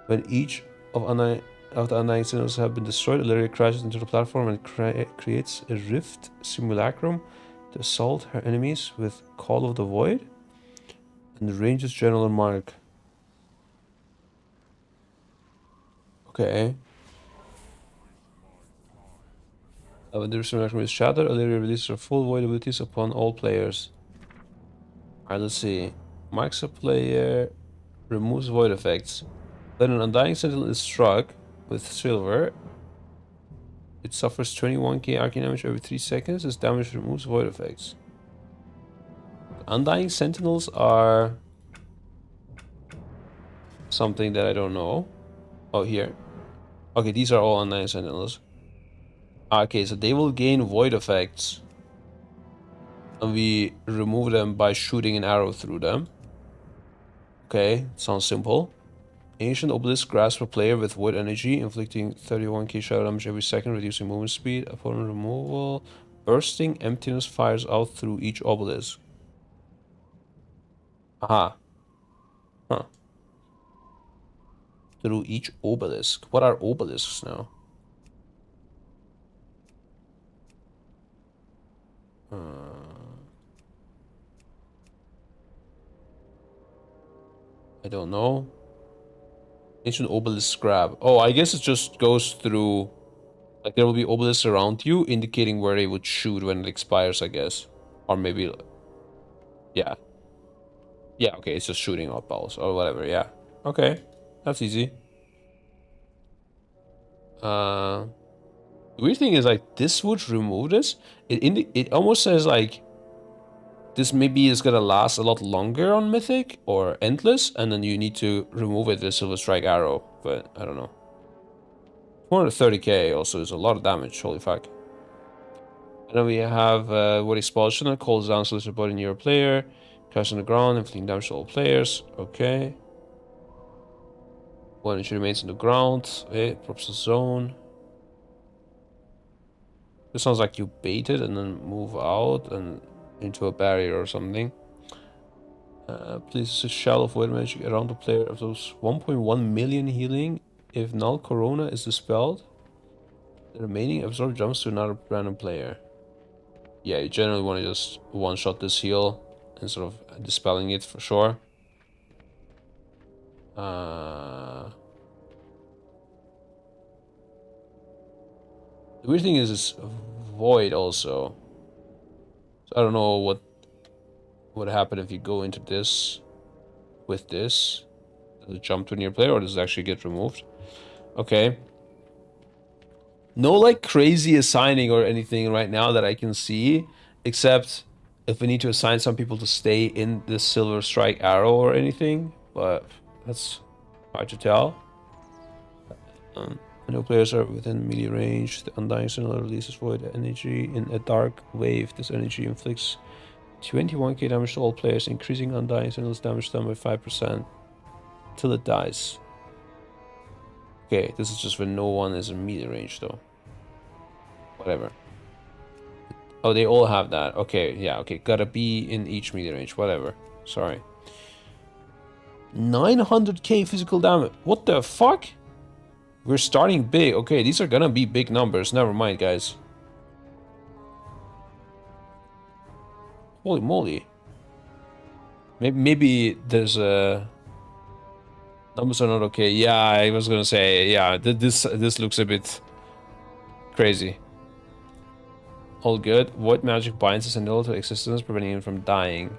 [SPEAKER 1] When each of the undying signals have been destroyed, Illyria crashes into the platform and creates a rift simulacrum to assault her enemies with Call of the Void. And the range is general mark. Okay. When the resurrection is shattered, Illyria releases her full void abilities upon all players. Alright, let's see. Marks a player, removes void effects. When an Undying Sentinel is struck with silver, it suffers 21k arcane damage every 3 seconds. This damage removes void effects. Undying Sentinels are something that I don't know. Oh, here. Okay, these are all Undying Sentinels. Okay, so they will gain void effects. And we remove them by shooting an arrow through them. Okay, sounds simple. Ancient Obelisk grasps a player with void energy, inflicting 31k shadow damage every second, reducing movement speed. Upon removal, bursting emptiness fires out through each obelisk. Aha. Huh. Through each obelisk. What are obelisks now? I don't know. Ancient obelisk grab. Oh, I guess it just goes through... Like, there will be obelisks around you, indicating where they would shoot when it expires, I guess. Or maybe... Yeah. Yeah, okay, it's just shooting out balls, or whatever, yeah. Okay, that's easy. The weird thing is, like, this would remove this. It almost says, like... This maybe is gonna last a lot longer on Mythic, or Endless, and then you need to remove it with Silver Strike Arrow, but I don't know. 430k also is a lot of damage, holy fuck. And then we have what Expulsion that calls down solicitor body near a player, crash on the ground, inflicting damage to all players. Okay. When it remains on the ground, okay, drops the zone. This sounds like you bait it and then move out and into a barrier or something. Places a shell of void magic around the player of those 1.1 million healing. If null corona is dispelled, the remaining absorb jumps to another random player. Yeah, you generally want to just one-shot this heal and sort of dispelling it for sure. The weird thing is it's void also. So I don't know what would happen if you go into this with this. Does it jump to a near player or does it actually get removed? Okay. No like crazy assigning or anything right now that I can see, except if we need to assign some people to stay in this Silver Strike Arrow or anything, but that's hard to tell. No players are within melee range. The Undying Sentinel releases void energy in a dark wave. This energy inflicts 21k damage to all players, increasing Undying Sentinel's damage done by 5% till it dies. Okay, this is just when no one is in melee range though. Whatever. Oh, they all have that. Okay, yeah, okay. Gotta be in each melee range. Whatever. Sorry. 900k physical damage. What the fuck? We're starting big. Okay, these are gonna be big numbers. Never mind, guys. Holy moly. Maybe there's a... Numbers are not okay. Yeah, I was gonna say, yeah, this looks a bit crazy. All good. Void magic binds the sentinel to existence, preventing him from dying.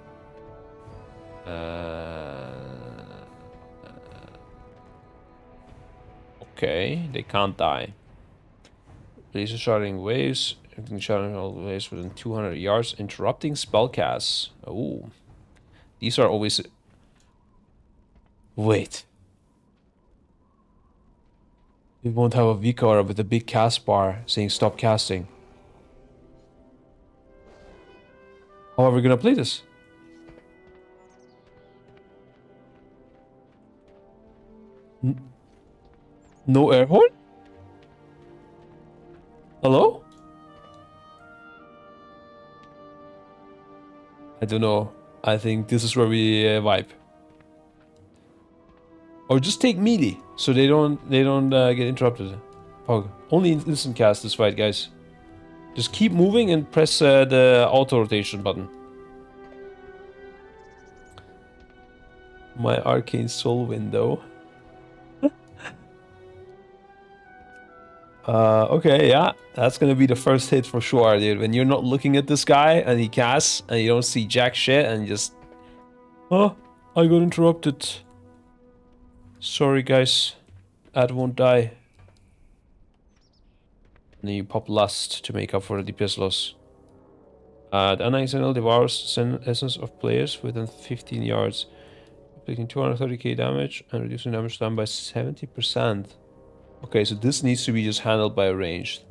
[SPEAKER 1] Okay, they can't die. Laser sharding waves, everything sharding all waves within 200 yards, interrupting spellcasts. Oh, these are always. Wait. We won't have a Vicar with a big cast bar saying stop casting. How are we gonna play this? No air horn? Hello? I don't know. I think this is where we vibe. Or just take melee, so they don't get interrupted. POG. Only instant cast this fight, guys. Just keep moving and press the auto rotation button. My arcane soul window. Okay, yeah, that's gonna be the first hit for sure, dude. When you're not looking at this guy and he casts and you don't see jack shit and you just... Oh, I got interrupted. Sorry, guys. Ad won't die. And then you pop Lust to make up for the DPS loss. The Undying Sentinel devours essence of players within 15 yards, inflicting 230k damage and reducing damage down by 70%. Okay, so this needs to be just handled by a ranged.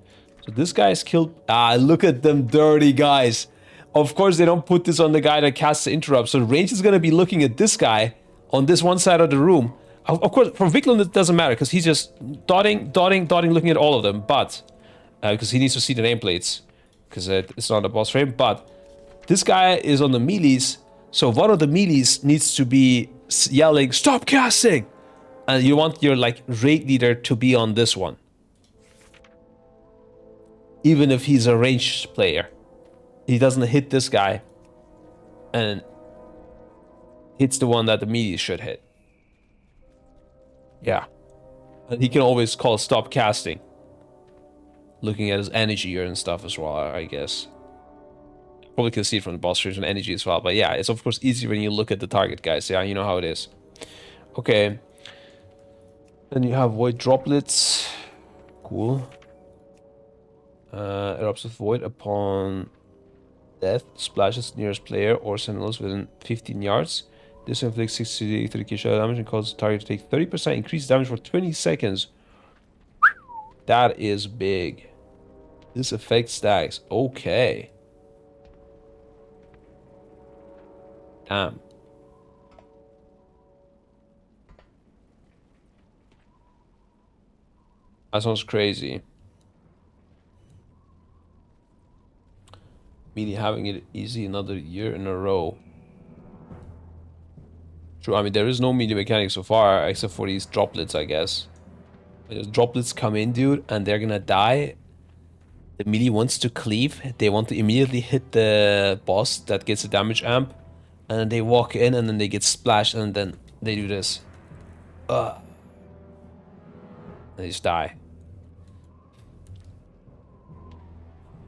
[SPEAKER 1] So this guy is killed. Ah, look at them dirty guys. Of course, they don't put this on the guy that casts the interrupt. So range is going to be looking at this guy on this one side of the room. Of course, for Viklund, it doesn't matter because he's just dotting, looking at all of them. But, because he needs to see the nameplates. Because it's not a boss frame. But this guy is on the melees. So one of the melees needs to be yelling, "Stop casting!" And you want your, like, raid leader to be on this one. Even if he's a ranged player. He doesn't hit this guy. And hits the one that the melee should hit. Yeah. And he can always call stop casting. Looking at his energy and stuff as well, I guess. Probably can see it from the boss streams and energy as well. But yeah, it's of course easier when you look at the target, guys. Yeah, you know how it is. Okay. Then you have void droplets. Cool. Erupts with void upon death. Splashes nearest player or sentinels within 15 yards. This inflicts 60 to 30k shadow damage and causes the target to take 30% increased damage for 20 seconds. That is big. This effect stacks. Okay. Damn. That sounds crazy. Meaning having it easy another year in a row. True, I mean, there is no melee mechanic so far, except for these droplets, I guess. Those droplets come in, dude, and they're gonna die. The melee wants to cleave. They want to immediately hit the boss that gets a damage amp. And then they walk in, and then they get splashed, and then they do this. They just die.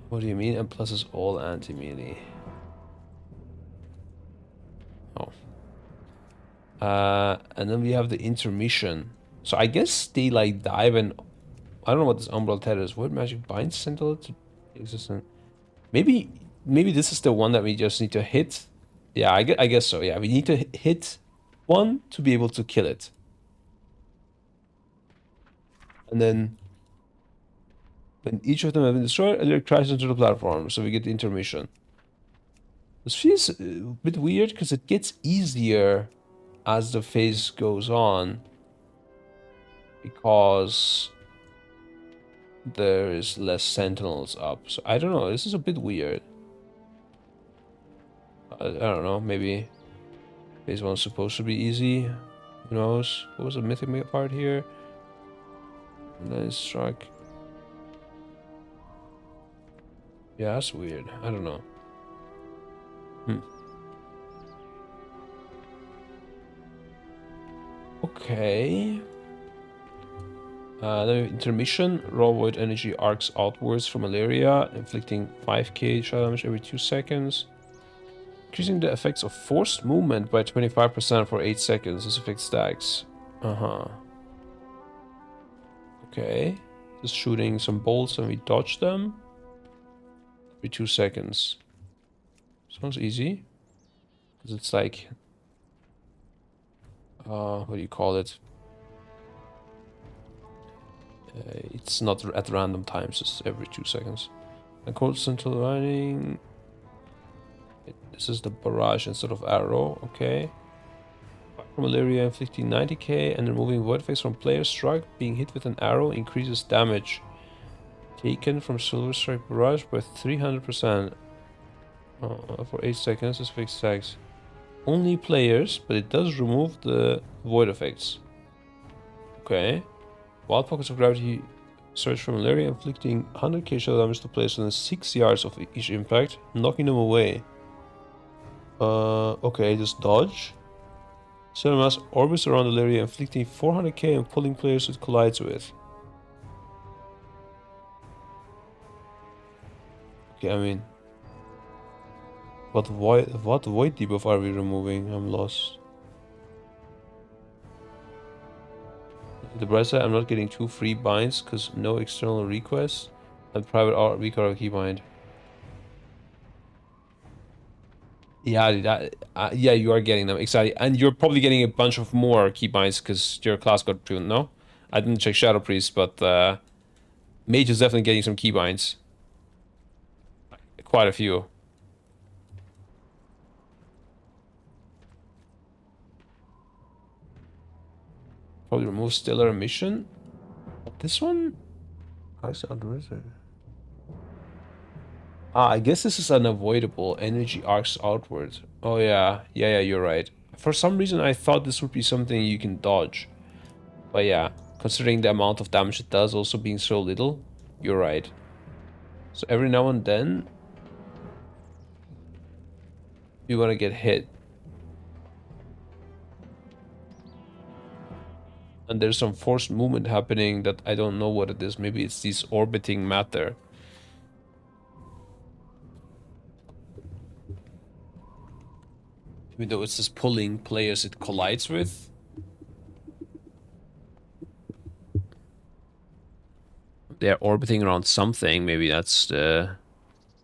[SPEAKER 1] What do you mean? And plus is all anti-melee. Oh. And then we have the intermission. So I guess they like dive and I don't know what this umbral tether is. What magic binds sentinel to existence? Maybe this is the one that we just need to hit. Yeah, I guess so. Yeah, we need to hit one to be able to kill it. And then when each of them have been destroyed, it crashes into the platform. So we get the intermission. This feels a bit weird because it gets easier as the phase goes on. Because there is less sentinels up. So I don't know. This is a bit weird. I don't know. Maybe phase 1 is supposed to be easy. Who knows? What was the mythic part here? Nice strike. Yeah, that's weird. I don't know. Okay. The intermission, raw void energy arcs outwards from malaria, inflicting 5k shadow damage every 2 seconds. Increasing the effects of forced movement by 25% for 8 seconds. This effect stacks. Okay. Just shooting some bolts and we dodge them. Every 2 seconds. Sounds easy. Because it's like... what do you call it? It's not at random times, it's every 2 seconds. And constant running. This is the barrage instead of arrow, okay. From malaria inflicting 90k and removing void effects from player struck. Being hit with an arrow increases damage taken from silver strike barrage by 300%. For 8 seconds, this effect stacks. Only players, but it does remove the void effects. Okay. Wild pockets of gravity surge from malaria, inflicting 100k shadow damage to players within 6 yards of each impact, knocking them away. Okay, just dodge. Cinema's orbits around the area, inflicting 400k and pulling players it collides with. Okay, I mean, what void debuff are we removing? I'm lost. The bright side, I'm not getting 2 free binds because no external requests and private record keybind. Yeah, yeah, you are getting them exactly, and you're probably getting a bunch of more keybinds because your class got tuned. No, I didn't check Shadow Priest, but Mage is definitely getting some keybinds. Quite a few. Probably remove Stellar Emission. This one? How's it? Ah, I guess this is unavoidable. Energy arcs outwards. Oh yeah, yeah, you're right. For some reason I thought this would be something you can dodge. But yeah, considering the amount of damage it does also being so little, you're right. So every now and then you wanna get hit. And there's some forced movement happening that I don't know what it is. Maybe it's this orbiting matter. Even though it's just pulling players it collides with. They're orbiting around something. Maybe that's the...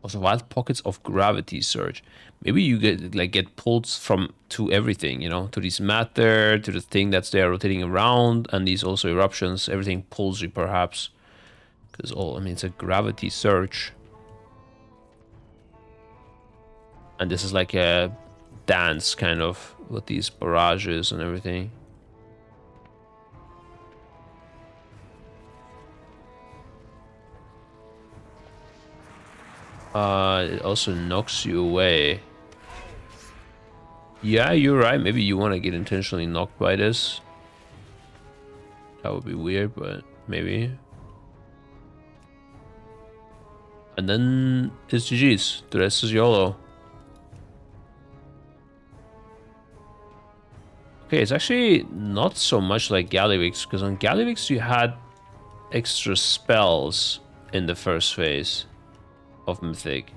[SPEAKER 1] Also, wild pockets of gravity surge. Maybe you get pulled from to everything, you know, to this matter, to the thing that's there rotating around, and these also eruptions. Everything pulls you, perhaps, because I mean, it's a gravity surge, and this is like a dance kind of with these barrages and everything. It also knocks you away. Yeah, you're right. Maybe you want to get intentionally knocked by this. That would be weird, but maybe. And then it's GG's. The rest is YOLO. Okay, it's actually not so much like Gallywix, because on Gallywix you had extra spells in the first phase of Mythic.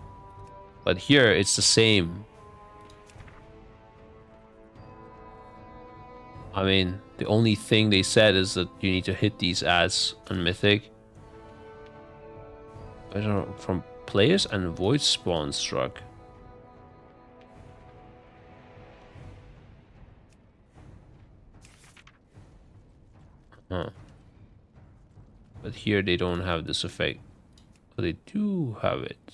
[SPEAKER 1] But here it's the same. I mean, the only thing they said is that you need to hit these ads on Mythic. I don't know, from players and Void Spawn struck. Huh. But here they don't have this effect. But they do have it.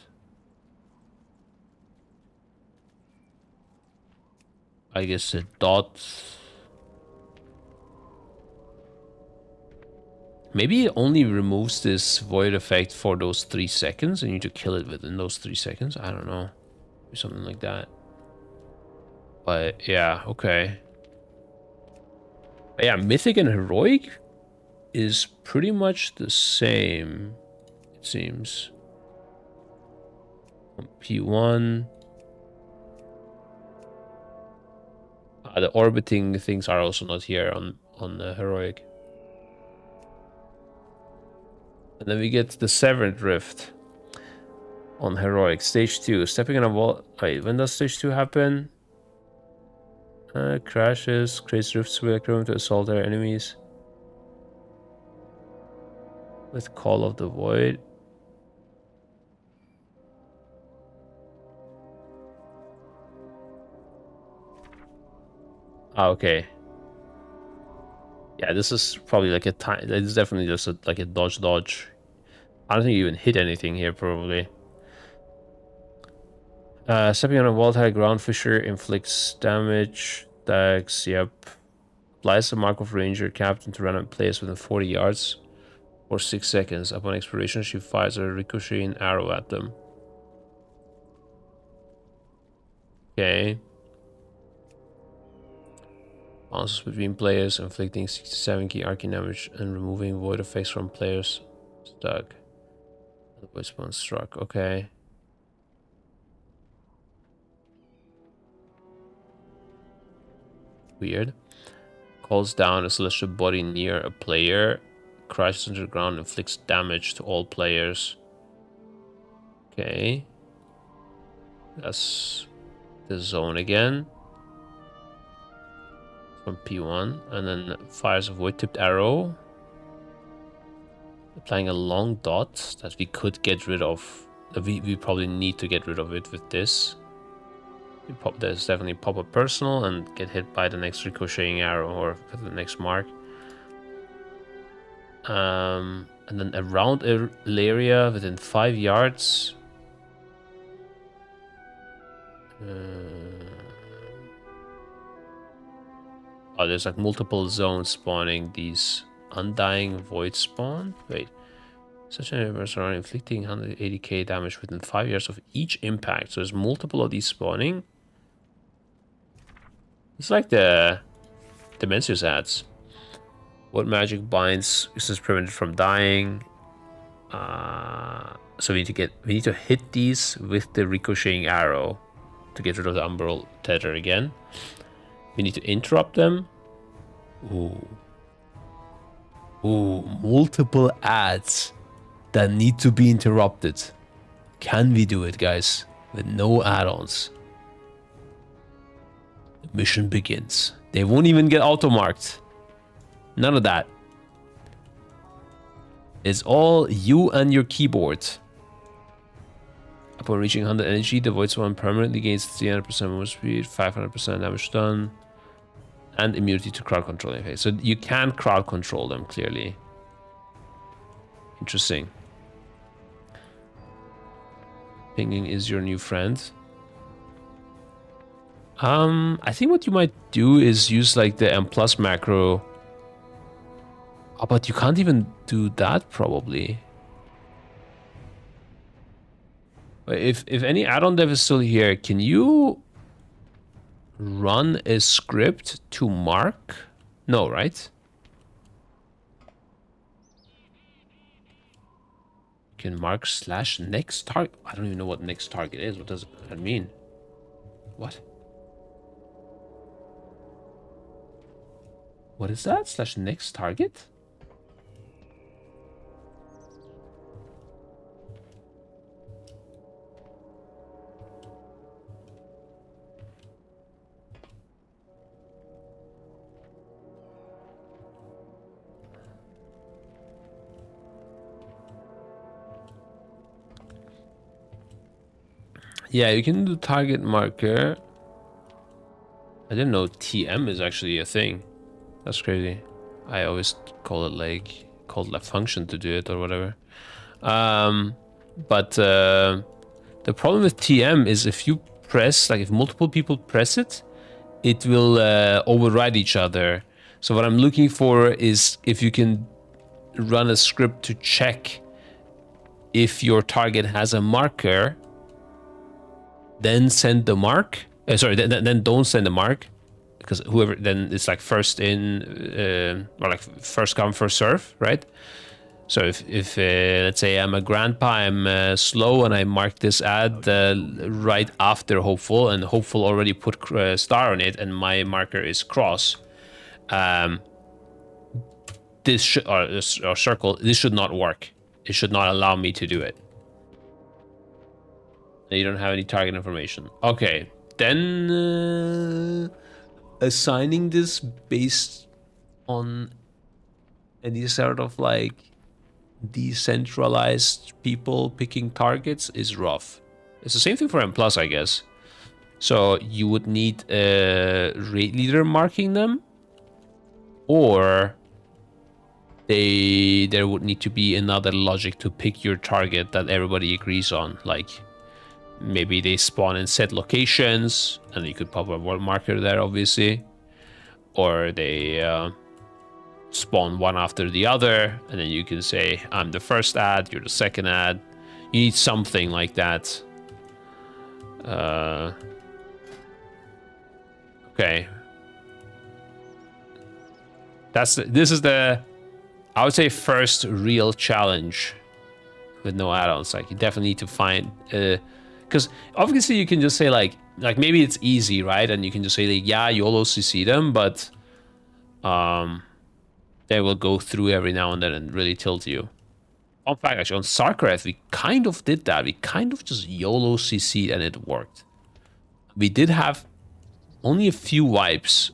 [SPEAKER 1] I guess a dot. Maybe it only removes this void effect for those 3 seconds and you need to kill it within those 3 seconds. I don't know. Something like that. But yeah, okay. But yeah, Mythic and Heroic is pretty much the same, it seems. On P1. The orbiting things are also not here on the Heroic. And then we get the Severed Rift on Heroic. Stage 2. Stepping on a wall. Wait, when does Stage 2 happen? Crashes. Creates rifts with room to assault their enemies. With Call of the Void. Ah, okay. Yeah, this is probably like a time. It's definitely just like a dodge. I don't think you even hit anything here, probably. Stepping on a volatile ground fissure inflicts damage. Stacks, yep. Applies the mark of Ranger Captain to random players within 40 yards for 6 seconds. Upon expiration, she fires a ricocheting arrow at them. Okay. Bounces between players, inflicting 67 key arcane damage and removing void effects from players stuck. The void spawn struck. Okay. Weird. Calls down a celestial body near a player. Crashes into the ground, inflicts damage to all players. Okay. That's the zone again. From P1. And then fires a void-tipped arrow. Applying a long dot that we could get rid of. We probably need to get rid of it with this. There's definitely pop a personal and get hit by the next ricocheting arrow or the next mark. And then around an area within 5 yards. Oh, there's like multiple zones spawning these undying void spawn. Wait. Such an universe around inflicting 180k damage within 5 years of each impact. So there's multiple of these spawning. It's like the Dimensius ads. What magic binds is prevented from dying? So we need to hit these with the ricocheting arrow to get rid of the umbral tether again. We need to interrupt them. Ooh, multiple ads that need to be interrupted. Can we do it, guys? With no add-ons. The mission begins. They won't even get auto-marked. None of that. It's all you and your keyboard. Upon reaching 100 energy, the Void Swarm permanently gains 300% more speed, 500% damage done, and immunity to crowd control. Okay, so you can crowd control them, clearly. Interesting. Pinging is your new friend. I think what you might do is use like the M+ macro. Oh, but you can't even do that probably. If any add-on dev is still here, can you run a script to mark? No, right? You can mark / next target. I don't even know what next target is. What does that mean? What? What is that? / next target? Yeah, you can do target marker. I didn't know TM is actually a thing. That's crazy. I always call it a function to do it or whatever. But the problem with TM is if you press, like if multiple people press it, it will override each other. So what I'm looking for is if you can run a script to check if your target has a marker, then send the mark. Then don't send the mark, because whoever then it's like first in or like first come first serve, right? So if let's say I'm a grandpa, I'm slow, and I mark this ad right after hopeful, and hopeful already put star on it, and my marker is cross. This or circle. This should not work. It should not allow me to do it. You don't have any target information. Okay, then assigning this based on any sort of like decentralized people picking targets is rough. It's the same thing for M+, I guess. So you would need a raid leader marking them, or there would need to be another logic to pick your target that everybody agrees on, like maybe they spawn in set locations, and you could pop a world marker there, obviously. Or they spawn one after the other, and then you can say, I'm the first ad, you're the second ad. You need something like that. Okay. This is the, I would say, first real challenge with no add-ons. Like, you definitely need to find... because obviously you can just say like like maybe it's easy, right? And you can just say like, yeah, YOLO CC them, but they will go through every now and then and really tilt you. In fact, actually, on Sarkareth, we kind of did that. We kind of just YOLO CC'd and it worked. We did have only a few wipes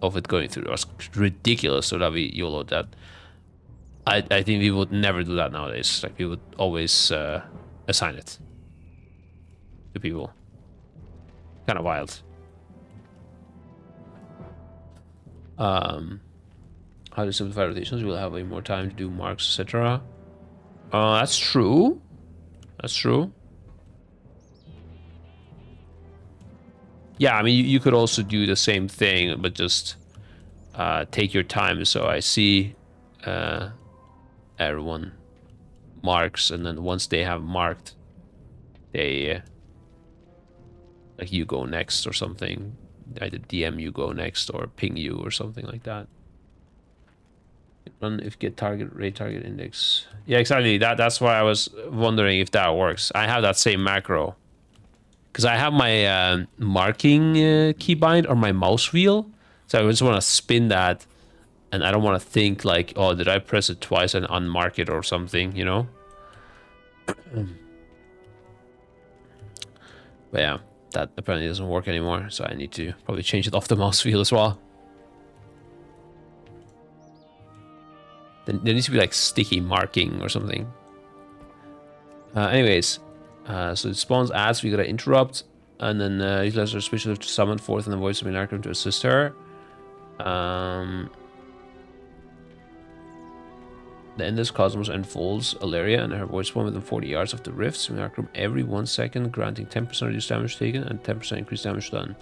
[SPEAKER 1] of it going through. It was ridiculous, so that we YOLO'd that. I think we would never do that nowadays. Like, we would always assign it to people. Kind of wild. How to simplify rotations? We'll have way more time to do marks, etc. That's true. That's true. Yeah, I mean, you could also do the same thing, but just take your time. So I see everyone marks, and then once they have marked, they like you go next or something. Either DM you go next or ping you or something like that. Run if get target rate target index. Yeah, exactly. That's why I was wondering if that works. I have that same macro because I have my marking keybind on my mouse wheel, so I just want to spin that, and I don't want to think like, oh, did I press it twice and unmark it or something, you know? But yeah, that apparently doesn't work anymore, so I need to probably change it off the mouse wheel as well. There needs to be like sticky marking or something. Anyways, so it spawns ads, we gotta interrupt, and then utilize our special to summon forth and the voice of an acronym to assist her. The endless cosmos unfolds Alaria and her voice form within 40 yards of the rift. Simulacrum every 1 second, granting 10% reduced damage taken and 10% increased damage done.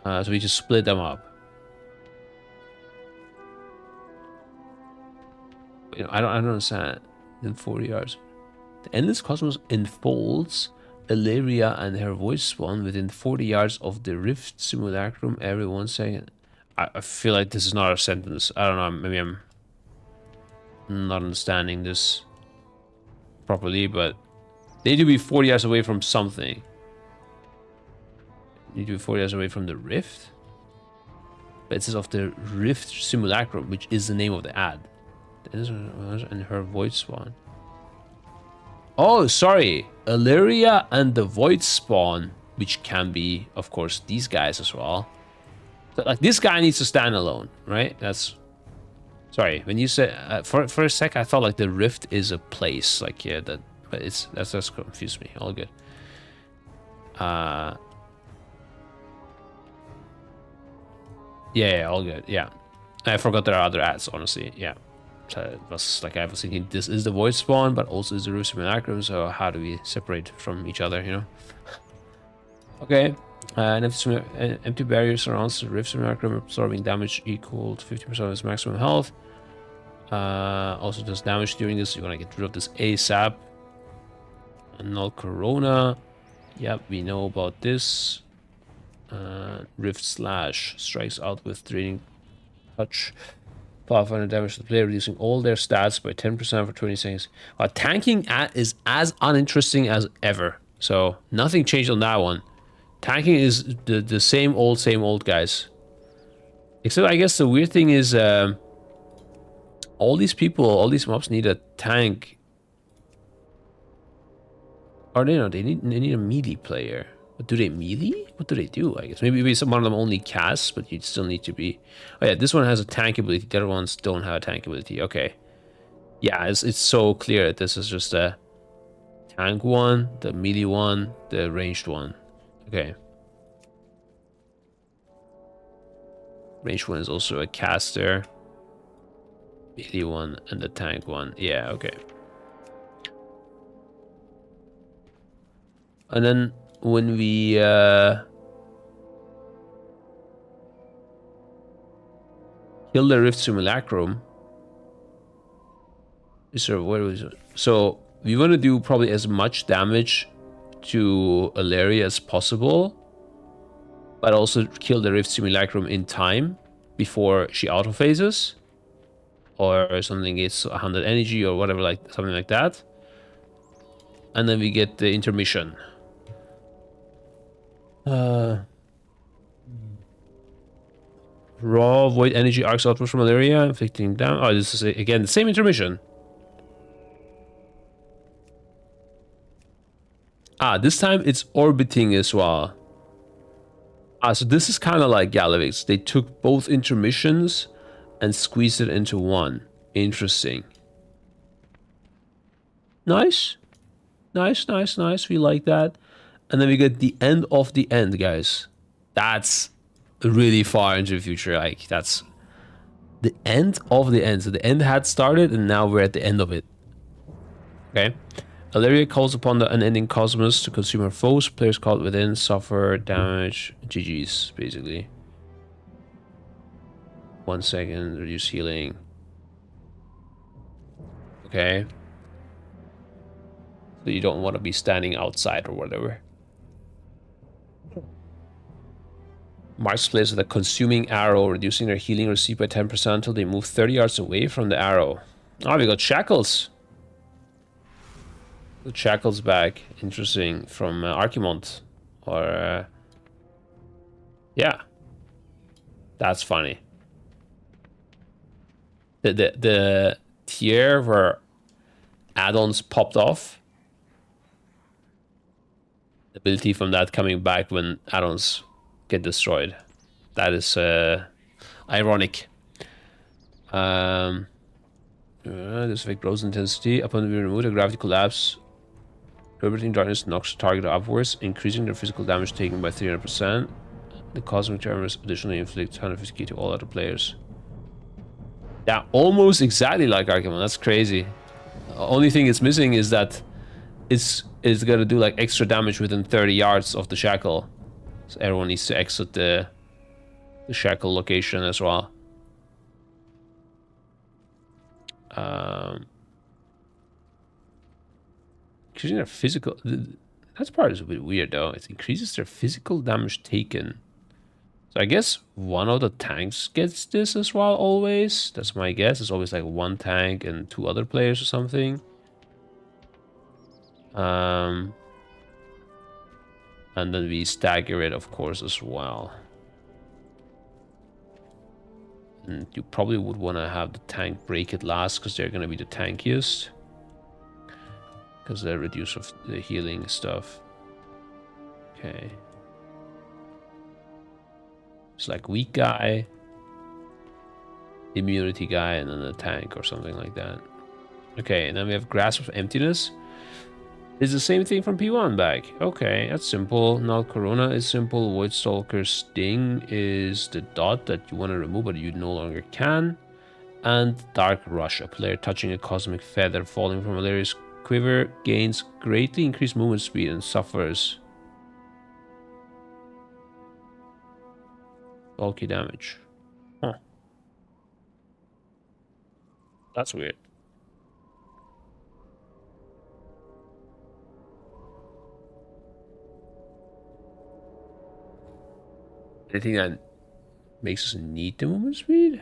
[SPEAKER 1] So we just split them up. You know, I don't understand. In 40 yards, the endless cosmos enfolds Alaria and her voice spawn within 40 yards of the rift simulacrum every 1 second. I feel like this is not a sentence. I don't know. Maybe I'm not understanding this properly, but they need to be 40 yards away from something. Need to be 40 yards away from the rift. But it says of the rift simulacrum, which is the name of the ad. And her void spawn. Oh, sorry. Alaria and the void spawn, which can be, of course, these guys as well. So, like, this guy needs to stand alone, right? That's... Sorry, when you said... for a sec, I thought, like, the rift is a place. Like, yeah, that... But it's... That's confused me. All good. Yeah, all good. Yeah. I forgot there are other ads, honestly. Yeah. It was like I was thinking this is the void spawn, but also is the rift simulacrum, so how do we separate from each other, you know? Okay. And if empty barrier surrounds the rift simulacrum, absorbing damage equal to 50% of its maximum health. Also does damage during this, so you want to get rid of this ASAP. Null Corona. Yep, we know about this. Rift Slash strikes out with draining touch. 500 damage to the player, reducing all their stats by 10% for 20 seconds. Tanking is as uninteresting as ever. So nothing changed on that one. Tanking is the same old guys. Except I guess the weird thing is all these people, all these mobs need a tank. Or they need a melee player. But do they melee? What do they do? I guess maybe some one of them only casts, but you'd still need to be. Oh yeah, this one has a tank ability. The other ones don't have a tank ability. Okay. Yeah, it's so clear that this is just a tank one, the melee one, the ranged one. Okay. Ranged one is also a caster. Melee one and the tank one. Yeah, okay. And then when we kill the rift simulacrum, so we want to do probably as much damage to Alaria as possible, but also kill the rift simulacrum in time before she auto phases or something gets 100 energy or whatever, like something like that, and then we get the intermission. Raw void energy arcs outward from malaria, inflicting damage. Oh, this is again the same intermission. Ah, this time it's orbiting as well. Ah, so this is kind of like Galivix. They took both intermissions and squeezed it into one. Interesting. Nice. Nice, nice, nice. We like that. And then we get the end of the end, guys. That's really far into the future. Like, that's the end of the end. So the end had started, and now we're at the end of it. Okay. Valeria calls upon the unending cosmos to consume her foes. Players caught within suffer damage. GG's, basically. 1 second, reduce healing. Okay. So you don't want to be standing outside or whatever. Marks players with a consuming arrow, reducing their healing received by 10% until they move 30 yards away from the arrow. Oh, we got shackles. The shackles back. Interesting. From Archimont. Or, yeah. That's funny. The tier where add-ons popped off. The ability from that coming back when add-ons get destroyed. That is ironic. This effect grows intensity. Upon being removed, the gravity collapse. Orbiting darkness knocks the target upwards, increasing their physical damage taken by 300%. The cosmic tremors additionally inflict 150k to all other players. Yeah, almost exactly like Archimon. That's crazy. Only thing it's missing is that it's gonna do like extra damage within 30 yards of the shackle. So everyone needs to exit the shackle location as well. Increasing their physical... That part is a bit weird though. It increases their physical damage taken. So I guess one of the tanks gets this as well always. That's my guess. It's always like one tank and 2 other players or something. And then we stagger it, of course, as well. And you probably would want to have the tank break it last because they're going to be the tankiest. Because they reduce of the healing stuff. Okay. It's like weak guy, immunity guy, and then a tank or something like that. Okay, and then we have Grasp of Emptiness. It's the same thing from P1 back. Okay, that's simple. Now Corona is simple. Void Stalker Sting is the dot that you want to remove, but you no longer can. And Dark Rush, a player touching a cosmic feather falling from Valeria's quiver gains greatly increased movement speed and suffers bulky damage. Huh. That's weird. Anything that makes us need the movement speed?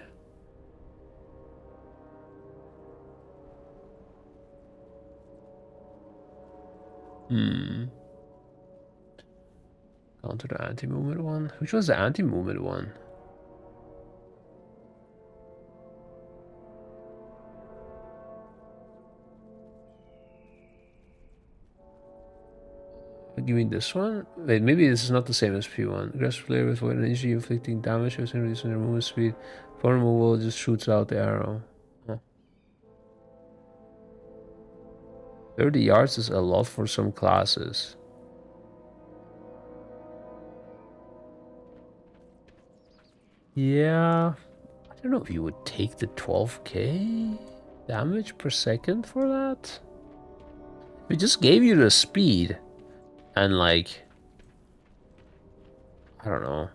[SPEAKER 1] Counter the anti-movement one? Which was the anti-movement one? Give me this one? Wait, maybe this is not the same as P1. Aggressive player with void energy inflicting damage and reducing their movement speed. For removal, just shoots out the arrow. Huh. 30 yards is a lot for some classes. Yeah, I don't know if you would take the 12k damage per second for that. We just gave you the speed and like, I don't know.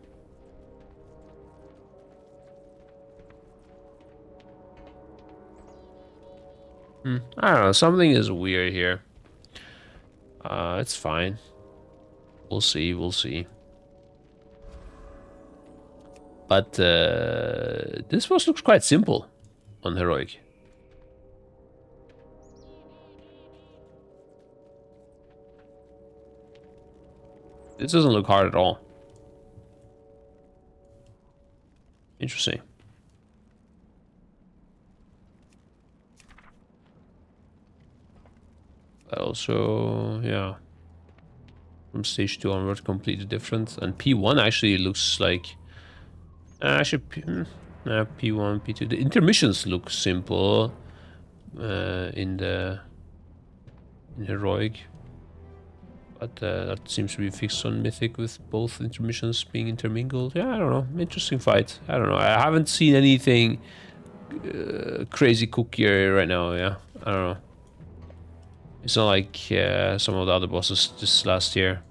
[SPEAKER 1] I don't know, something is weird here. It's fine. We'll see, we'll see. But this boss looks quite simple on Heroic. This doesn't look hard at all. Interesting. But also, yeah. From stage 2 onward, completely different. And P1 actually looks like... actually, P1, P2. The intermissions look simple in the heroic. But that seems to be fixed on Mythic with both intermissions being intermingled. Yeah, I don't know. Interesting fight. I don't know. I haven't seen anything crazy cookie right now, yeah. I don't know. It's not like some of the other bosses just last year.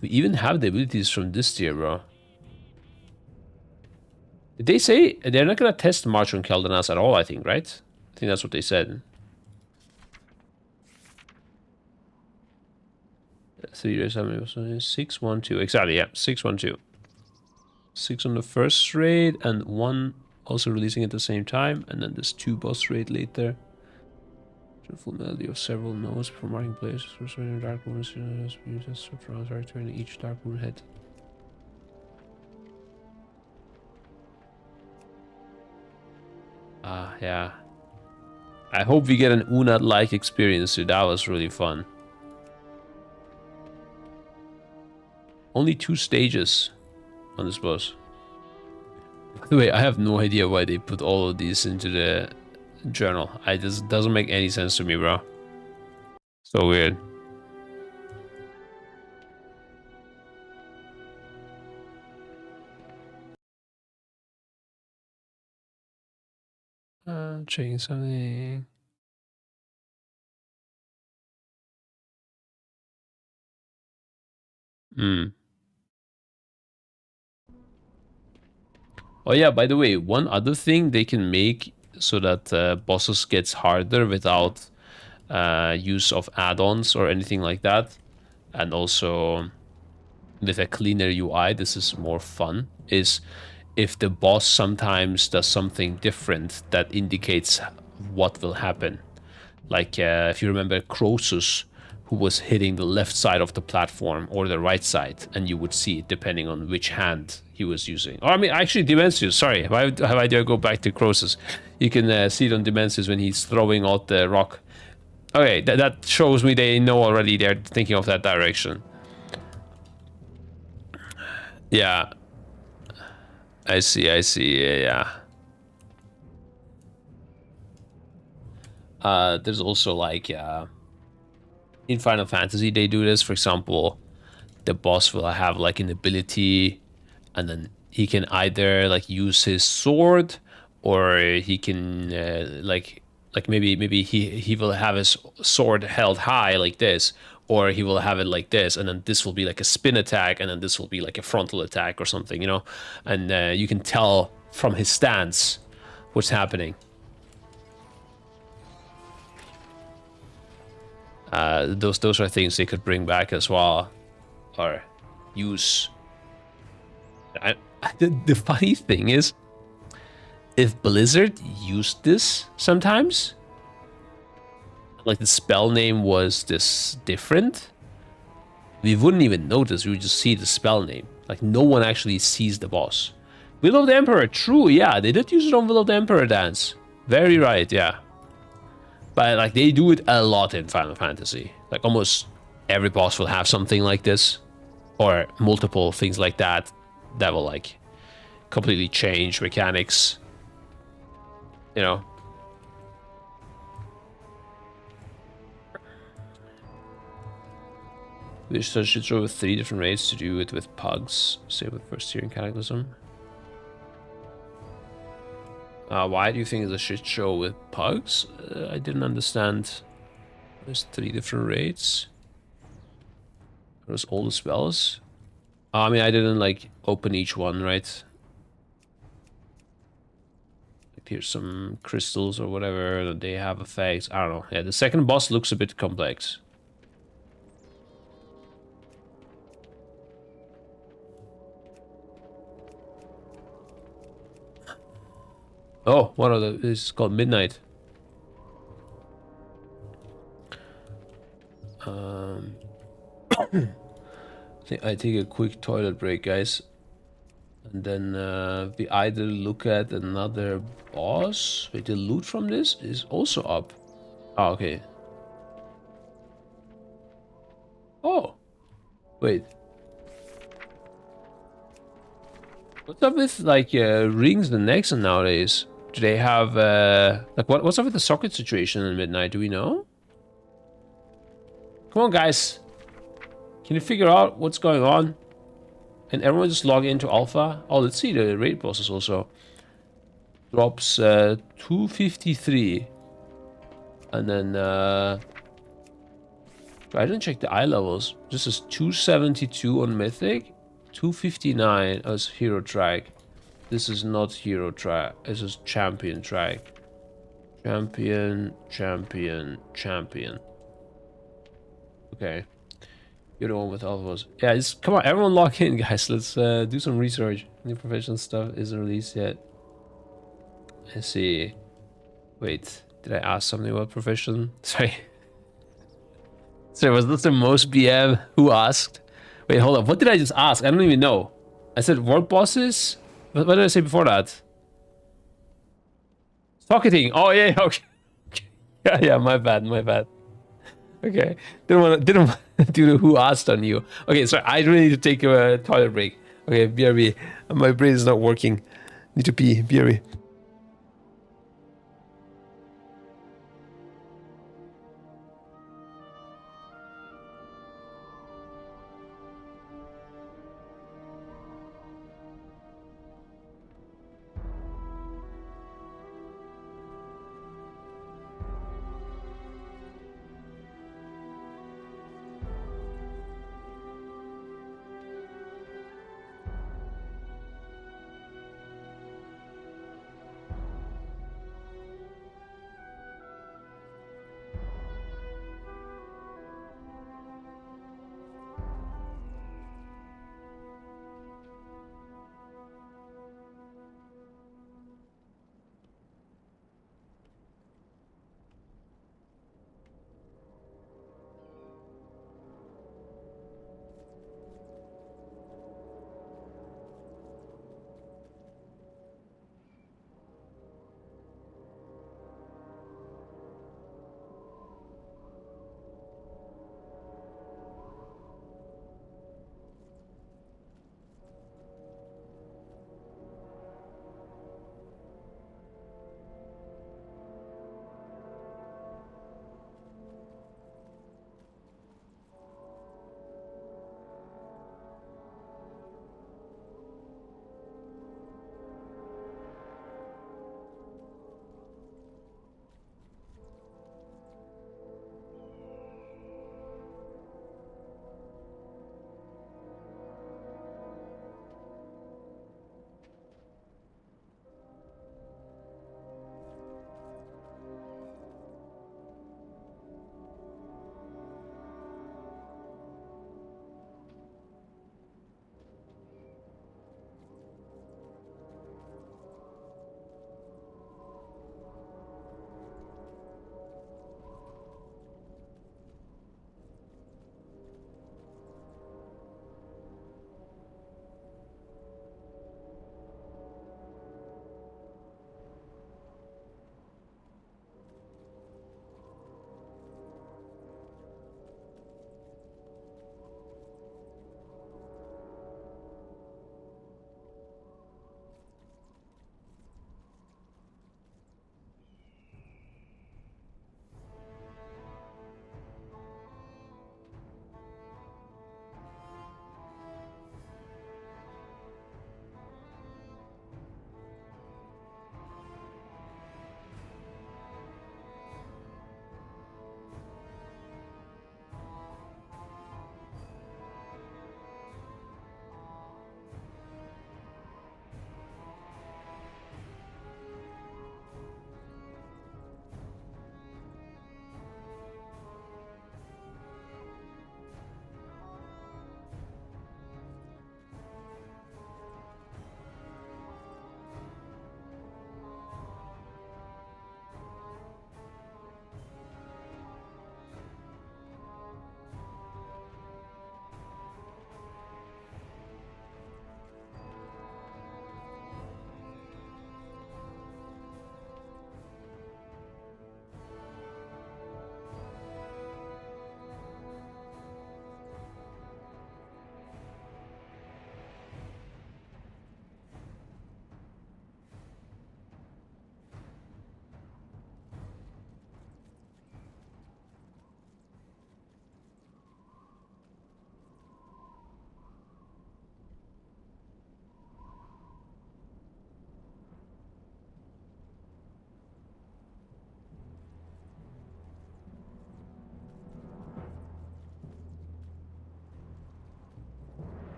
[SPEAKER 1] We even have the abilities from this tier, bro. Did they say they're not gonna test March on Keldanas at all, I think, right? I think that's what they said. 3 days, how many was it? 6, 1, 2. Exactly, yeah. 6, 1, 2. 6 on the first raid, and 1 also releasing at the same time, and then there's 2 boss raid later. Full melody of several notes before marking places for certain dark rooms. Turning each dark room head. Yeah. I hope we get an Unat-like experience, dude. That was really fun. Only 2 stages on this boss. By the way, I have no idea why they put all of these into the journal. It just doesn't make any sense to me, bro. So weird. Checking something. Oh yeah, by the way, one other thing they can make so that bosses gets harder without use of add-ons or anything like that, and also with a cleaner UI, this is more fun, is if the boss sometimes does something different that indicates what will happen. Like if you remember Crosus, who was hitting the left side of the platform or the right side, and you would see it depending on which hand he was using. Or I mean, actually, Dimensius, sorry, why I dare go back to Crosus? You can see it on Dimensius when he's throwing out the rock. Okay, that shows me they know already they're thinking of that direction. Yeah. I see, yeah. There's also like in Final Fantasy they do this. For example, the boss will have like an ability, and then he can either like use his sword, or he can like maybe he will have his sword held high like this, or he will have it like this, and then this will be like a spin attack, and then this will be like a frontal attack or something, you know, and you can tell from his stance what's happening. Those are things they could bring back as well, or use. The funny thing is, if Blizzard used this sometimes, like the spell name was this different, we wouldn't even notice. We would just see the spell name. Like no one actually sees the boss. Will of the Emperor, true, yeah, they did use it on Will of the Emperor dance. Very right, yeah. But like they do it a lot in Final Fantasy. Like almost every boss will have something like this, or multiple things like that that will like completely change mechanics. You know. We should throw with 3 different raids to do it with POGs. Say with first tier and Cataclysm. Why do you think it's a shit show with POGs? I didn't understand. There's 3 different raids. There's all the spells. I mean, I didn't like open each one, right? Like, here's some crystals or whatever. They have effects. I don't know. Yeah, the second boss looks a bit complex. Oh, what are the? It's called midnight. I take a quick toilet break, guys, and then we either look at another boss. Wait, the loot from this is also up. Oh, okay. Oh, wait. What's up with like rings and necks nowadays? Do they have like what's up with the socket situation in midnight? Do we know? Come on, guys. Can you figure out what's going on? And everyone just log into alpha. Oh, let's see the raid bosses also. Drops 253. And then I didn't check the eye levels. This is 272 on mythic. 259 as hero track. This is not hero track. This is champion track. Champion, champion, champion. Okay. You're the one with all of us. Yeah, just come on, everyone log in, guys. Let's do some research. New professional stuff isn't released yet. Let's see. Wait, did I ask something about profession? Sorry. Sorry, was this the most BM who asked? Wait, hold up. What did I just ask? I don't even know. I said world bosses? What did I say before that? Socketing. Oh, yeah, okay. Yeah, my bad, my bad. Okay, didn't want to do the who asked on you. Okay, sorry, I really need to take a toilet break. Okay, BRB, my brain is not working. Need to pee, BRB.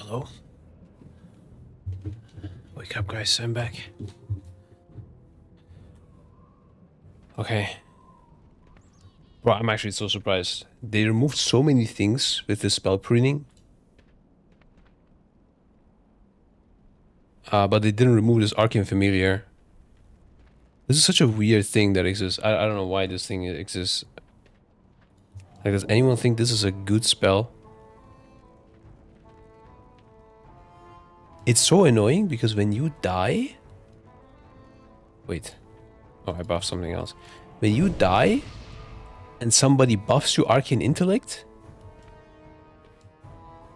[SPEAKER 1] Hello? Wake up, guys. I'm back. Okay. Bro, I'm actually so surprised. They removed so many things with the spell pruning. But they didn't remove this Arcane Familiar. This is such a weird thing that exists. I don't know why this thing exists. Like, does anyone think this is a good spell? It's so annoying because when you die... Wait. Oh, I buffed something else. When you die and somebody buffs you Arcane Intellect,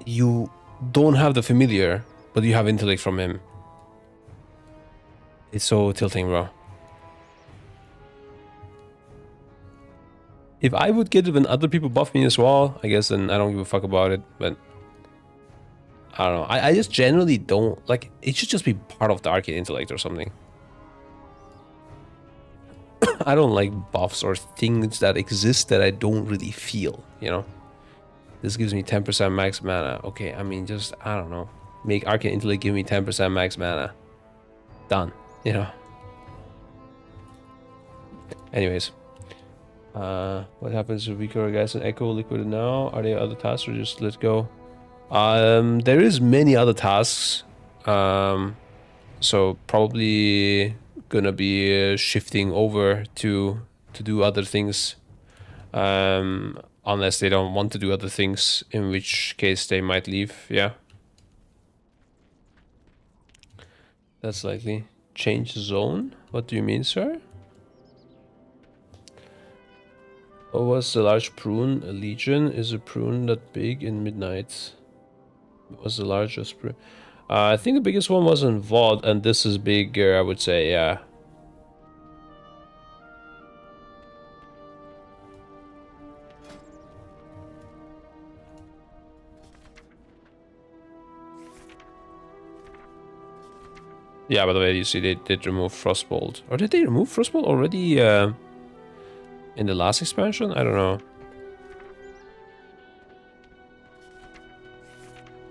[SPEAKER 1] you don't have the Familiar, but you have Intellect from him. It's so tilting, bro. If I would get it when other people buff me as well, I guess then I don't give a fuck about it, but... I don't know. I just generally don't... Like, it should just be part of the Arcane Intellect or something. I don't like buffs or things that exist that I don't really feel, you know? This gives me 10% max mana. Okay, I mean, just... I don't know. Make Arcane Intellect give me 10% max mana. Done, you know? Anyways. What happens if we go guys and Echo liquid now? Are there other tasks or just let go? There is many other tasks. So probably gonna be shifting over to do other things. Unless they don't want to do other things, in which case they might leave, yeah. That's likely. Change zone? What do you mean, sir? What was the large prune? A legion? Is a prune that big in midnight? What was the largest prune? I think the biggest one was in VOD, and this is bigger, I would say, yeah. Yeah, by the way, you see they did remove Frostbolt. Or did they remove Frostbolt already in the last expansion? I don't know.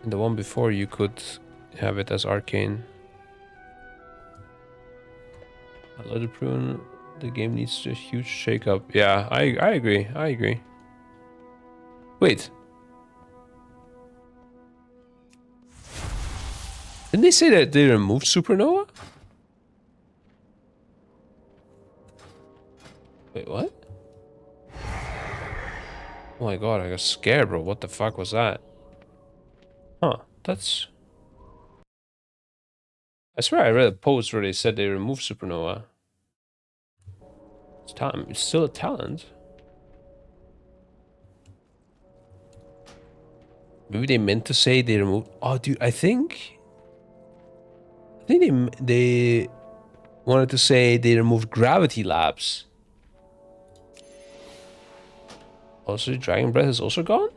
[SPEAKER 1] In the one before, you could have it as arcane. A little prune. The game needs a huge shakeup. Yeah, I agree. I agree. Wait. Didn't they say that they removed Supernova? Wait, what? Oh my god, I got scared, bro. What the fuck was that? Huh, that's... I swear I read a post where they said they removed Supernova. It's still a talent. Maybe they meant to say they removed... Oh, dude, I think they wanted to say they removed Gravity Labs. Also, Dragon Breath is also gone?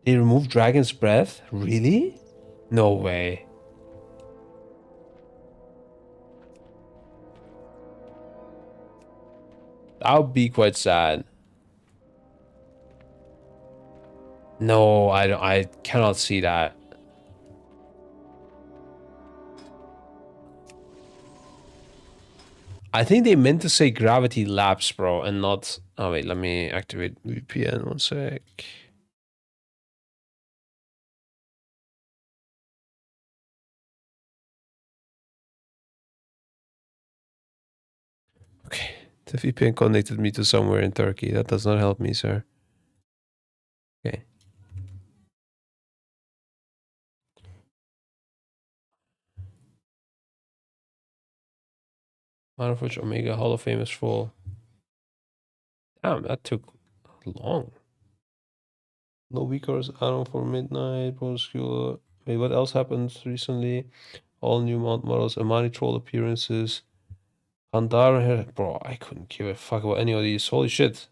[SPEAKER 1] They removed Dragon's Breath? Really? No way. That would be quite sad. No, I cannot see that. I think they meant to say Gravity Labs, bro, and not... Oh, wait, let me activate VPN, one sec. Okay, the VPN connected me to somewhere in Turkey. That does not help me, sir. Okay. Out of which Omega Hall of Fame is full. Damn, that took long. No weakers add-on for midnight, school. Wait, what else happened recently? All new mount models, Amani troll appearances. Pandara, bro, I couldn't give a fuck about any of these. Holy shit.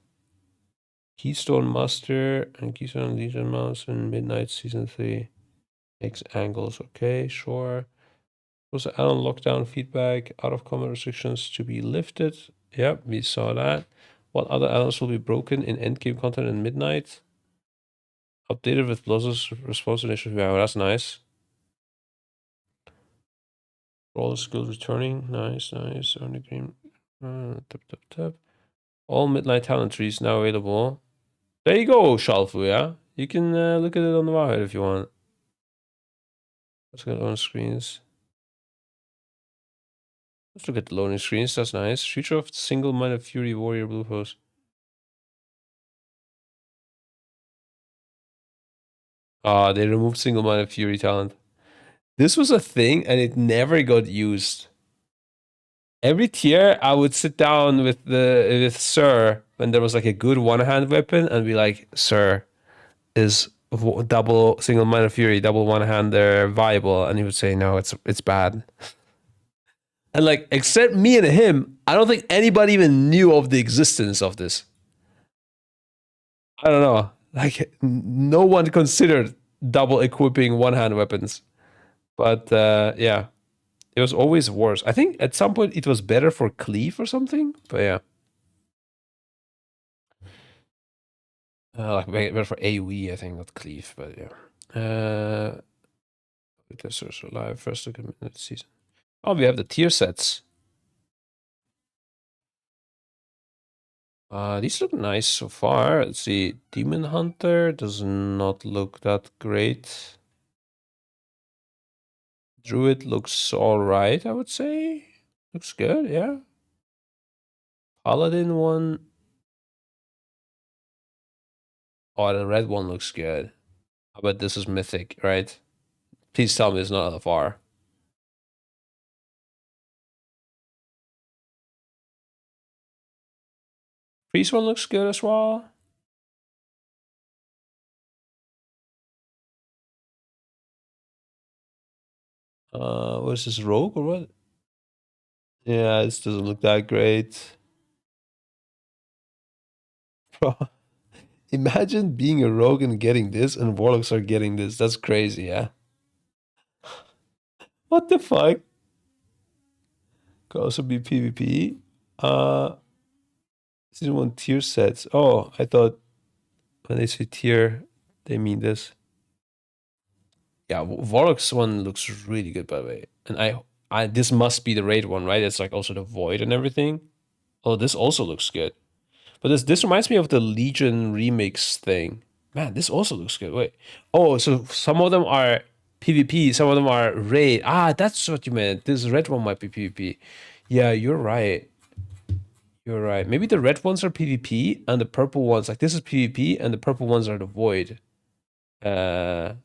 [SPEAKER 1] Keystone Master and Keystone Legion mounts in Midnight Season 3. X angles, okay, sure. Was add-on lockdown feedback, out of combat restrictions to be lifted. Yep, we saw that. What other add-ons will be broken in endgame content and midnight? Updated with Blaz's response to issues. Yeah, well, that's nice. All the skills returning. Nice, nice. Earn the green. Tap. All midnight talent trees now available. There you go, Shalfu, yeah? You can look at it on the website if you want. Let's get on screens. Let's look at the loading screens. That's nice. Future of single-minded fury warrior blue post. Ah, they removed single-minded fury talent. This was a thing, and it never got used. Every tier, I would sit down with Sir when there was like a good one-hand weapon, and be like, "Sir, is double single-minded fury, double one-hander viable?" And he would say, "No, it's bad." And like, except me and him, I don't think anybody even knew of the existence of this. I don't know. Like, no one considered double equipping one-hand weapons. But yeah, it was always worse. I think at some point it was better for cleave or something. But yeah. Like better for AoE, I think, not cleave. But yeah. Let's search live. First look at the season. Oh, we have the tier sets. These look nice so far. Let's see. Demon Hunter does not look that great. Druid looks alright, I would say. Looks good, yeah. Paladin one. Oh, the red one looks good. I bet this is mythic, right? Please tell me it's not that far. Priest one looks good as well. What is this, rogue or what? Yeah, this doesn't look that great. Bro, imagine being a rogue and getting this, and warlocks are getting this. That's crazy, yeah? What the fuck? Could also be PvP. Season 1 tier sets. Oh, I thought when they say tier, they mean this. Yeah, Warlock's one looks really good, by the way. And I this must be the raid one, right? It's like also the void and everything. Oh, this also looks good. But this reminds me of the Legion remix thing. Man, this also looks good. Wait. Oh, so some of them are PvP, some of them are raid. Ah, that's what you meant. This red one might be PvP. Yeah, you're right. You're right. Maybe the red ones are PvP and the purple ones, like this is PvP and the purple ones are the void. And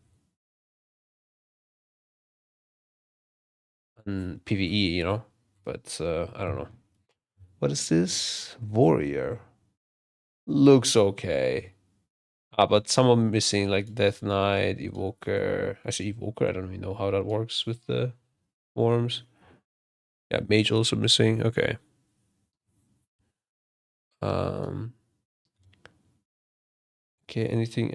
[SPEAKER 1] PvE, you know? But I don't know. What is this? Warrior. Looks okay. But some are missing, like Death Knight, Evoker. Actually, Evoker, I don't even know how that works with the forms. Yeah, Mage also missing. Okay. Okay, anything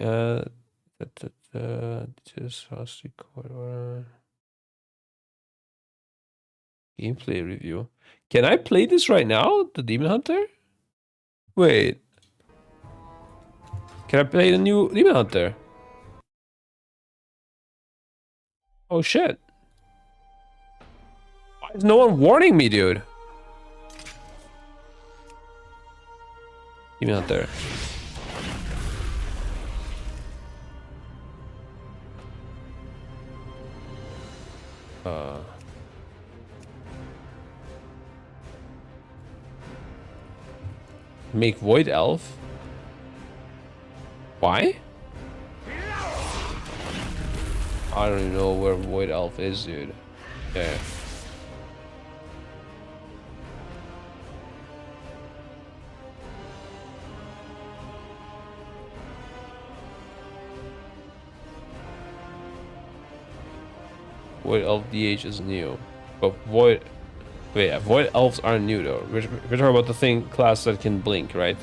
[SPEAKER 1] just fast record gameplay review. Can I play this right now? The Demon Hunter? Wait. Can I play the new Demon Hunter? Oh shit. Why is no one warning me, dude? Demon Hunter. Make Void Elf? Why? I don't even know where Void Elf is, dude. Yeah. Void Elf DH is new. But Void... Wait, yeah, Void Elves aren't new though. We're talking about the thing class that can blink, right?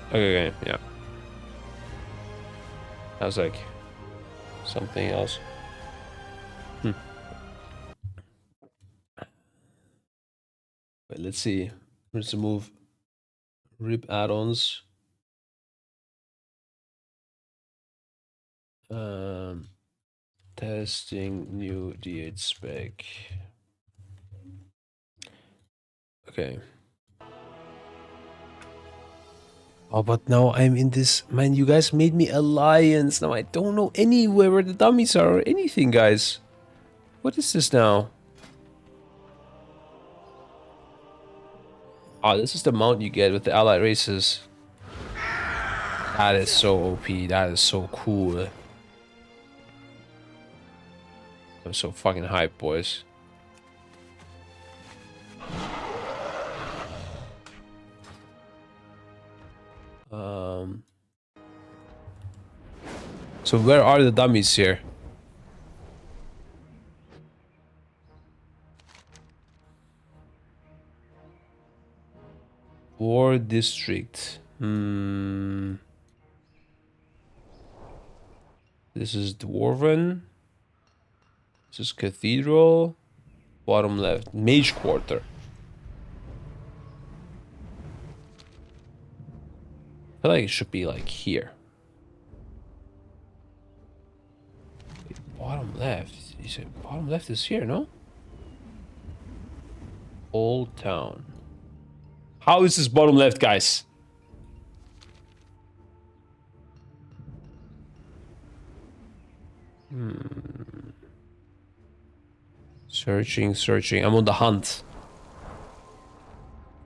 [SPEAKER 1] Okay, yeah. That was like something else. Wait, let's see. Let's remove rip add-ons. Testing new D8 spec. Okay. Oh, but now I'm in this. Man, you guys made me alliance. Now I don't know anywhere where the dummies are or anything, guys. What is this now? Oh, this is the mount you get with the allied races. That is so OP. That is so cool. I'm so fucking hyped, boys. So where are the dummies here? War district. This is Dwarven. This is Cathedral. Bottom left. Mage Quarter. I feel like it should be like here. Wait, bottom left. You said bottom left is here, no? Old Town. How is this bottom left, guys? Searching. I'm on the hunt.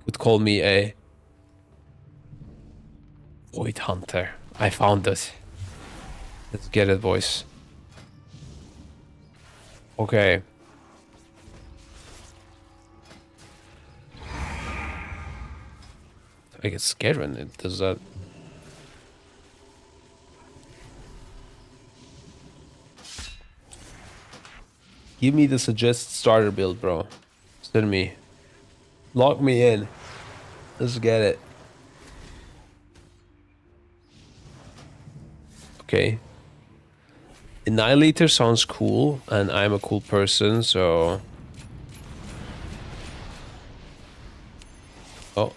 [SPEAKER 1] Could call me a void hunter. I found it. Let's get it, boys. Okay. I get scared when it does that. Give me the suggest starter build, bro. Send me. Lock me in. Let's get it. Okay. Annihilator sounds cool, and I'm a cool person, so... Oh.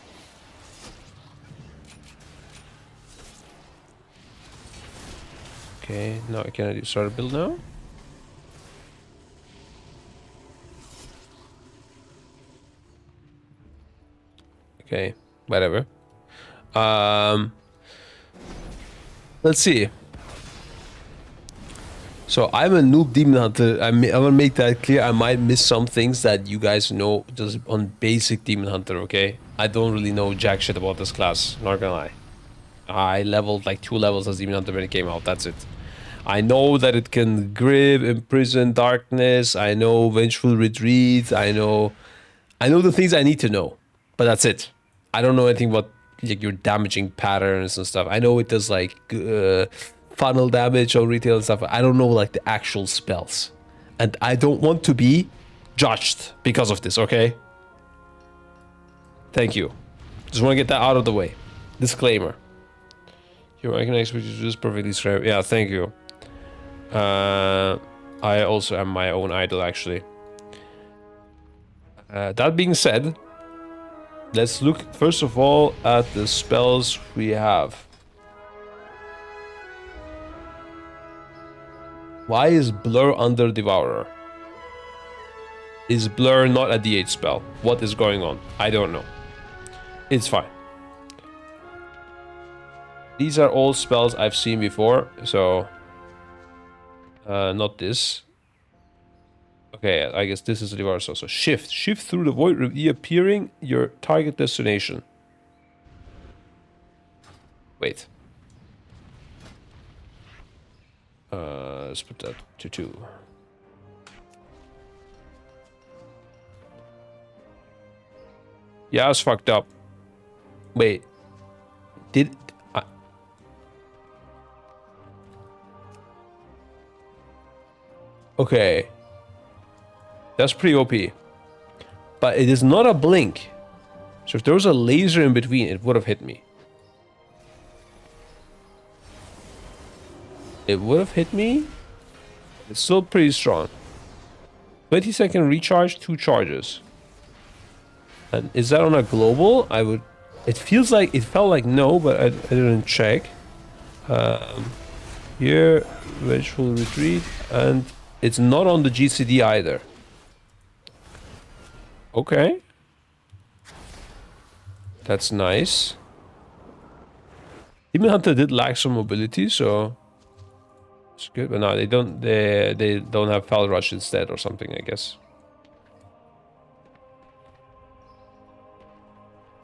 [SPEAKER 1] Okay, now can I do starter build now? Okay, whatever. Let's see. So I'm a noob demon hunter. I'm gonna make that clear. I might miss some things that you guys know just on basic demon hunter, okay? I don't really know jack shit about this class, not gonna lie. I leveled like 2 levels as demon hunter when it came out, that's it. I know that it can grip, imprison, darkness. I know vengeful retreat. I know the things I need to know, but that's it. I don't know anything about like your damaging patterns and stuff. I know it does like funnel damage or retail and stuff. I don't know like the actual spells, and I don't want to be judged because of this. Okay. Thank you. Just want to get that out of the way. Disclaimer. I can expect you to do this perfectly described. Yeah, thank you. I also am my own idol, actually. That being said, let's look first of all at the spells we have. Why is Blur under Devourer? Is Blur not a D8 spell? What is going on? I don't know. It's fine. These are all spells I've seen before, so... not this. Okay, I guess this is the Devourer. So shift. Shift through the void, reappearing your target destination. Wait. Let's put that to 2. Yeah, I was fucked up. Wait. Did... Okay. That's pretty OP. But it is not a blink. So if there was a laser in between, it would have hit me. It would have hit me. It's still pretty strong. 20-second recharge, 2 charges. And is that on a global? I would... It feels like... It felt like no, but I didn't check. Here, vengeful retreat, and it's not on the GCD either. Okay. That's nice. Demon Hunter did lack some mobility, so it's good. But no, they don't. They don't have Foul Rush instead or something, I guess.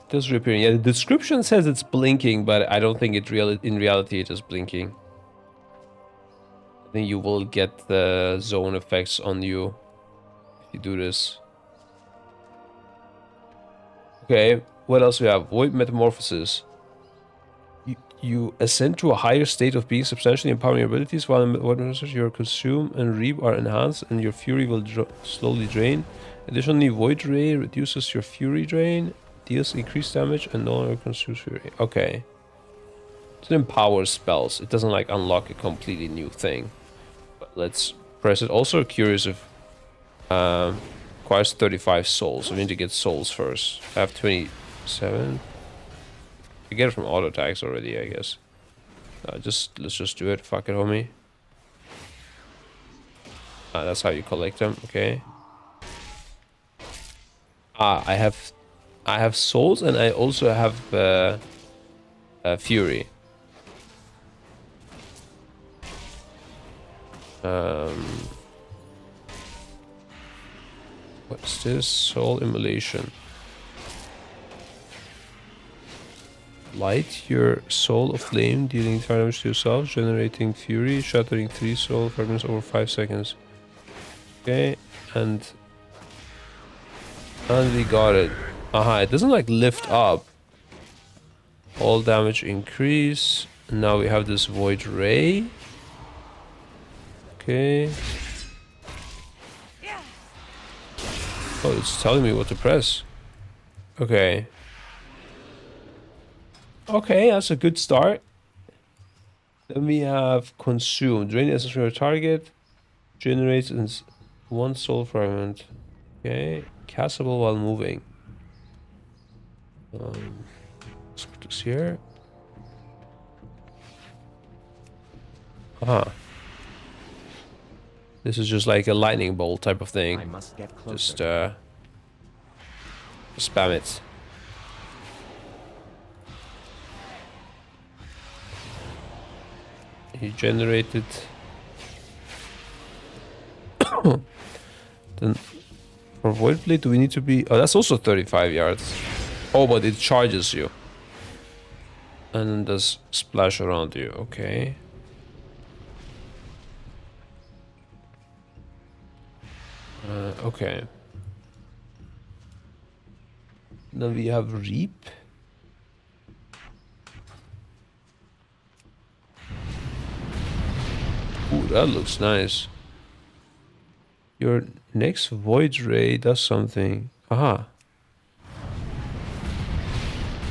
[SPEAKER 1] Just reappearing. Yeah, the description says it's blinking, but I don't think in reality it is blinking. I think you will get the zone effects on you if you do this. Okay, what else we have? Void Metamorphosis. You ascend to a higher state of being, substantially empowering your abilities, while in Void Metamorphosis your Consume and Reap are enhanced and your Fury will slowly drain. Additionally, Void Ray reduces your Fury drain, deals increased damage, and no longer consumes Fury. Okay. It empowers spells. It doesn't like unlock a completely new thing. But let's press it. Also curious if requires 35 souls. So we need to get souls first. I have 27. I get it from auto attacks already, I guess. Let's just do it. Fuck it, homie. That's how you collect them. Okay. I have souls and I also have fury. What's this? Soul immolation. Light your soul of flame, dealing fire damage to yourself, generating fury, shattering 3 soul fragments over 5 seconds. Okay, and we got it. Aha, it doesn't like lift up. All damage increase. And now we have this void ray. Okay. Oh, it's telling me what to press. Okay. Okay, that's a good start. Then we have consume. Drain essence from your target. Generates 1 soul fragment. Okay. Castable while moving. Let's put this here. This is just like a lightning bolt type of thing.
[SPEAKER 5] I must get closer.
[SPEAKER 1] Just spam it. He generated. Then for Void Blade, do we need to be? Oh, that's also 35 yards. Oh, but it charges you. And then does splash around you. Okay. Okay. Then we have Reap. Ooh, that looks nice. Your next Void Ray does something. Aha.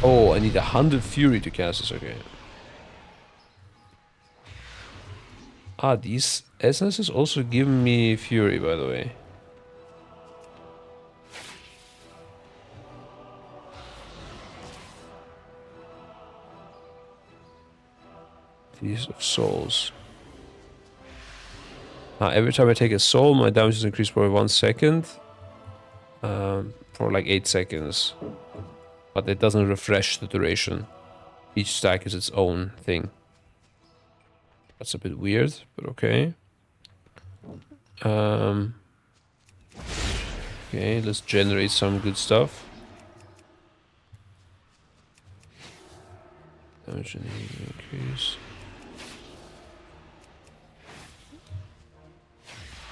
[SPEAKER 1] Oh, I need 100 Fury to cast this. Okay. These essences also give me Fury, by the way. Feast of Souls. Every time I take a soul, my damage is increased by 1 second. For like 8 seconds. But it doesn't refresh the duration. Each stack is its own thing. That's a bit weird, but okay. Okay, let's generate some good stuff. Damage increase.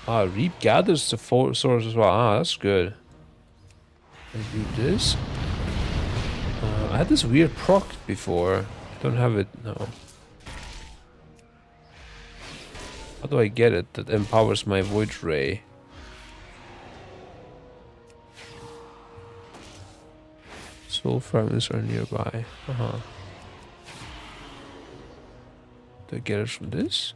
[SPEAKER 1] Reap gathers the 4 swords as well. That's good. I do this. I had this weird proc before. I don't have it now. How do I get it? That empowers my Void Ray. Soul fragments are nearby. Do I get it from this?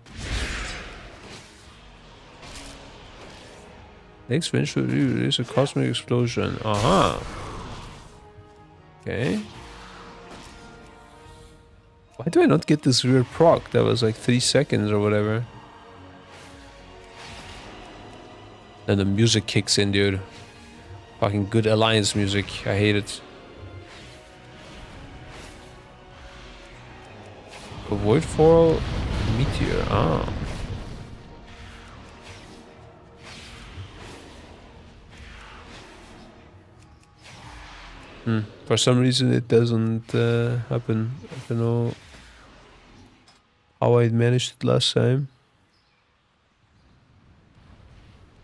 [SPEAKER 1] Next bench will release a cosmic explosion. Okay. Why do I not get this weird proc? That was like 3 seconds or whatever. Then the music kicks in, dude. Fucking good alliance music. I hate it. Avoid for meteor. Ah. For some reason it doesn't happen. I don't know how I managed it last time.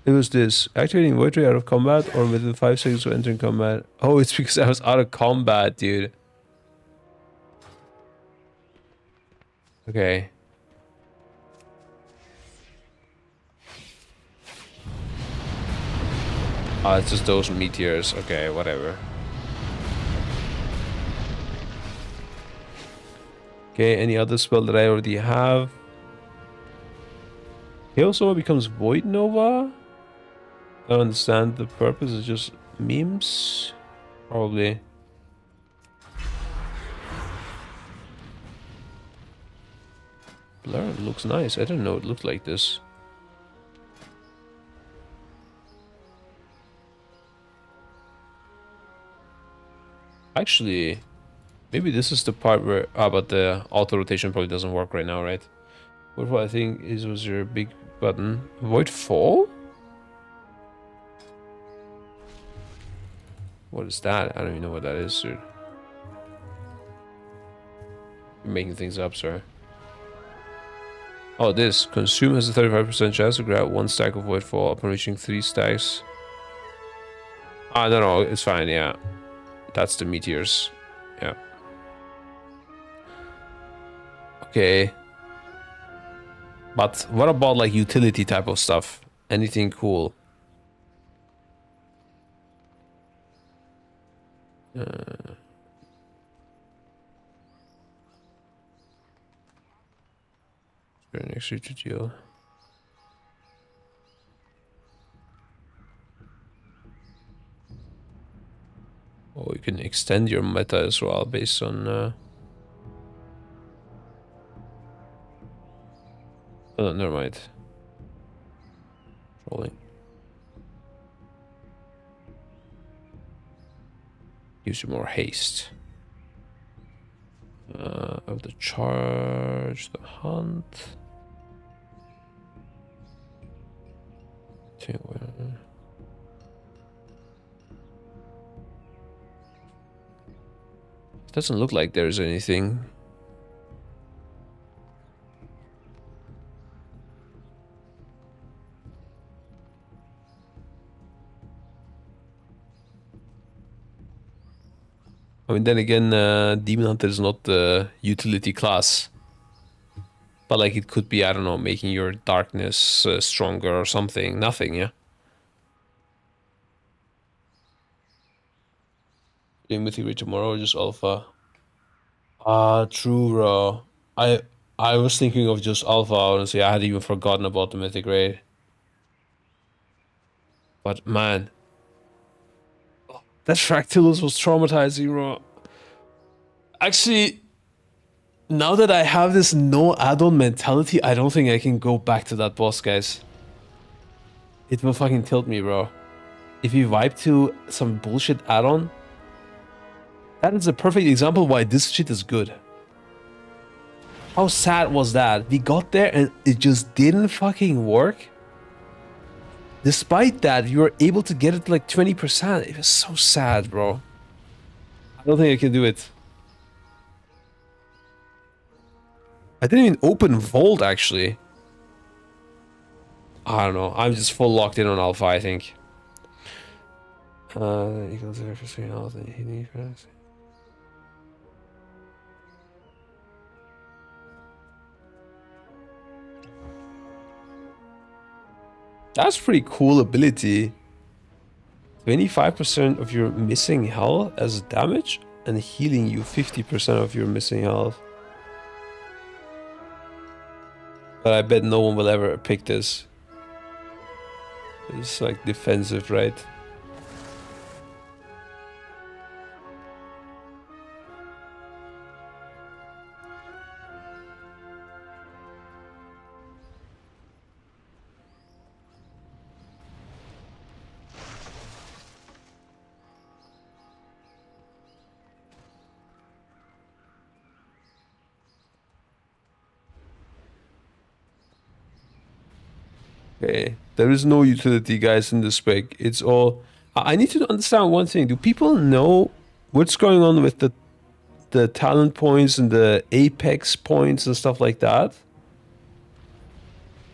[SPEAKER 1] It was this. Activating void ray out of combat or within 5 seconds of entering combat. Oh, it's because I was out of combat, dude. Okay. Oh, it's just those meteors. Okay, whatever. Okay, any other spell that I already have? Chaos Nova becomes Void Nova? I don't understand the purpose. It's just memes? Probably. Blur looks nice. I didn't know it looked like this. Actually, maybe this is the part where... Ah, but the auto rotation probably doesn't work right now, right? What I think was your big button. Void Fall? What is that? I don't even know what that is, dude. You're making things up, sir. Oh, this. Consume has a 35% chance to grab 1 stack of Void Fall upon reaching 3 stacks. Ah, no, it's fine, yeah. That's the meteors. Yeah. Okay. But what about like utility type of stuff? Anything cool? Next to deal. Oh, you can extend your meta as well based on... Oh, never mind. Trolling. Gives you more haste. Of the charge, the hunt. Doesn't look like there's anything. I mean, then again, Demon Hunter is not the utility class. But like it could be, I don't know, making your darkness stronger or something. Nothing, yeah? Playing Mythic Raid tomorrow or just Alpha? True, bro. I was thinking of just Alpha, honestly. I had even forgotten about the Mythic Raid. But man, that Fractalus was traumatizing, bro. Actually, now that I have this no add-on mentality, I don't think I can go back to that boss, guys. It will fucking tilt me, bro. If you vibe to some bullshit add-on, that is a perfect example why this shit is good. How sad was that? We got there and it just didn't fucking work. Despite that, you were able to get it to like 20%. It was so sad, bro. I don't think I can do it. I didn't even open Vault, actually. I don't know. I'm just full locked in on Alpha, I think. Equals between all the healing effects. That's pretty cool ability. 25% of your missing health as damage and healing you 50% of your missing health. But I bet no one will ever pick this. It's like defensive, right? Okay, there is no utility, guys, in this spec. It's all... I need to understand one thing. Do people know what's going on with the talent points and the apex points and stuff like that?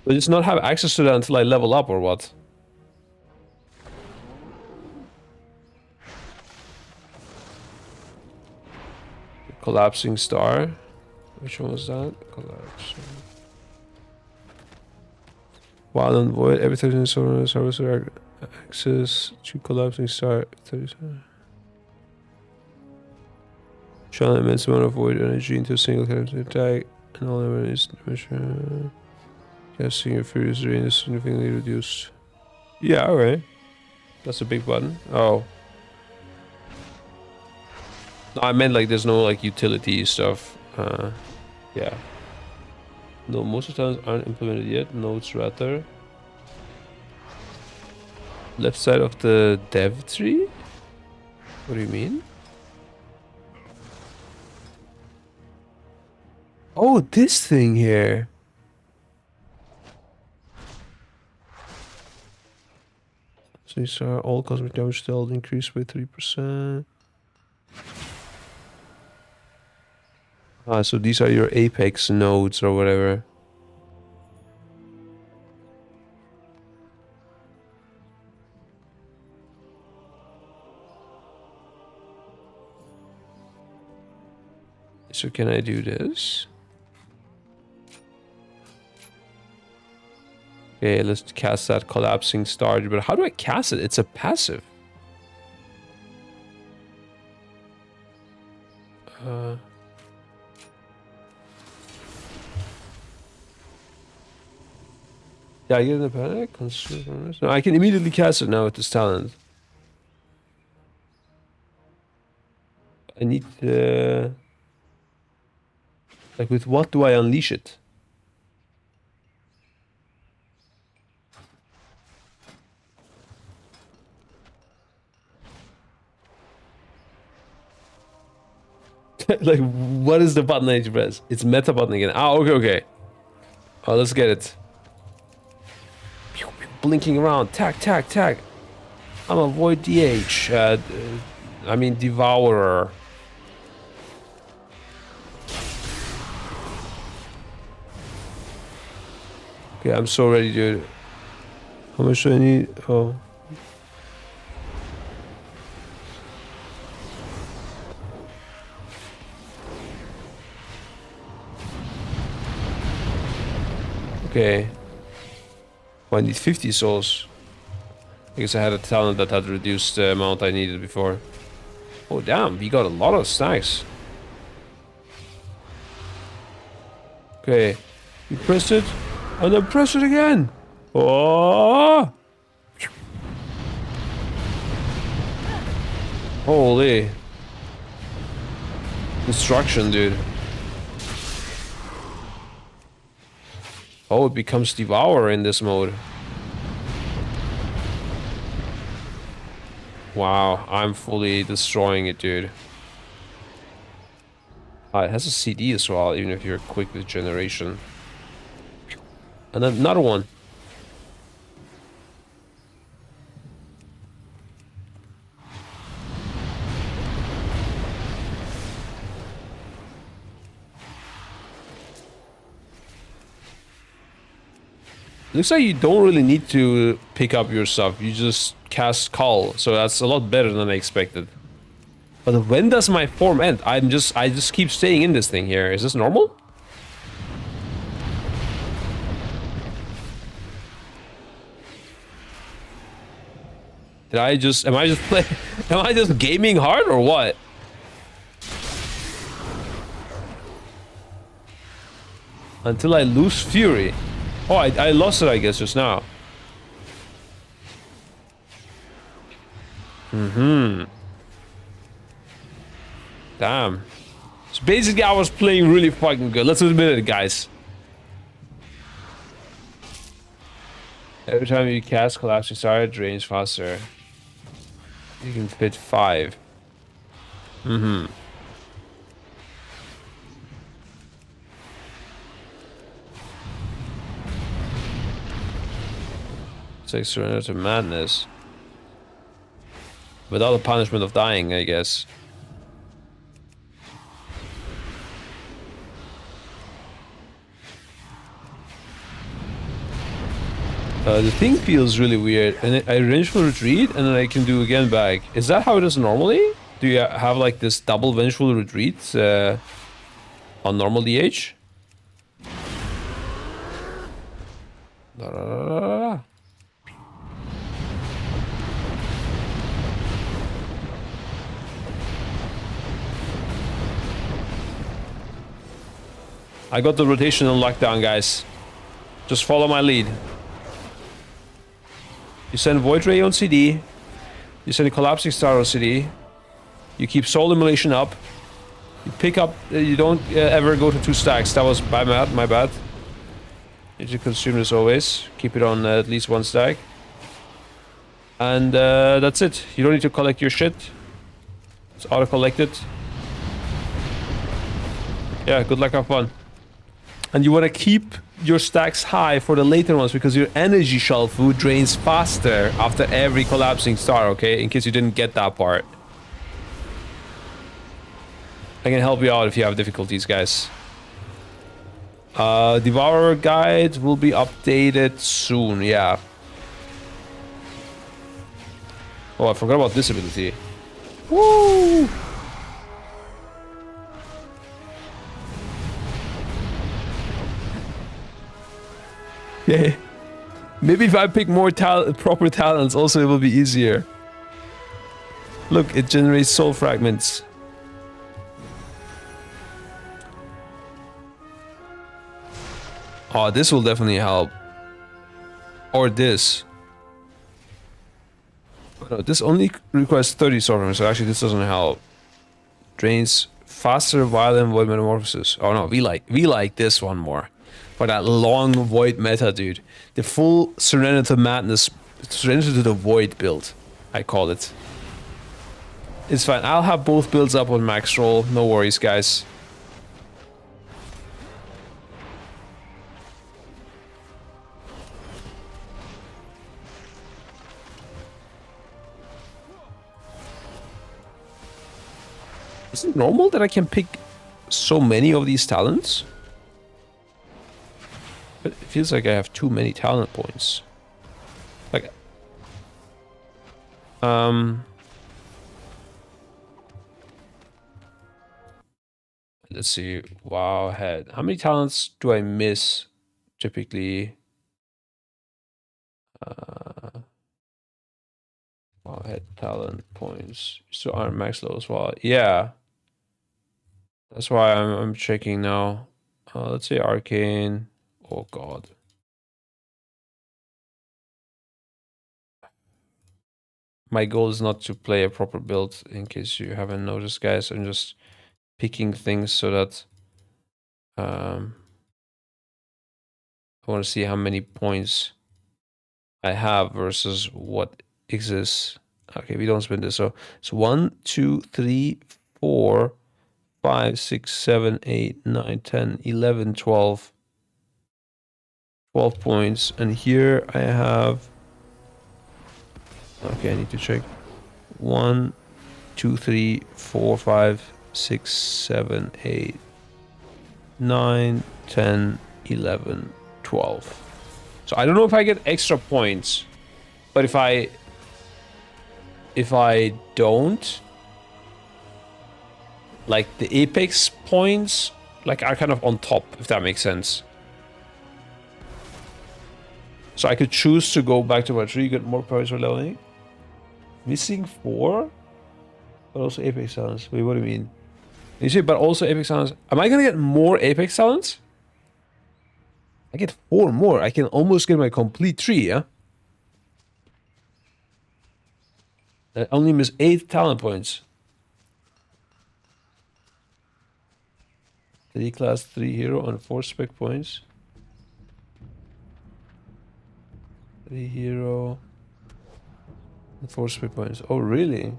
[SPEAKER 1] Do I just not have access to that until I level up, or what? Collapsing star. Which one was that? Collapsing. Wild and void. Every 30 seconds, service access to collapsing star. 30 seconds. Channel an immense amount of void energy into a single kind of attack, and all enemies casting your furious rain is significantly reduced. Yeah, alright. That's a big button. Oh. No, I meant like there's no like utility stuff. Yeah. No, most of the times aren't implemented yet. Nodes rather. Left side of the dev tree? What do you mean? Oh, this thing here. So these are all cosmic damage dealt increased by 3%. Ah, so these are your apex nodes or whatever. So can I do this? Okay, let's cast that collapsing star. But how do I cast it? It's a passive. Yeah, I get in a panic. No, I can immediately cast it now with this talent. I need to... Like, with what do I unleash it? Like, what is the button I need to press? It's meta button again. Ah, okay, okay. Oh, let's get it. Blinking around. Tack, tack, tack. I'm a void DH. I mean, Devourer. Okay, I'm so ready, dude. How much do I need? Oh. Okay. Well, I need 50 souls. I guess I had a talent that had reduced the amount I needed before. Oh, damn. We got a lot of stacks. Okay. You press it. And then press it again. Oh! Holy. Destruction, dude. Oh, it becomes Devourer in this mode. Wow, I'm fully destroying it, dude. It has a CD as well, even if you're quick with generation. And then another one. Looks like you don't really need to pick up your stuff. You just cast Call, so that's a lot better than I expected. But when does my form end? I just keep staying in this thing here. Is this normal? Am I just gaming hard or what? Until I lose fury. Oh, I lost it, I guess, just now. Damn. So basically, I was playing really fucking good. Let's admit it, guys. Every time you cast Collapsing Star, it drains faster. You can fit 5. It's like surrender to madness. Without the punishment of dying, I guess. The thing feels really weird, and I vengeful retreat, and then I can do again back. Is that how it is normally? Do you have like this double vengeful retreat on normal DH? Da, da, da, da, da. I got the rotation on lockdown, guys. Just follow my lead. You send Void Ray on CD. You send a Collapsing Star on CD. You keep Soul Immolation up. You pick up... you don't ever go to 2 stacks. That was my bad. You should consume this always. Keep it on at least 1 stack. And that's it. You don't need to collect your shit. It's auto-collected. Yeah, good luck, have fun. And you want to keep your stacks high for the later ones because your energy shell food drains faster after every collapsing star, okay? In case you didn't get that part. I can help you out if you have difficulties, guys. Devourer guide will be updated soon, yeah. Oh, I forgot about this ability. Woo! Yeah. Maybe if I pick more proper talents, also it will be easier. Look, it generates soul fragments. Oh, this will definitely help. Or this. No, this only requires 30 soul fragments, so actually this doesn't help. Drains faster violent void metamorphosis. Oh no, we like this one more. For that long void meta, dude. The full surrender to madness, surrender to the void build, I call it. It's fine. I'll have both builds up on max roll. No worries, guys. Is it normal that I can pick so many of these talents? But it feels like I have too many talent points. Like, let's see. Wow, head. How many talents do I miss typically? Wow, head talent points. So aren't max low as well. Yeah. That's why I'm checking now. Let's say arcane. Oh god. My goal is not to play a proper build, in case you haven't noticed, guys. I'm just picking things so that I want to see how many points I have versus what exists. Okay, we don't spend this. So 1, 2, 3, 4, 5, 6, 7, 8, 9, 10, 11, 12. 12 points, and here I have, okay, I need to check. 1, 2, 3, 4, 5, 6, 7, 8, 9, 10, 11, 12. So I don't know if I get extra points, but if I don't, like the apex points, like are kind of on top, if that makes sense. So I could choose to go back to my tree, get more points for leveling. Missing 4? But also Apex Talents. Wait, what do you mean? You see, but also Apex Talents. Am I gonna get more Apex Talents? I get 4 more. I can almost get my complete tree, yeah? I only miss 8 talent points. 3 class, 3 hero, and 4 spec points. 3 hero and 4 spec points. Oh, really?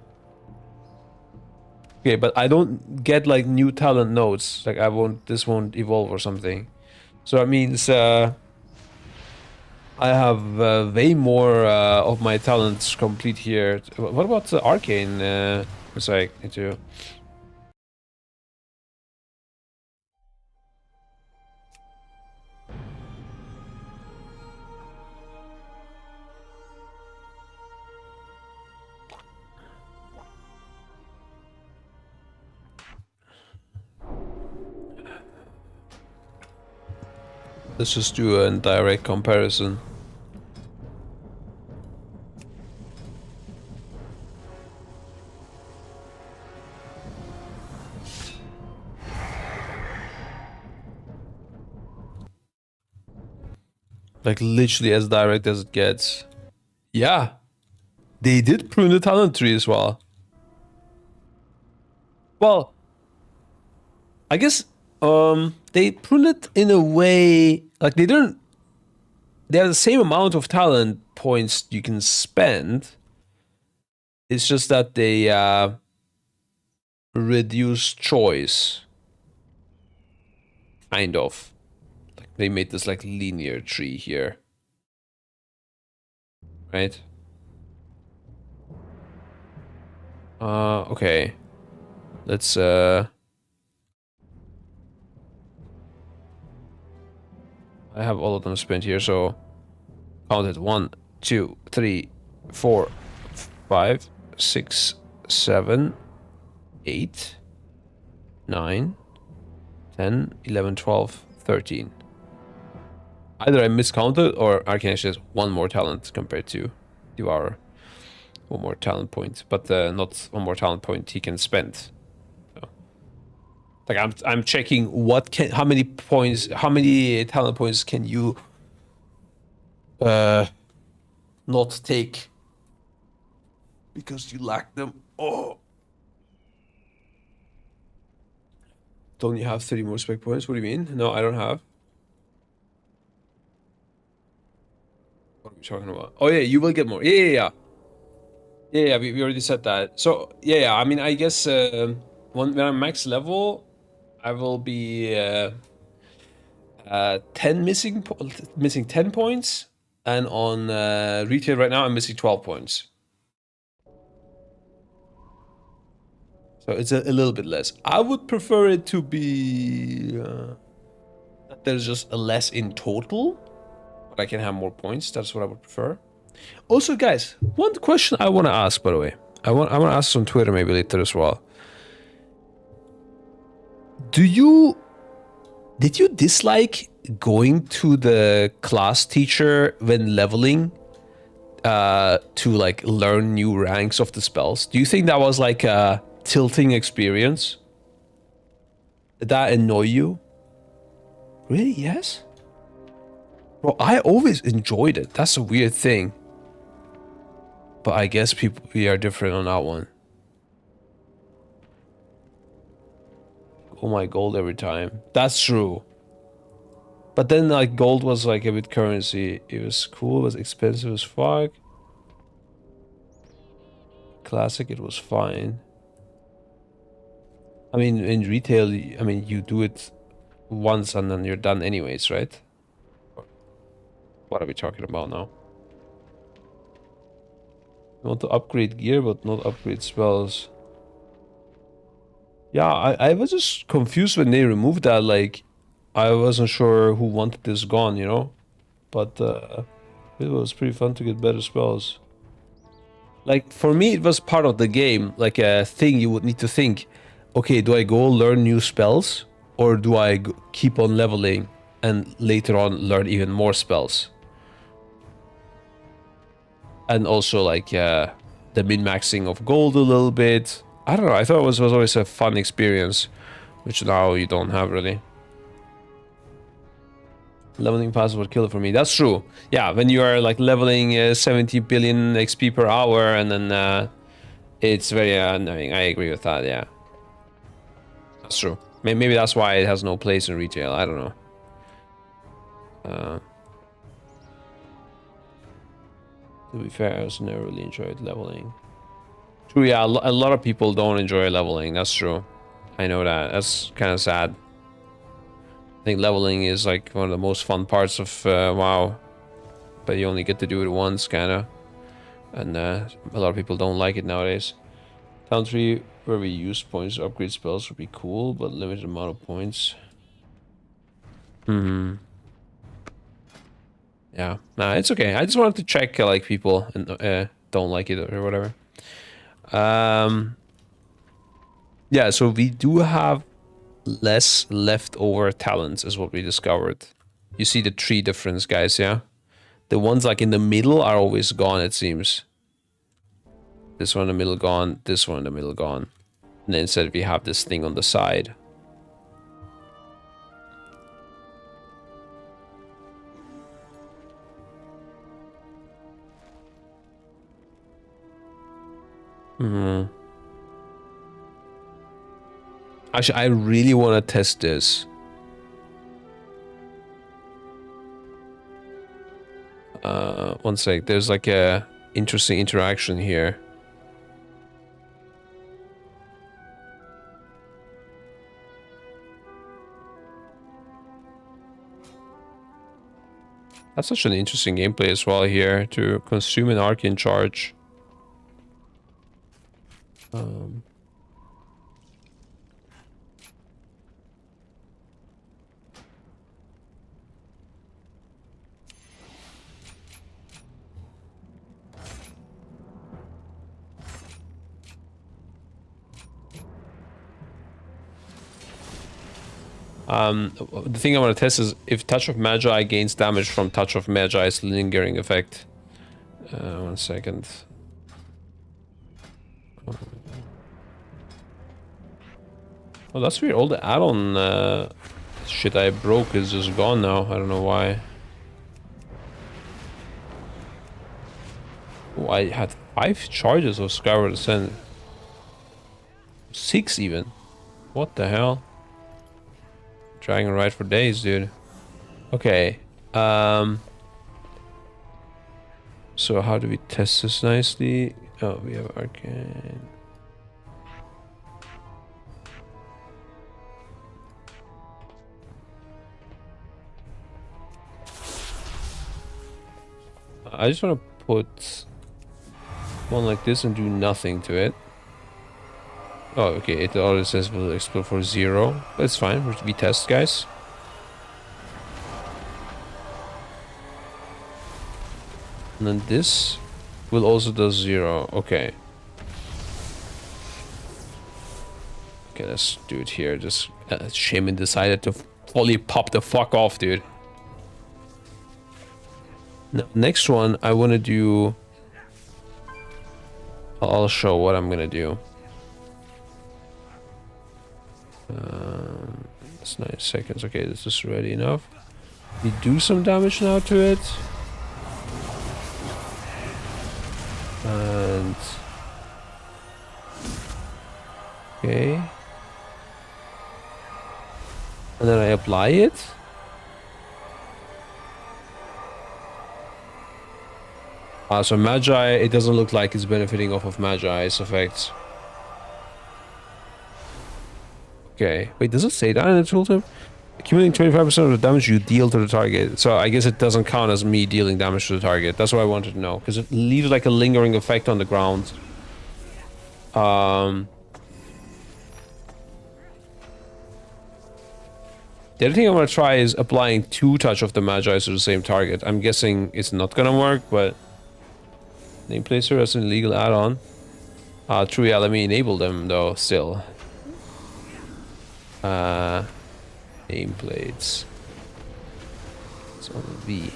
[SPEAKER 1] Okay, but I don't get like new talent nodes. Like this won't evolve or something. So that means I have way more of my talents complete here. What about the arcane? It's like into. Let's just do a direct comparison. Like literally as direct as it gets. Yeah. They did prune the talent tree as well. Well, I guess they prune it in a way like they have the same amount of talent points you can spend. It's just that they reduce choice. Kind of. Like they made this like linear tree here. Right? Okay. Let's I have all of them spent here, so count it. 1, 2, 3, 4, 5, 6, 7, 8, 9, 10, 11, 12, 13. Either I miscounted or Arcane has one more talent compared to our one more talent point, but not one more talent point he can spend. So, like I'm checking how many talent points can you not take because you lack them. Oh, don't you have 30 more spec points? What do you mean? No, I don't have. What are we talking about? Oh yeah, you will get more. Yeah. We already said that. So yeah. I mean, I guess when I'm max level, I will be 10 missing 10 points, and on retail right now I'm missing 12 points. So it's a little bit less. I would prefer it to be that there's just a less in total, but I can have more points. That's what I would prefer. Also, guys, one question I want to ask, by the way. I want to ask on Twitter maybe later as well. Did you dislike going to the class teacher when leveling to like learn new ranks of the spells? Do you think that was like a tilting experience? Did that annoy you? Really? Yes? Bro, I always enjoyed it. That's a weird thing. But I guess we are different on that one. Oh my gold every time. That's true. But then like gold was like a bit currency. It was cool, it was expensive as fuck. Classic, it was fine. I mean, in retail, I mean, you do it once and then you're done anyways, right? What are we talking about now? I want to upgrade gear, but not upgrade spells. Yeah, I was just confused when they removed that. Like, I wasn't sure who wanted this gone, you know? But it was pretty fun to get better spells. Like, for me, it was part of the game. Like, a thing you would need to think. Okay, do I go learn new spells? Or do I keep on leveling and later on learn even more spells? And also, like, the min-maxing of gold a little bit. I don't know, I thought it was always a fun experience, which now you don't have, really. Leveling pass would kill it for me. That's true. Yeah, when you are, like, leveling 70 billion XP per hour, and then it's very annoying. I agree with that, yeah. That's true. Maybe that's why it has no place in retail. I don't know. To be fair, I also never really enjoyed leveling. True, yeah, a lot of people don't enjoy leveling. That's true. I know that. That's kind of sad. I think leveling is like one of the most fun parts of WoW. but you only get to do it once, kinda. And a lot of people don't like it nowadays. Country where we use points to upgrade spells would be cool, but limited amount of points. Yeah, nah, it's okay. I just wanted to check like people and don't like it or whatever. Yeah, so we do have less leftover talents is what we discovered. You see the 3 difference, guys, yeah? The ones like in the middle are always gone, it seems. This one in the middle gone, this one in the middle gone. And then instead we have this thing on the side. Actually, I really want to test this. One sec. There's like a interesting interaction here. That's such an interesting gameplay as well here, to consume an arcane charge. The thing I want to test is if Touch of Magi gains damage from Touch of Magi's lingering effect. 1 second. Oh, that's weird. All the add-on shit I broke is just gone now. I don't know why. Oh, I had 5 charges of Skyward Ascent. 6 even. What the hell? Dragon ride for days, dude. Okay. So how do we test this nicely? Oh, we have arcane. I just want to put one like this and do nothing to it. Oh, okay, it already says will explode for 0. That's fine, we test, guys. And then this will also do 0, okay. Okay, let's do it here. Just Shaman decided to fully pop the fuck off, dude. Now, next one, I want to do... I'll show what I'm gonna do. It's 9 seconds. Okay, this is ready enough. We do some damage now to it. And... okay. And then I apply it. So Magi, it doesn't look like it's benefiting off of Magi's effects. Okay, wait, does it say that in the tooltip? Accumulating 25% of the damage you deal to the target. So I guess it doesn't count as me dealing damage to the target. That's what I wanted to know, because it leaves like a lingering effect on the ground. The other thing I want to try is applying 2 touch of the Magi to the same target. I'm guessing it's not gonna work, but... Nameplates as an illegal add-on. True, yeah, let me enable them though, still. Nameplates. It's on V.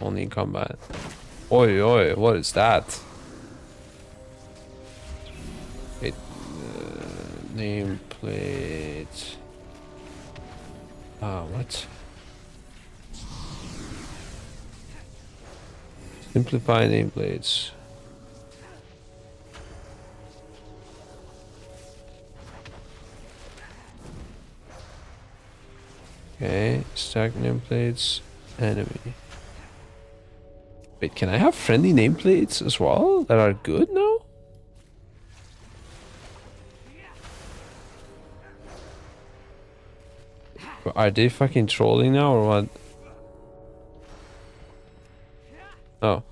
[SPEAKER 1] Only in combat. Oi, oi, what is that? Wait, nameplate. What? Simplify nameplates. Okay, stack nameplates, enemy. Wait, can I have friendly nameplates as well that are good now? Are they fucking trolling now or what? Oh.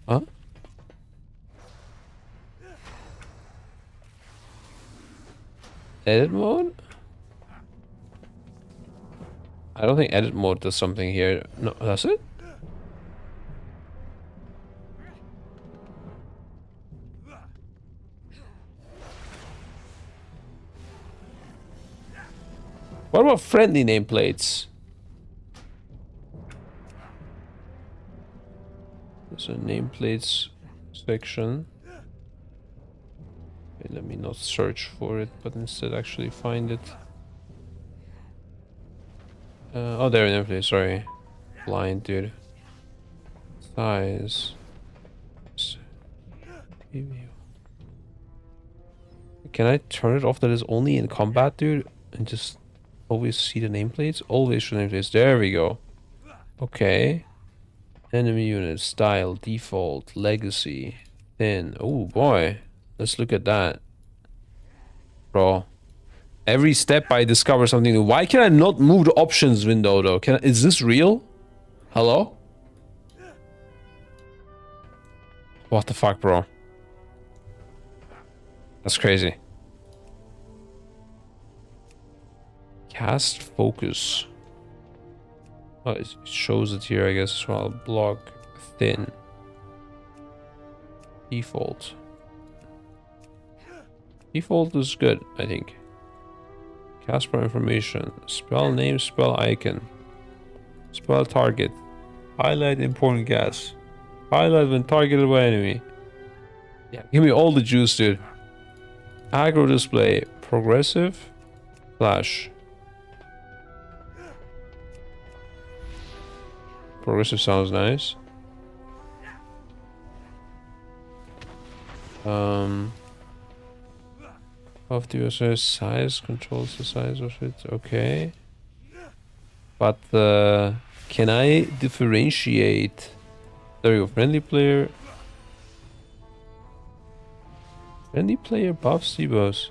[SPEAKER 1] Huh? Edit mode? I don't think edit mode does something here. No, that's it? What about friendly nameplates? There's a nameplates section. Okay, let me not search for it, but instead actually find it. Oh, there, nameplate, sorry. Blind, dude. Size. Preview. Can I turn it off that is only in combat, dude? And just always see the nameplates? Always show nameplates. There we go. Okay. Enemy unit, style, default, legacy, thin. Oh boy. Let's look at that. Bro. Every step I discover something new. Why can I not move the options window though? Is this real? Hello? What the fuck, bro? That's crazy. Cast focus. Oh, it shows it here, I guess, as well. Block, thin. Default. Default is good, I think. Cast pro information. Spell name, spell icon. Spell target. Highlight important gas. Highlight when targeted by enemy. Yeah, give me all the juice, dude. Aggro display. Progressive. Flash. Progressive sounds nice. Of the user size controls the size of it. Okay. But can I differentiate? There you go. Friendly player. Friendly player buffs debuffs.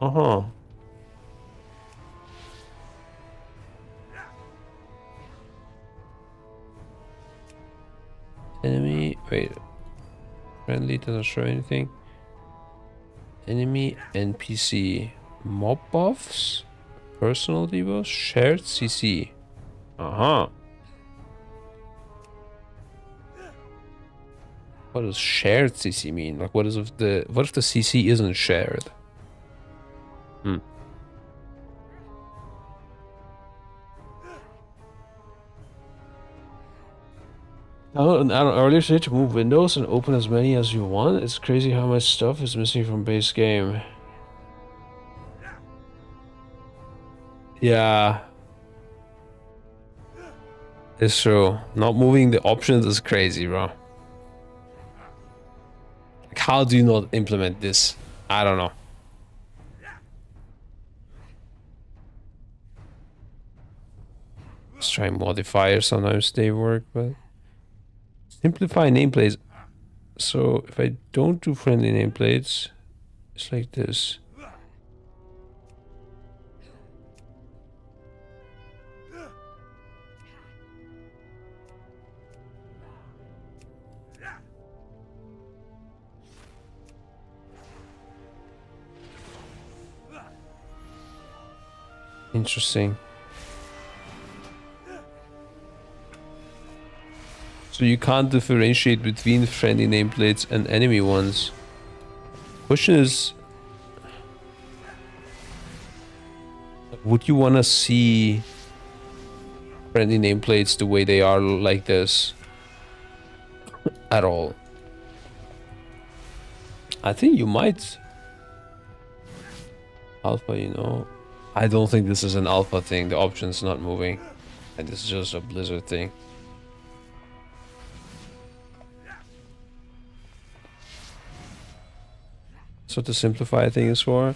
[SPEAKER 1] Uh-huh. Enemy. Wait. Friendly doesn't show anything. Enemy NPC. Mob buffs. Personal debuffs. Shared CC. Uh-huh. What does shared CC mean? Like, what if the CC isn't shared? Hmm. Download an add-on earlier today to move windows and open as many as you want. It's crazy how much stuff is missing from base game. Yeah. It's true. Not moving the options is crazy, bro. Like, how do you not implement this? I don't know. Let's try modifiers. Sometimes they work, but simplify nameplates. So if I don't do friendly nameplates, it's like this. Interesting. So you can't differentiate between friendly nameplates and enemy ones. Question is, would you want to see friendly nameplates the way they are like this at all? I think you might. Alpha, you know. I don't think this is an alpha thing. The option's not moving. And this is just a Blizzard thing. So to simplify things for?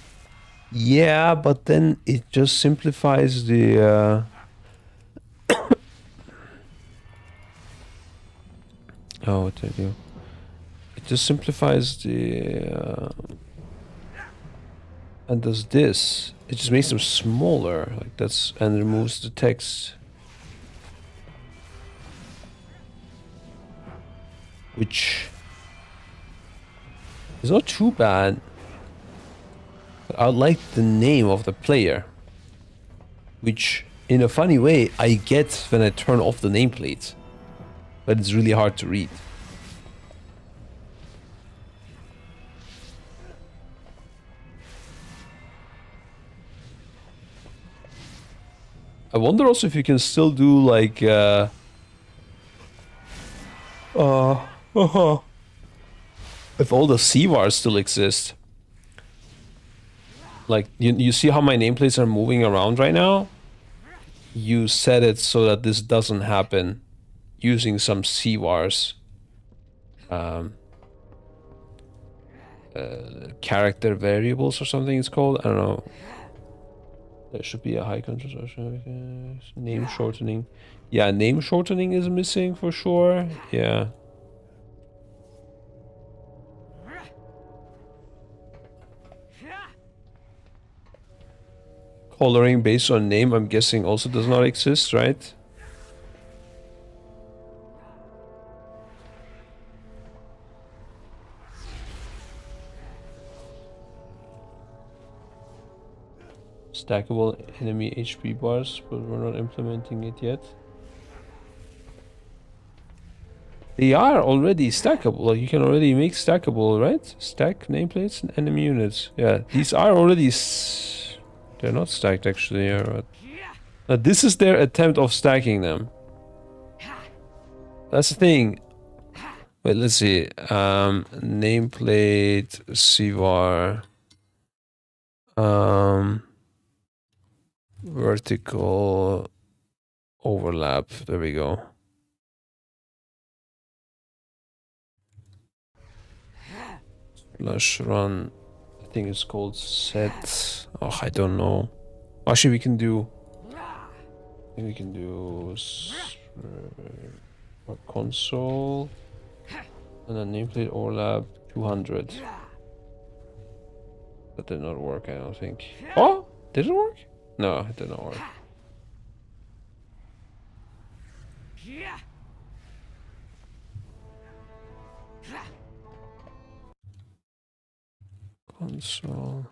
[SPEAKER 1] Yeah, but then it just simplifies the oh, what did I do? It just simplifies the and does this. It just makes them smaller, like that's, and removes the text. Which is not too bad. But I like the name of the player. Which, in a funny way, I get when I turn off the nameplate. But it's really hard to read. I wonder also if you can still do like if all the CVARs still exist. Like you see how my nameplates are moving around right now? You set it so that this doesn't happen using some CVARs. Character variables or something it's called. I don't know. There should be a high concentration. Name shortening. Yeah, name shortening is missing for sure. Yeah. Coloring based on name, I'm guessing, also does not exist, right? Stackable enemy HP bars, but we're not implementing it yet. They are already stackable. Like you can already make stackable, right? Stack nameplates and enemy units. Yeah, these are already. They're not stacked actually. This is their attempt of stacking them. That's the thing. Wait, let's see. Nameplate CVAR. Vertical overlap. There we go. Slash run. I think it's called set. Oh, I don't know. Actually, we can do. I think we can do console and then nameplate overlap 200. That did not work. I don't think. Oh, did it work? No, it did not work. Console.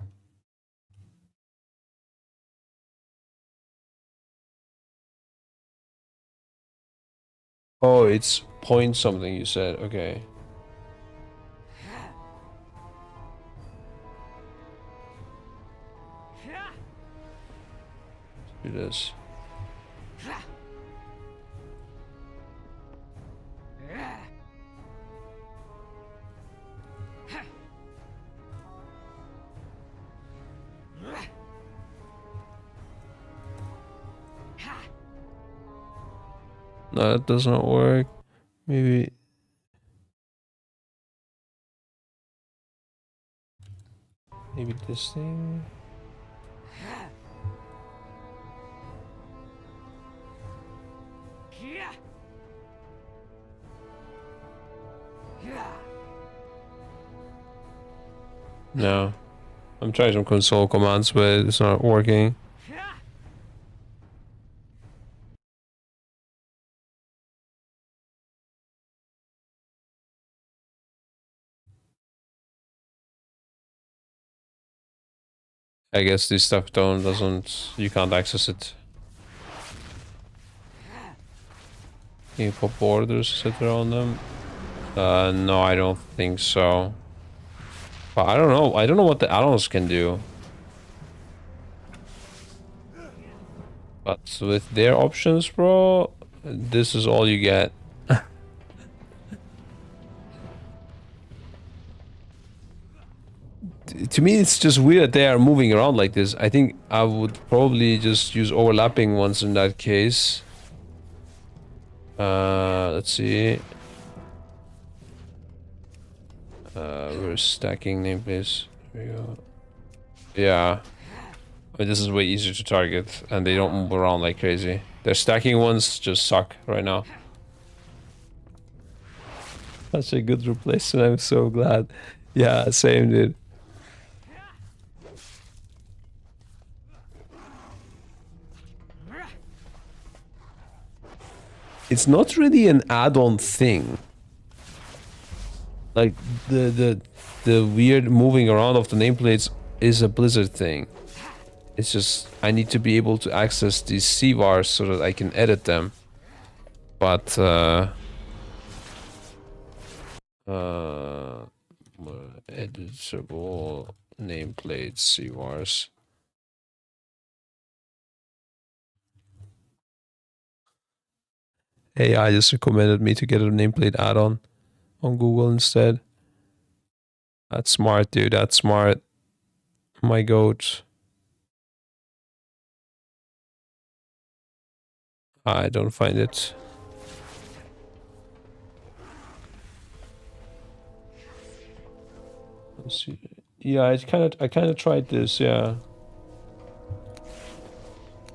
[SPEAKER 1] Oh, it's point something you said. Okay. Let's do this. No, that does not work. Maybe. Maybe this thing. No. I'm trying some console commands, but it's not working. I guess this stuff doesn't, you can't access it. Can you put borders, etc. on them? No, I don't think so. But I don't know. I don't know what the addons can do. But with their options, bro, this is all you get. To me, it's just weird that they are moving around like this. I think I would probably just use overlapping ones in that case. Let's see. We're stacking nameplates. There we go. Yeah. I mean, this is way easier to target, and they don't move around like crazy. Their stacking ones just suck right now. Such a good replacement, I'm so glad. Yeah, same, dude. it's not really an add-on thing. Like the weird moving around of the nameplates is a Blizzard thing. It's just I need to be able to access these CVARs so that I can edit them. But editable nameplates CVARs. AI just recommended me to get a nameplate add-on on Google instead. That's smart, dude. That's smart. My goat. I don't find it. Let's see. Yeah, I kind of tried this. Yeah.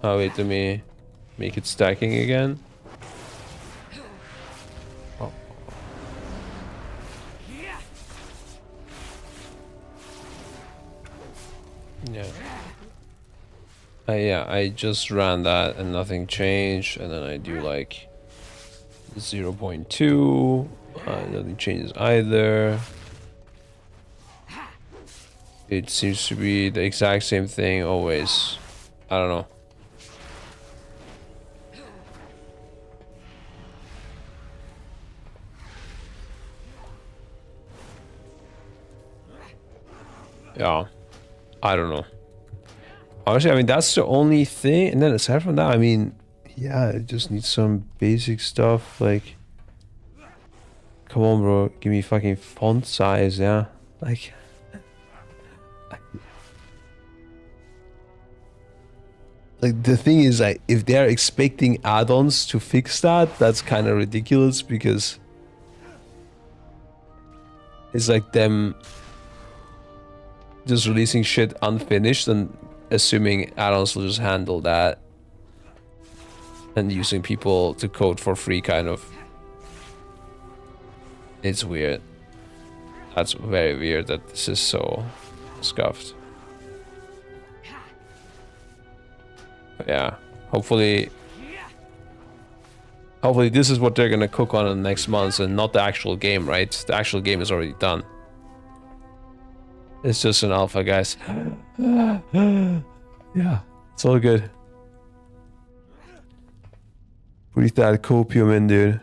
[SPEAKER 1] Oh wait, let me make it stacking again. Oh. Yeah. Yeah, I just ran that and nothing changed, and then I do like 0.2, nothing changes either. It seems to be the exact same thing always. I don't know. Yeah, I don't know. Honestly, I mean, that's the only thing. And then aside from that, I mean, yeah, it just needs some basic stuff. Like, come on, bro. Give me fucking font size, yeah? Like, the thing is, like, if they're expecting add-ons to fix that, that's kind of ridiculous because it's like them just releasing shit unfinished and assuming add-ons will just handle that and using people to code for free, kind of. It's weird. That's very weird that this is so scuffed. But yeah, hopefully this is what they're gonna cook on in the next months and not the actual game, right? The actual game is already done. It's just an alpha, guys. Yeah, it's all good. Breathe that copium in, dude.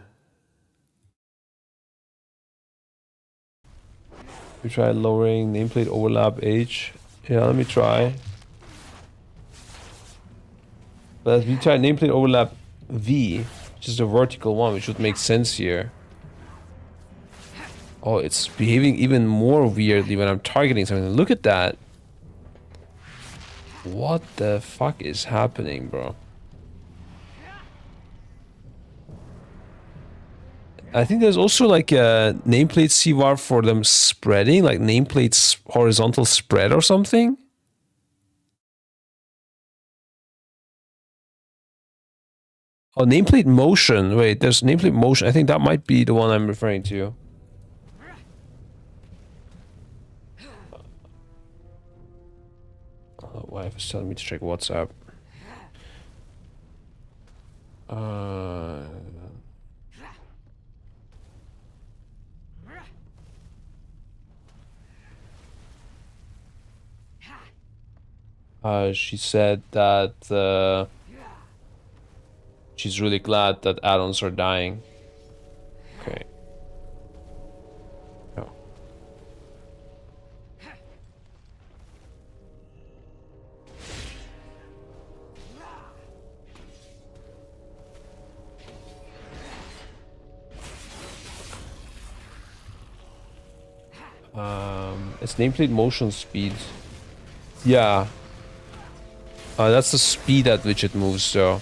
[SPEAKER 1] We tried lowering nameplate overlap H. Yeah, let me try. But we tried nameplate overlap V, which is the vertical one, which would make sense here. Oh, it's behaving even more weirdly when I'm targeting something. Look at that. What the fuck is happening, bro? I think there's also like a nameplate CVAR for them spreading, like nameplates horizontal spread or something. Oh, nameplate motion. Wait, there's nameplate motion. I think that might be the one I'm referring to. Wife is telling me to check WhatsApp. She said that she's really glad that add-ons are dying. Okay. It's nameplate motion speed. Yeah. That's the speed at which it moves, so.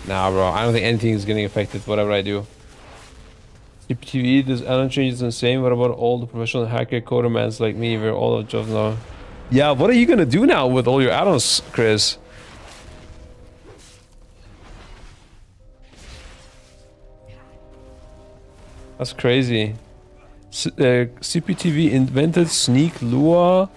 [SPEAKER 1] Nah, bro. I don't think anything is getting affected, whatever I do. CPTV, does add-on changes the same? What about all the professional hacker codermans like me? We're all of jobs now. Yeah, what are you gonna do now with all your add-ons, Chris? That's crazy. CPTV invented sneak lure.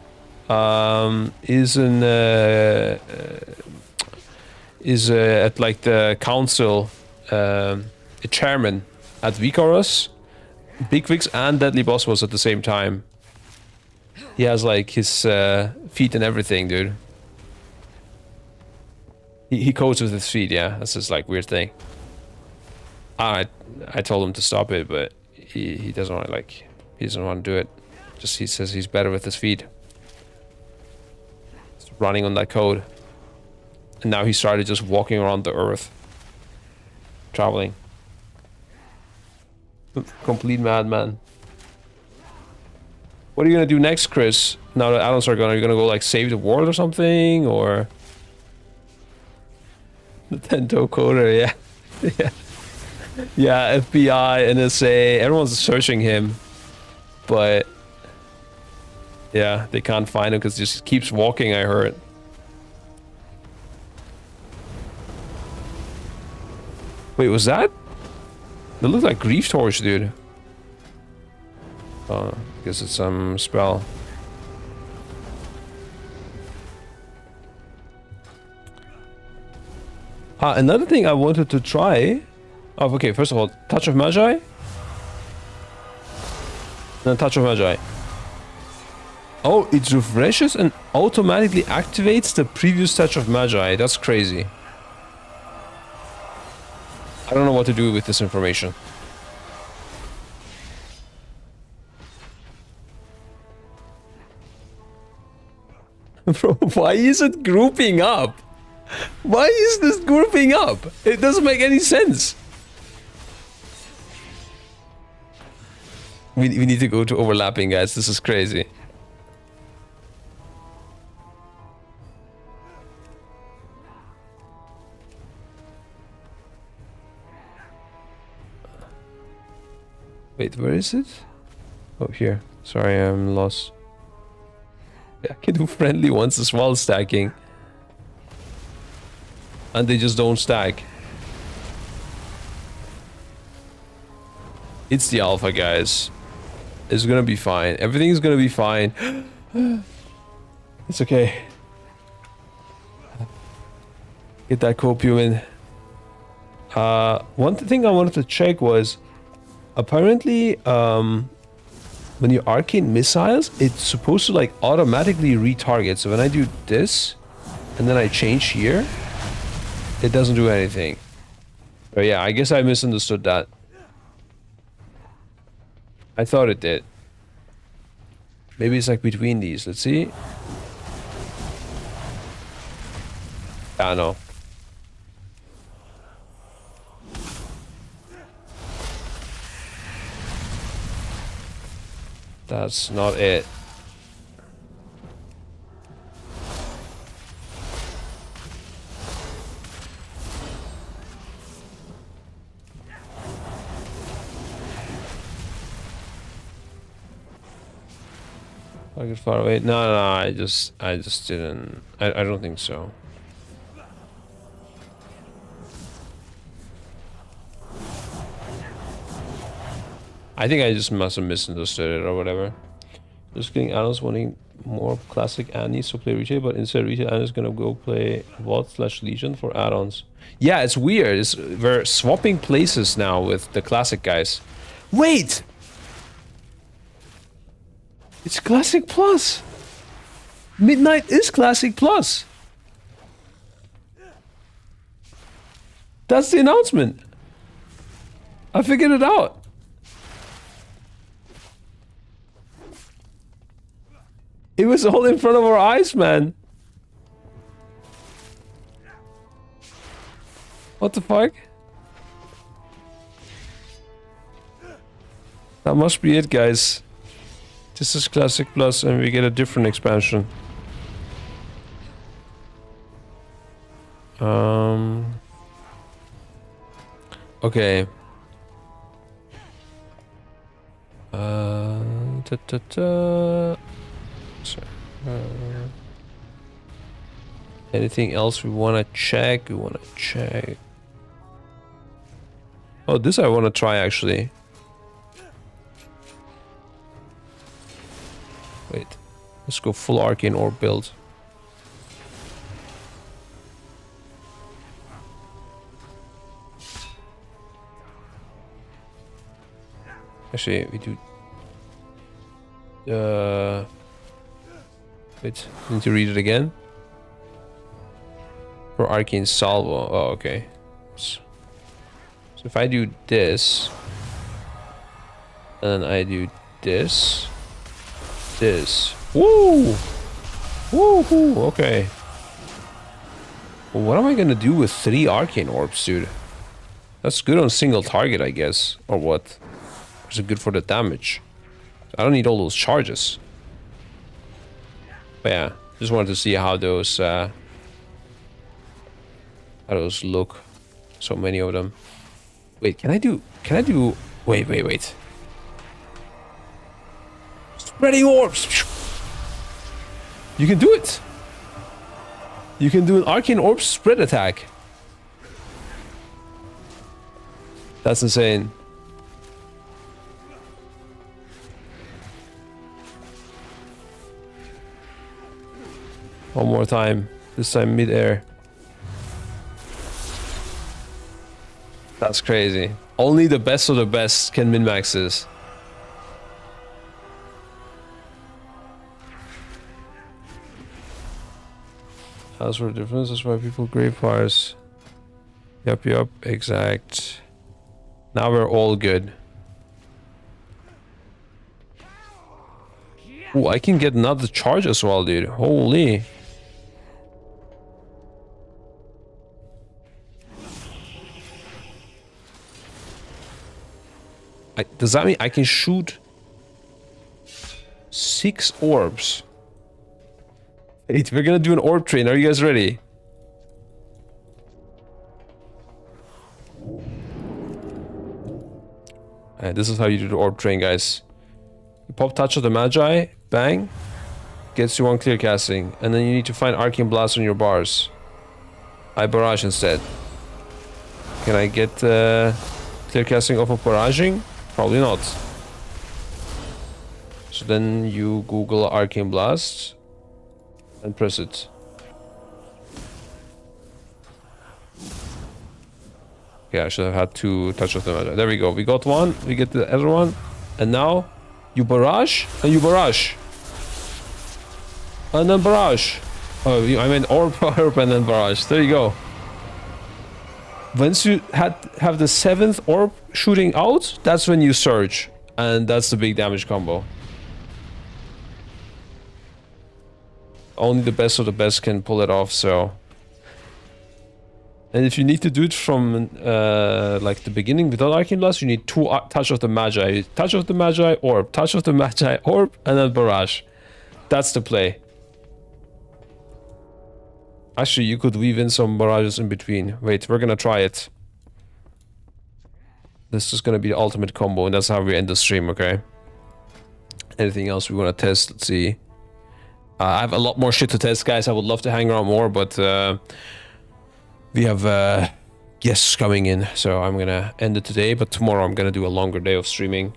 [SPEAKER 1] Is at like the council, a chairman at Vicorus. Bigwigs and Deadly Boss was at the same time. He has like his feet and everything, dude. He codes with his feet, yeah. That's his like weird thing. I told him to stop it, but he doesn't want to he doesn't want to do it. Just he says he's better with his feet. He's running on that code. And now he started just walking around the earth. Traveling. Complete madman. What are you gonna do next, Chris? Now that addons are gone, are you gonna go like save the world or something, or the Tento coder? Yeah, yeah, yeah. FBI, NSA, everyone's searching him, but yeah, they can't find him because he just keeps walking. I heard. Wait, was that? That looked like Grief Torch, dude. Oh, I guess it's some spell. Another thing I wanted to try. Oh, okay, first of all, Touch of Magi. Then Touch of Magi. Oh, it refreshes and automatically activates the previous Touch of Magi. That's crazy. I don't know what to do with this information. Bro, why is it grouping up? Why is this grouping up? It doesn't make any sense. We need to go to overlapping, guys. This is crazy. Wait, where is it? Oh, here. Sorry, I'm lost. I can do friendly ones as well, stacking. And they just don't stack. It's the alpha, guys. It's gonna be fine. Everything's gonna be fine. It's okay. Get that copium in. One thing I wanted to check was... Apparently, when you arcane missiles, it's supposed to like automatically retarget. So when I do this, and then I change here, it doesn't do anything. But yeah, I guess I misunderstood that. I thought it did. Maybe it's like between these. Let's see. Ah, no. That's not it. I get far away. No, I just didn't. I don't think so. I think I just must have misunderstood it or whatever. Just getting Addons wanting more classic Annie, so play retail, but instead retail Annie's gonna go play Vault/Legion for add-ons. Yeah, it's weird. We're swapping places now with the classic guys. Wait! It's Classic Plus! Midnight is Classic Plus! That's the announcement! I figured it out! It was all in front of our eyes, man. What the fuck? That must be it, guys. This is Classic Plus and we get a different expansion. Okay. Sorry. Anything else we want to check? Oh, this I want to try actually. Wait. Let's go full arcane orb build. Actually, we do... Wait, I need to read it again. For arcane salvo. Oh, okay. So if I do this, and then I do this, woo, woohoo, okay. Well, what am I gonna do with 3 arcane orbs, dude? That's good on single target, I guess, or what? Is it good for the damage? I don't need all those charges. But yeah, just wanted to see how those look. So many of them. Wait, can I do, wait. Spreading orbs! You can do it! You can do an arcane orb spread attack. That's insane. One more time. This time mid-air. That's crazy. Only the best of the best can min-max this. As for the difference, that's why people grave fires. Yup, exact. Now we're all good. Oh, I can get another charge as well, dude. Holy. Does that mean I can shoot 6 orbs? Wait, we're gonna do an orb train. Are you guys ready? This is how you do the orb train, guys. You pop Touch of the Magi, bang, gets you 1 clear casting, and then you need to find Arcane Blast on your bars. I barrage instead. Can I get clear casting off of barraging? Probably not. So then you Google Arcane Blast and press it. Okay, I should have had 2 Touch of the Magi. There we go. We got 1. We get the other one. And now you barrage and you barrage. And then barrage. Oh, I meant orb and then barrage. There you go. Once you have the 7th orb shooting out, that's when you surge. And that's the big damage combo. Only the best of the best can pull it off, so... And if you need to do it from like the beginning without Arcane Blast, you need 2 Touch of the Magi. Touch of the Magi, orb. Touch of the Magi, orb, and then barrage. That's the play. Actually, you could weave in some barrages in between. Wait, we're gonna try it. This is gonna be the ultimate combo, and that's how we end the stream, okay? Anything else we wanna test? Let's see. I have a lot more shit to test, guys. I would love to hang around more, but we have guests coming in, so I'm gonna end it today. But tomorrow I'm gonna do a longer day of streaming.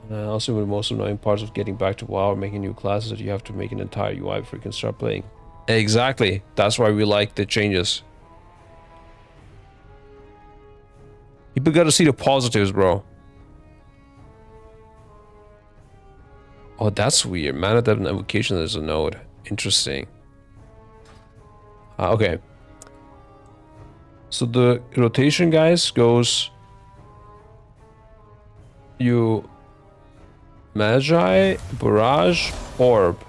[SPEAKER 1] Also, the most annoying parts of getting back to WoW or making new classes that you have to make an entire UI before you can start playing. Exactly. That's why we like the changes. People gotta see the positives, bro. Oh, that's weird. Mana Depth and Evocation is a node. Interesting. Okay. So the rotation, guys, goes... You... Magi, Barrage, Orb.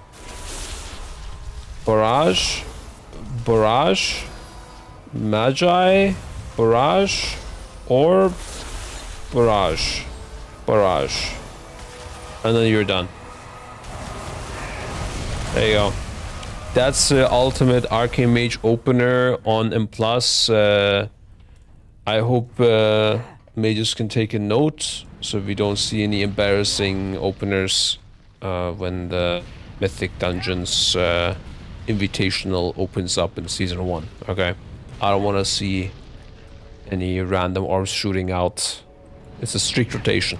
[SPEAKER 1] Barrage, Barrage, Magi, Barrage, Orb, Barrage, Barrage. And then you're done. There you go. That's the ultimate Arcane Mage opener on M+. I hope mages can take a note so we don't see any embarrassing openers when the Mythic Dungeons Invitational opens up in Season 1, okay? I don't want to see any random orbs shooting out. It's a strict rotation.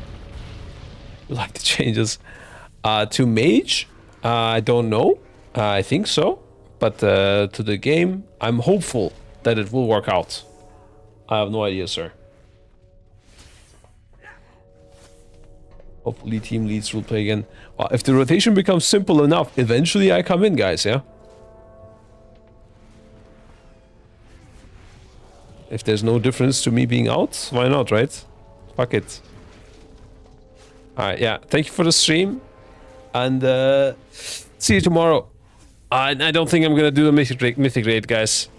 [SPEAKER 1] We like the changes. To Mage, I don't know. I think so. But to the game, I'm hopeful that it will work out. I have no idea, sir. Hopefully team leads will play again. Well, if the rotation becomes simple enough, eventually I come in, guys, yeah? If there's no difference to me being out, why not, right? Fuck it. Alright, yeah. Thank you for the stream. And see you tomorrow. I don't think I'm gonna do the mythic raid, guys.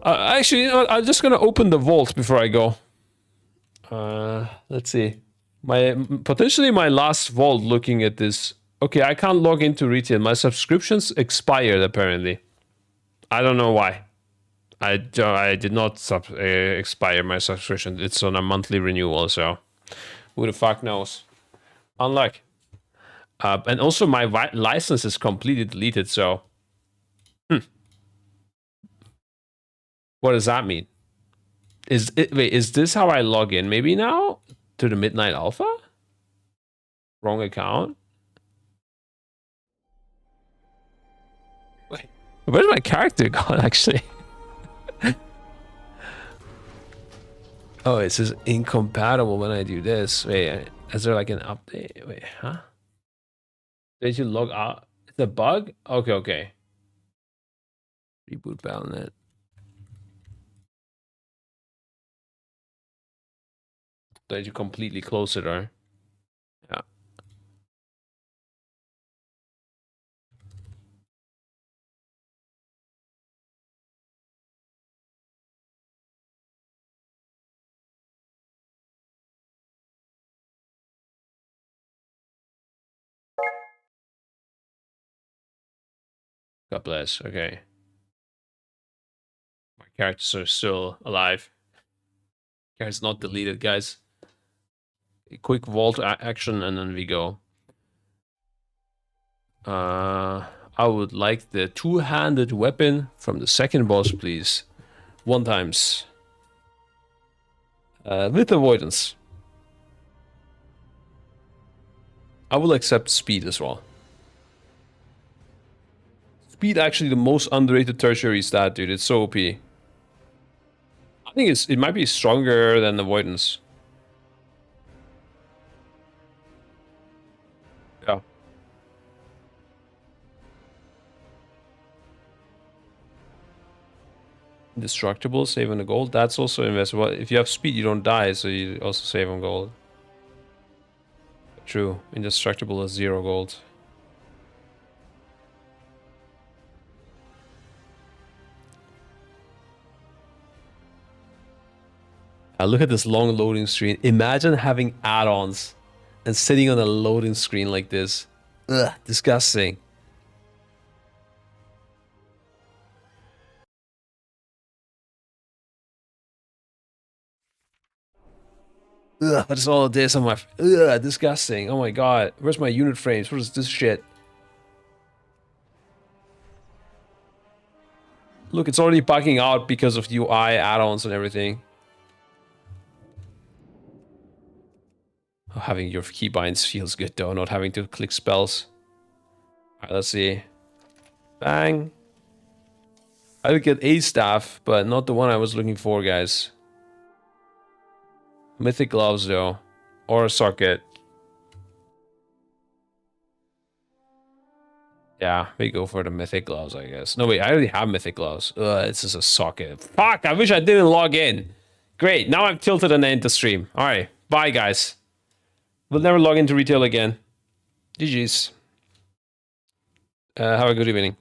[SPEAKER 1] Actually, you know what? I'm just gonna open the vault before I go. Let's see. Potentially my last vault looking at this. Okay, I can't log into retail. My subscriptions expired apparently. I don't know why. I did not expire my subscription. It's on a monthly renewal, so who the fuck knows? Unluck. And also my license is completely deleted, so... What does that mean? Wait, is this how I log in maybe now? To the Midnight Alpha? Wrong account? Wait, where's my character gone, actually? Oh, it says incompatible when I do this. Wait, is there like an update? Wait, huh? Did you log out? It's a bug? Okay, okay. Reboot Battle.net. Did you completely close it, or? Yeah. God bless. Okay. My characters are still alive. Character's not deleted, guys. A quick vault action and then we go. I would like the two-handed weapon from the second boss, please. 1 times. With avoidance. I will accept speed as well. Speed actually the most underrated tertiary stat, dude. It's so OP. I think it might be stronger than avoidance. Yeah. Indestructible, save on the gold. That's also investable. If you have speed, you don't die, so you also save on gold. True. Indestructible is 0 gold. Look at this long loading screen. Imagine having add-ons and sitting on a loading screen like this. Ugh, disgusting. Ugh, what is all of this on my... Ugh, disgusting. Oh my god. Where's my unit frames? What is this shit? Look, it's already bugging out because of UI add-ons and everything. Oh, having your keybinds feels good though, not having to click spells. Alright, let's see. Bang. I would get a staff, but not the one I was looking for, guys. Mythic gloves though. Or a socket. Yeah, we go for the mythic gloves, I guess. No, wait, I already have mythic gloves. This is a socket. Fuck, I wish I didn't log in. Great, now I'm tilted and end the stream. Alright, bye guys. We'll never log into retail again. GG's. Have a good evening.